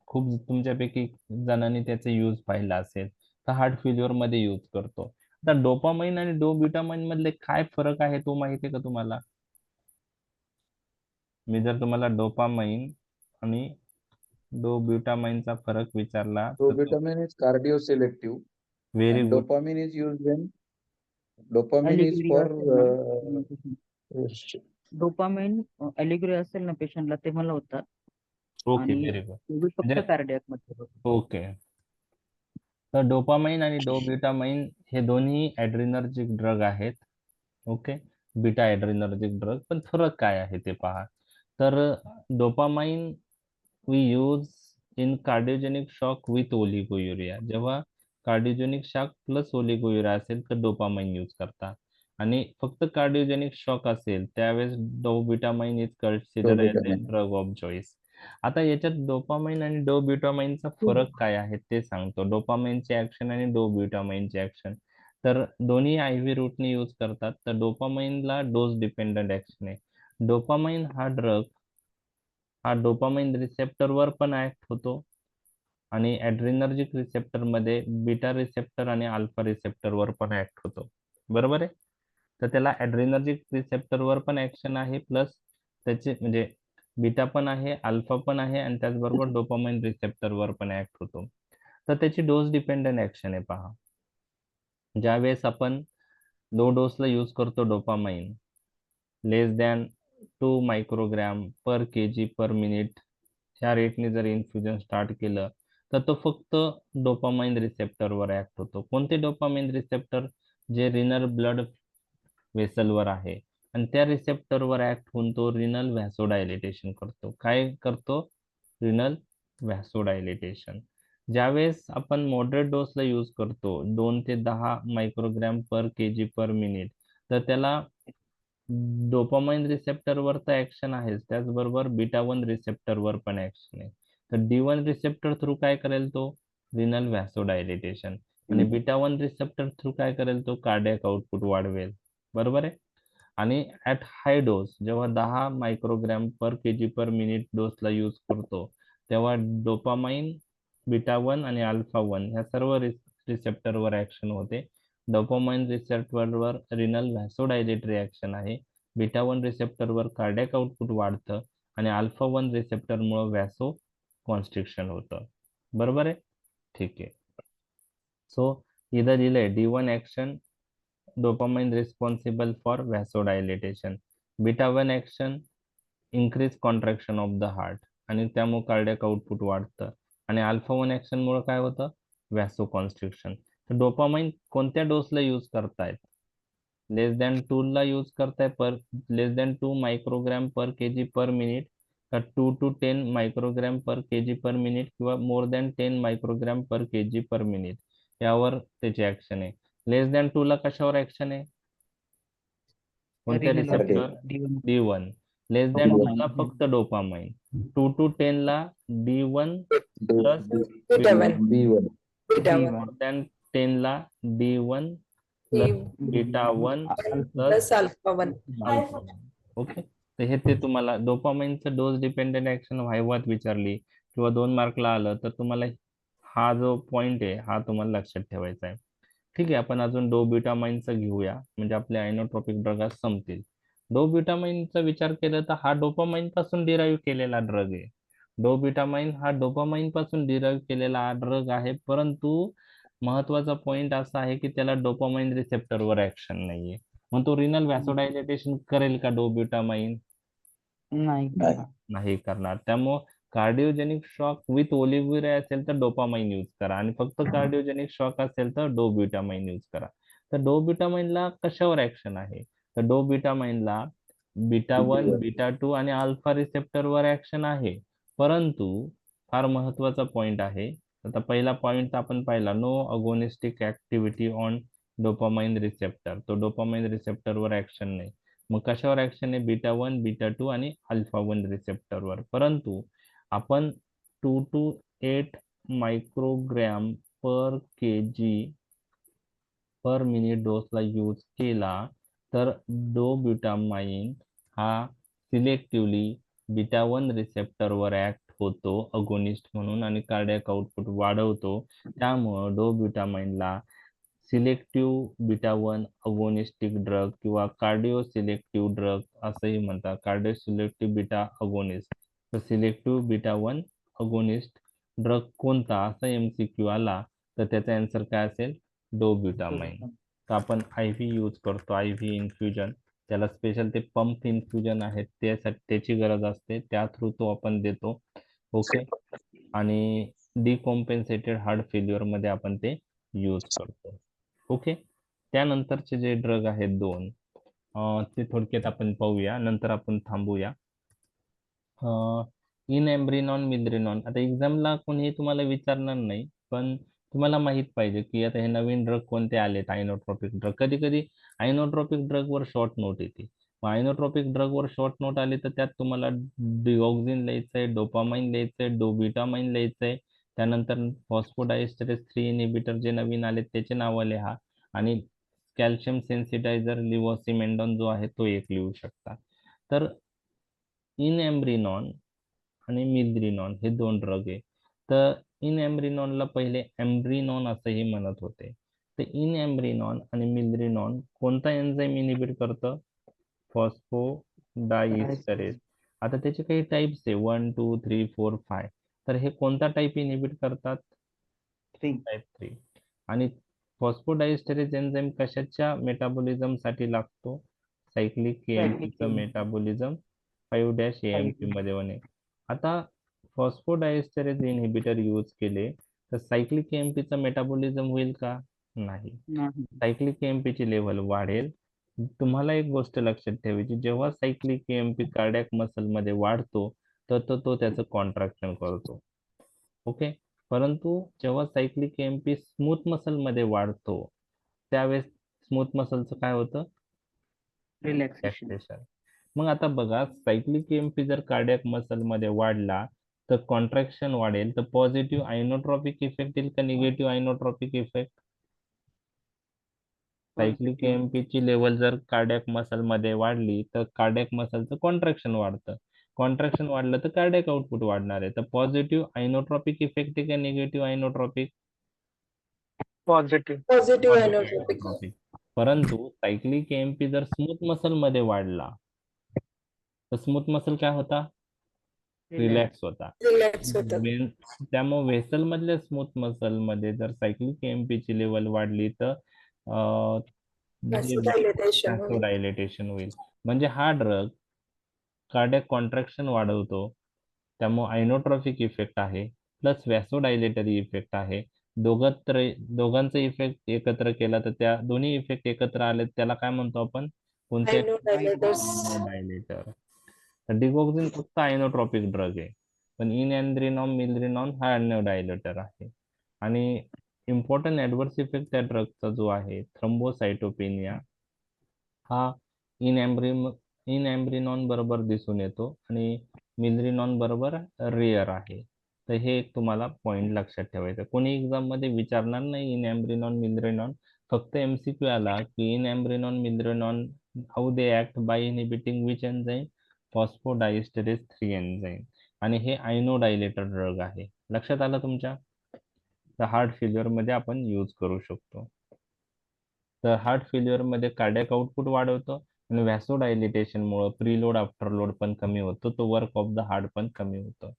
खूप तुमच्यापैकी जणांनी त्याचा यूज पाहिला असेल. तर हार्ट फेल्युअर मध्ये यूज करतो. आता डोपामाइन आणि डोब्युटामाइन मधले काय फरक आहे तो माहिती आहे का तुम्हाला? मी जर तुम्हाला डोपामाइन आणि डोब्युटामाइनचा फरक विचारला तर Dopamine is cardioselective very and good. dopamine is used when dopamine is for dopamine oliguria असेल ना पेशंटला तेव्हा लावतात. ओके, आणि व्हेरी गुड. ते फक्त म्हणजे कार्डियाक मध्ये होतं. ओके. तर डोपामाइन आणि डोब्युटामाइन हे दोन्ही ॲड्रिनर्जिक ड्रग आहेत. ओके. Beta adrenergic drug. पण फरक काय आहे ते पहा. तर dopamine we use in cardiogenic shock with oliguria. जेव्हा कार्डिओजेनिक शॉक प्लस ओलिगोयुरिया असेल तर डोपामाइन यूज करतात. आणि फक्त कार्डिओजेनिक शॉक असेल त्यावेळेस dobutamine is consider as a Dopamine. Drug of choice. आता याच्यात डोपामाइन आणि डोब्युटामाइनचा फरक काय आहे ते सांगतो. डोपामाइनची ऍक्शन आणि डोब्युटामाइनची ऍक्शन. तर दोन्ही IV रूटने यूज करतात. तर डोपामाइनला डोस डिपेंडंट ऍक्शन आहे. डोपामाइन हा ड्रग हा डोपामाइन रिसेप्टरवर पण ऍक्ट होतो आणि ॲड्रिनर्जिक रिसेप्टर मध्ये बीटा रिसेप्टर आणि अल्फा रिसेप्टरवर पण ऍक्ट होतो. बरोबर आहे? तर त्याला ॲड्रिनर्जिक रिसेप्टरवर पण ऍक्शन आहे प्लस त्याचे म्हणजे बीटा पण आहे, अल्फा पण आहे आणि त्याचबरोबर डोपामाइन रिसेप्टरवर पण ऍक्ट होतो. तर त्याची डोस डिपेंडंट ऍक्शन आहे पहा. ज्यावेळेस आपण लो डोसला यूज करतो डोपामाइन लेस than 2 microgram per KG per minute ह्या रेटने जर इन्फ्युजन स्टार्ट केलं तर तो फक्त डोपामाइन रिसेप्टरवर ऍक्ट होतो. कोणते डोपामाइन रिसेप्टर? जे रिनल ब्लड वेसलवर आहे आणि त्या रिसेप्टरवर ऍक्ट होऊन तो रिनल व्हॅसोडायलेटेशन करतो. काय करतो? रिनल व्हॅसोडायलेटेशन. ज्यावेळेस आपण मॉडरेट डोसला यूज करतो 2 ते 10 microgram per KG per minute, तर त्याला डोपामाइन रिसेप्टरवर तर ऍक्शन आहेच, त्याचबरोबर बीटा 1 रिसेप्टरवर पण ऍक्शन आहे. तर D1 रिसेप्टर थ्रू काय करेल तो? रिनल व्हॅसोडायलेटेशन. आणि बीटा 1 रिसेप्टर थ्रू काय करेल तो? कार्डियाक आउटपुट वाढवेल. बरोबर आहे. आणि ऍट हाय डोस जेव्हा 10 microgram per KG per minute डोसला यूज करतो तेव्हा डोपामाइन बीटा 1 आणि अल्फा 1 ह्या सर्व रिसेप्टरवर ऍक्शन होते. डोपामाइन रिसेप्टरवर रिनल व्हॅसोडायलेटरी ऍक्शन आहे. बीटा 1 रिसेप्टरवर कार्डियाक आउटपुट वाढतं आणि अल्फा 1 रिसेप्टरमुळे व्हॅसो कॉन्स्ट्रिक्शन होतं. बरोबर आहे. ठीक आहे. सो इथं दिलंय D1 action dopamine responsible for vasodilatation, beta 1 action increase contraction of the heart आणि त्यामुळे कार्डियाक आउटपुट वाढतं आणि अल्फा 1 ऍक्शन मुळे काय होतं? व्हॅसो कॉन्स्ट्रिक्शन. तर डोपामाइन कोणत्या डोसला यूज करतायत? लेस दॅन 2 ला यूज करताय पर लेस than 2 microgram per KG per minute का 2 to 10 microgram per KG per minute किंवा more than 10 microgram per KG per minute यावर त्याची ऍक्शन आहे. लेस दॅन 2 ला कशावर ऍक्शन आहे? कोणत्या Renal रिसेप्टर? D1. D1. लेस दॅन 2 ला फक्त डोपामाइन. 2 to 10 ला D1 plus beta 1 B1. Beta 1 more than 10 ला D1 plus beta 1 plus plus alpha 1. Alpha. Okay. तर हे ते तुम्हाला डोपामाइनचं डोस डिपेंडेंट ऍक्शन व्हायवात विचारली किंवा 2 मार्कला आलं तर तुम्हाला हा जो पॉइंट आहे हा तुम्हाला लक्षात ठेवायचा आहे. ठीक आहे. आपण अजून डोब्युटामाइनचं घेऊया म्हणजे आपले आयनोट्रॉपिक ड्रग आज संपतील. डोब्युटामाइनचा विचार केला तर हा डोपामाइन पासून डिराईव्ह केलेला ड्रग आहे. डोब्युटामाइन हा डोपामाइन पासून डिराईव्ह केलेला ड्रग आहे, परंतु महत्वाचा पॉइंट असा आहे की त्याला डोपामाइन रिसेप्टरवर ऍक्शन नाहीये. मग तो रिनल व्हॅसोडायलेटेशन करेल का डोब्युटामाइन? नाही नाही. नाही करणार. त्यामुळं कार्डिओजेनिक शॉक विथ ओलिव्हिर असेल तर डोपामाइन यूज करा आणि फक्त कार्डिओजेनिक शॉक असेल तर डोब्युटामाइन यूज करा. तर डोब्युटामाइनला कशावर ऍक्शन आहे? तर डोब्युटामाइनला बीटा 1 बीटा 2 आणि अल्फा रिसेप्टरवर ऍक्शन आहे, परंतु फार महत्वाचा पॉइंट आहे. आता पहिला पॉइंट आपण पाहिला, no agonistic activity on dopamine receptor. तो डोपामाइन रिसेप्टरवर ऍक्शन नाही. मग कशावर ऍक्शन आहे? बीटा 1 बीटा 2 आणि अल्फा 1 रिसेप्टरवर. परंतु आपण 2 to 8 microgram per KG per minute डोसला यूज केला तर डोब्युटामाइन हा सिलेक्टिव्हली बीटा 1 रिसेप्टरवर ऍक्ट होतो अगोनिस्ट म्हणून आणि कार्डियाक आउटपुट वाढवतो. त्यामुळं डोब्युटामाइनला सिलेक्टिव्ह बीटा 1 अगोनिस्टिक ड्रग किंवा कार्डिओ सिलेक्टिव्ह ड्रग असंही म्हणतात. Cardio selective beta agonist. तर सिलेक्टिव्ह बीटा 1 अगोनिस्ट ड्रग कोणता असा MCQ आला तर त्याचा आन्सर काय असेल? डोब्युटामाइन. तर आपण IV यूज करतो, IV इन्फ्युजन. त्याला स्पेशल ते पंप इन्फ्युजन आहेत त्यासाठी त्याची गरज असते, त्या थ्रू तो आपण देतो. ओके. आणि डिकॉम्पेन्सेटेड हार्ट फेल्युअर मध्ये आपण ते यूज करतो. ओके. त्यानंतरचे जे ड्रग आहेत 2 ते थोडक्यात आपण पाहूया, नंतर आपण थांबूया. इनएम्ब्रिनॉन मिल्ड्रिनॉन. आता एक्झामला कोणी तुम्हाला विचारणार नाही, पण तुम्हाला माहित पाहिजे की आता हे नवीन ड्रग कोणते आलेत आयनोट्रॉपिक ड्रग. कधी कधी आयनोट्रॉपिक ड्रग वर शॉर्ट नोट येते. मग आयनोट्रॉपिक ड्रग वर शॉर्ट नोट आली तर त्यात तुम्हाला डिगॉक्झिन लिहायचंय, डोपामाइन लिहायचंय, डोब्युटामाइन लिहायचंय. त्यानंतर फॉस्फोडायस्टरेस 3 इनिबिटर जे नवीन आले त्याचे नावं लिहा आणि कॅल्शियम सेन्सिटायझर लिव्होसिमेंडॉन जो आहे तो एक लिहू शकता. तर इनएम्ब्रिनॉन आणि मिल्ड्रिनॉन हे 2 ड्रग आहे. तर इनएम्ब्रिनॉनला पहिले एम्ब्रिनॉन असंही म्हणत होते. तर इनएम्ब्रिनॉन आणि मिल्ड्रिनॉन कोणता एन्झाईम इनिबिट करतं? फॉस्फोडायस्टरेस. आता त्याचे काही टाइप्स आहे 1 2 3 4 5. तर हे कोणता टाइप इनिबिट करतात? 3. टाईप 3. आणि फॉस्फोडायस्टरेज एन्झाईम कशाच्या मेटाबॉलिझम साठी लागतो? Cyclic केएमपीचं KMP. मेटाबॉलिझम 5-AMP मध्ये होणे. आता फॉस्फोडायस्टरेज इनहिबिटर यूज केले तर सायक्लिक केएमपीचं मेटाबॉलिझम होईल का? नाही. नाही. सायक्लिक केएमपी ची लेवल वाढेल. तुम्हाला एक गोष्ट लक्षात ठेवायची, जेव्हा सायक्लिक केएमपी कार्डियाक मसल मध्ये वाढतो तर तो त्याचं कॉन्ट्रॅक्शन करतो. ओके. परंतु जेव्हा सायक्लिक केएमपी स्मूथ मसल मध्ये वाढतो त्यावेळेस स्मूथ मसलचं काय होतं? रिलॅक्सेशन. रिलॅक्सेशन. मग आता बघा, सायक्लिक केएमपी जर कार्डियाक मसल मध्ये वाढला तर कॉन्ट्रॅक्शन वाढेल, तर पॉझिटिव्ह आयनोट्रॉपिक इफेक्ट येईल का negative inotropic effect? Cyclic KMP ची लेवल जर कार्डियाक मसल मध्ये वाढली तर कार्डियाक मसलचं कॉन्ट्रॅक्शन वाढतं. कॉन्ट्रॅक्शन वाढलं तर कार्डियाक आउटपुट वाढणार आहे. तर पॉझिटिव्ह आयनोट्रॉपिक इफेक्ट आहे का negative inotropic? Positive. Positive inotropic. Inotropic. परंतु सायक्लिक केएमपी जर स्मूथ मसल मध्ये वाढला तर स्मूथ मसल काय होता? रिलॅक्स होता. रिलॅक्स होतात. त्यामुळे व्हेसल मधल्या स्मूथ मसल मध्ये जर सायक्लिक केएमपी ची लेवल वाढली तर Vasodilatation होईल. डायलेटेशन होईल. म्हणजे हा ड्रग कार्डियाक कॉन्ट्रॅक्शन वाढवतो, त्यामुळे आयनोट्रॉपिक इफेक्ट आहे प्लस व्हॅसोडायलेटरी इफेक्ट आहे. दोघांचा इफेक्ट एकत्र केला तर त्या दोन्ही इफेक्ट एकत्र आले त्याला काय म्हणतो आपण? कोणते? Inodilators. डायलेटर. डिगॉक्सिन फक्त आयनोट्रॉपिक ड्रग आहे, पण इनएन्ड्रिनॉन मिल्ड्रिनॉन हा डायलेटर आहे. आणि इम्पॉर्टंट ऍडव्हर्स इफेक्ट त्या ड्रगचा जो आहे थ्रोम्बोसाइटोपेनिया हा इनएम्ब्रिनॉन बरोबर दिसून येतो आणि मिल्ड्रिनॉन बरोबर रेअर आहे. तर हे एक तुम्हाला पॉइंट लक्षात ठेवायचं. कोणी एक्झाम मध्ये विचारणार नाही इनएम्ब्रिनॉन मिल्ड्रिनॉन, फक्त MCQ आला की inamrinone milrinone how they act by inhibiting which enzyme? Phosphodiesterase 3 enzyme. आणि हे आयनोडायलेटर ड्रग आहे. लक्षात आलं तुमच्या? तर हार्ट फेल्युअर मध्ये आपण यूज करू शकतो. तर हार्ट फेल्युअर मध्ये कार्डियाक आउटपुट वाढवतो आणि व्हॅसोडायलिटेशन मुळे प्रीलोड आफ्टर लोड पण कमी होतो, तो वर्क ऑफ द हार्ट पण कमी होतो.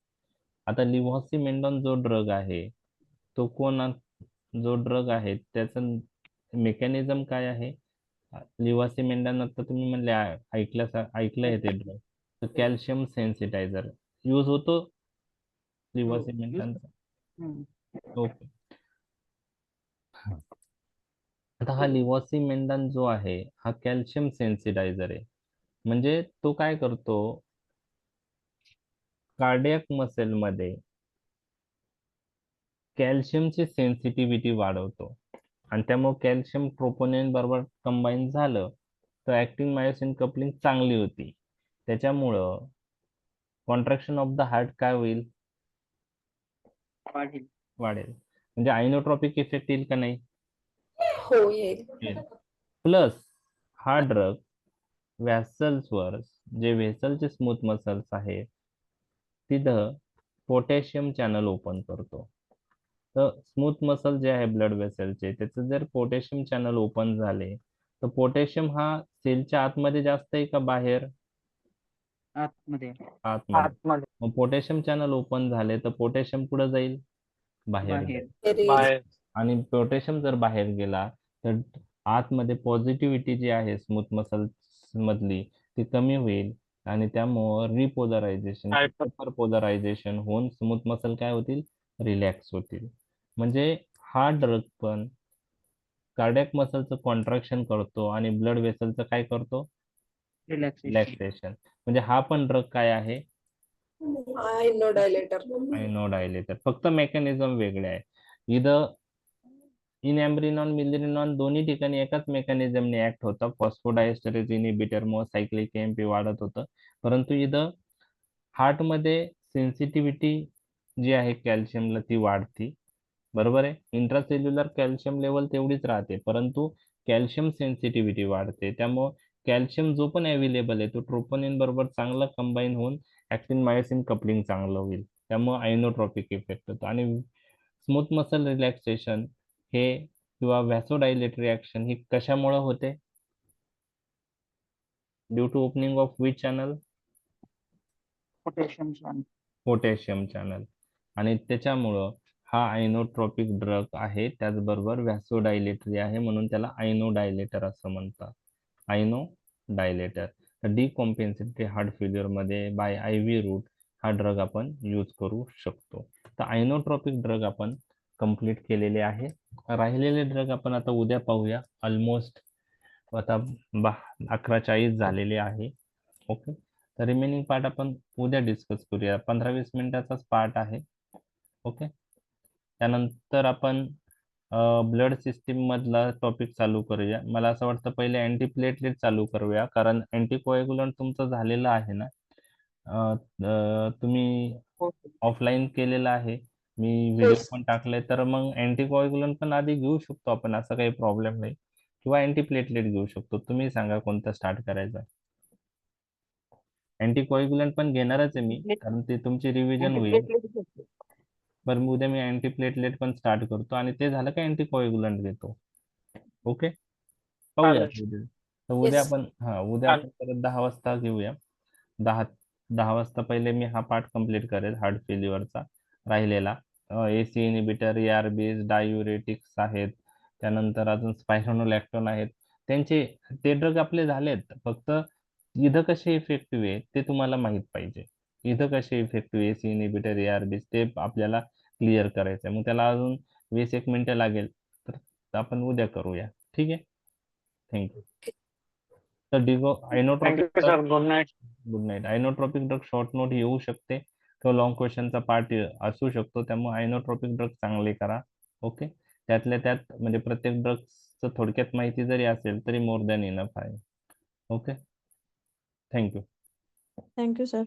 आता लिव्होसिमेंडॉन जो ड्रग आहे तो जो ड्रग आहे त्याचं मेकॅनिझम काय आहे? लिव्होसिमेंडॉन आता तुम्ही म्हणले ऐकलंय ते ड्रग. तर कॅल्शियम सेन्सिटायझर यूज होतो लिव्होसिमेंडॉनचा. ओके. आता हा लिव्होसिमेंडॉन जो आहे हा कॅल्शियम सेन्सिटायझर आहे. म्हणजे तो काय करतो? कार्डियाक मसल मध्ये कॅल्शियमची सेन्सिटिव्हिटी वाढवतो आणि त्यामुळे कॅल्शियम ट्रोपोनिन बरोबर कंबाईन झालं तर ऍक्टिन मायोसिन कपलिंग चांगली होती. त्याच्यामुळं कॉन्ट्रॅक्शन ऑफ द हार्ट काय होईल? वाढेल. म्हणजे आयनोट्रॉपिक इफेक्ट येईल का नाही? हो येईल. प्लस हा ड्रग वर जे व्हेसलचे स्मूथ मसल्स आहे तिथं पोटॅशियम चॅनल ओपन करतो. तर स्मूथ मसल जे आहे ब्लड वेसलचे त्याचं जर पोटॅशियम चॅनल ओपन झाले तर पोटॅशियम हा सेलच्या आतमध्ये जास्त आहे का बाहेर? आतमध्ये. आतमध्ये. मग पोटॅशियम चॅनल ओपन झाले तर पोटॅशियम कुठं जाईल? बाहेर जाईल. बाहेर. आणि पोटॅशियम जर बाहेर गेला तर आतमध्ये पॉझिटिव्हिटी जी आहे स्मूथ मसल मधली ती कमी होईल आणि त्यामुळं रिपोलरायझेशन पोलरायझेशन होऊन स्मूथ मसल काय होतील? रिलॅक्स होतील. म्हणजे हा ड्रग पण कार्डियाक मसलचं कॉन्ट्रॅक्शन करतो आणि ब्लड वेसलचं काय करतो? रिलॅक्सेशन. म्हणजे हा पण ड्रग काय आहे? Inodilator. आयनोडायलेटर. फक्त मेकॅनिझम वेगळे आहे. इथं इनएम्ब्रिनॉन मिल्ड्रिनॉन दोन्ही ठिकाणी एकाच मेकॅनिझमने ऍक्ट होतं. फॉस्फोडायस्टरेज इनहिबिटर मुळे सायक्लिक केएमपी वाढत होतं. परंतु इथं हार्ट मध्ये सेन्सिटिव्हिटी जी आहे कॅल्शियमला ती वाढती. बरोबर आहे. इंट्रासेल्युलर कॅल्शियम लेवल तेवढीच राहते परंतु कॅल्शियम सेन्सिटिव्हिटी वाढते. त्यामुळं कॅल्शियम जो पण अवेलेबल आहे तो ट्रोपोनिन बरोबर चांगला कंबाईन होऊन ऍक्टिन मायोसिन कपलिंग चांगलं होईल. त्यामुळे आयनोट्रॉपिक इफेक्ट होतो आणि स्मूथ मसल रिलॅक्सेशन हे किंवा व्हॅसोडायलेटरी ऍक्शन ही कशामुळे होते? Due to opening of which channel? Potassium channel. Potassium channel. आणि त्याच्यामुळं हा आयनोट्रॉपिक ड्रग आहे, त्याचबरोबर व्हॅसोडायलेटरी आहे, म्हणून त्याला आयनोडायलेटर असं म्हणतात. आयनोडायलेटर. डिकॉम्पेन्सेटरी हार्ट फेल्युअर मध्ये बाय IV रूट हा ड्रग आपण यूज करू शकतो. तर आयनोट्रॉपिक ड्रग आपण कंप्लीट केलेले आहे. राहिलेले ड्रग आपण आता उद्या पाहूया. ऑलमोस्ट आता 11:40 झालेले आहे. ओके, तर रिमेनिंग पार्ट आपण उद्या डिस्कस करूया. 15-20 मिनिटाचाच पार्ट आहे. ओके, त्यानंतर आपण ब्लड सिस्टीम मधला टॉपिक चालू करूया. मला असं वाटतं पहिले अँटीप्लेटलेट चालू करूया, कारण अँटीकोएग्युलंट तुमचं झालेलं आहे ना. तुम्ही हो ऑफलाईन केलेलं आहे, मी व्हिडिओ Yes. पण टाकलाय, तर मग अँटीकोएग्युलंट पण आधी घेऊ शकतो आपण, असं काही प्रॉब्लेम नाही, किंवा अँटीप्लेटलेट घेऊ शकतो. तुम्ही सांगा कोणतं स्टार्ट करायचं. अँटीकोएग्युलंट पण घेणारच आहे मी, कारण ते तुमची रिव्हिजन होईल. बरं, उद्या मी अँटीप्लेटलेट पण स्टार्ट करतो, आणि ते झालं का अँटीकोएग्युलंट घेतो. ओके, पाहूया चालेल. उद्या. तर उद्या Yes. आपण उद्या आपण परत 10 वाजता घेऊया. 10 वाजता पहिले मी हा पार्ट कंप्लीट करेल हार्ट फेल्युअरचा राहिलेला. AC इनिबिटर, ARBs, डायुरेटिक्स आहेत, त्यानंतर अजून स्पायरोनोलॅक्टोन आहेत. ते ड्रग आपले झालेत, फक्त इथं कसे इफेक्टिव्ह आहे ते तुम्हाला माहित पाहिजे. इथं कसे इफेक्टिव्ह AC इनिबिटर, ARBs ते आपल्याला क्लिअर करायचं आहे. मग त्याला अजून 20-1 मिनिटं लागेल, तर आपण उद्या करूया. ठीक आहे, थँक्यू. तर thank you sir. Good night. Good night. Inotropic drug short note येऊ शकते किंवा लॉंग क्वेश्चनचा पार्ट असू शकतो, त्यामुळे आयनोट्रॉपिक ड्रग चांगले करा. ओके, त्यातल्या त्यात म्हणजे प्रत्येक ड्रगचं थोडक्यात माहिती जरी असेल तरी मोर दॅन इनफ आहे. Okay, thank you. Thank you, sir.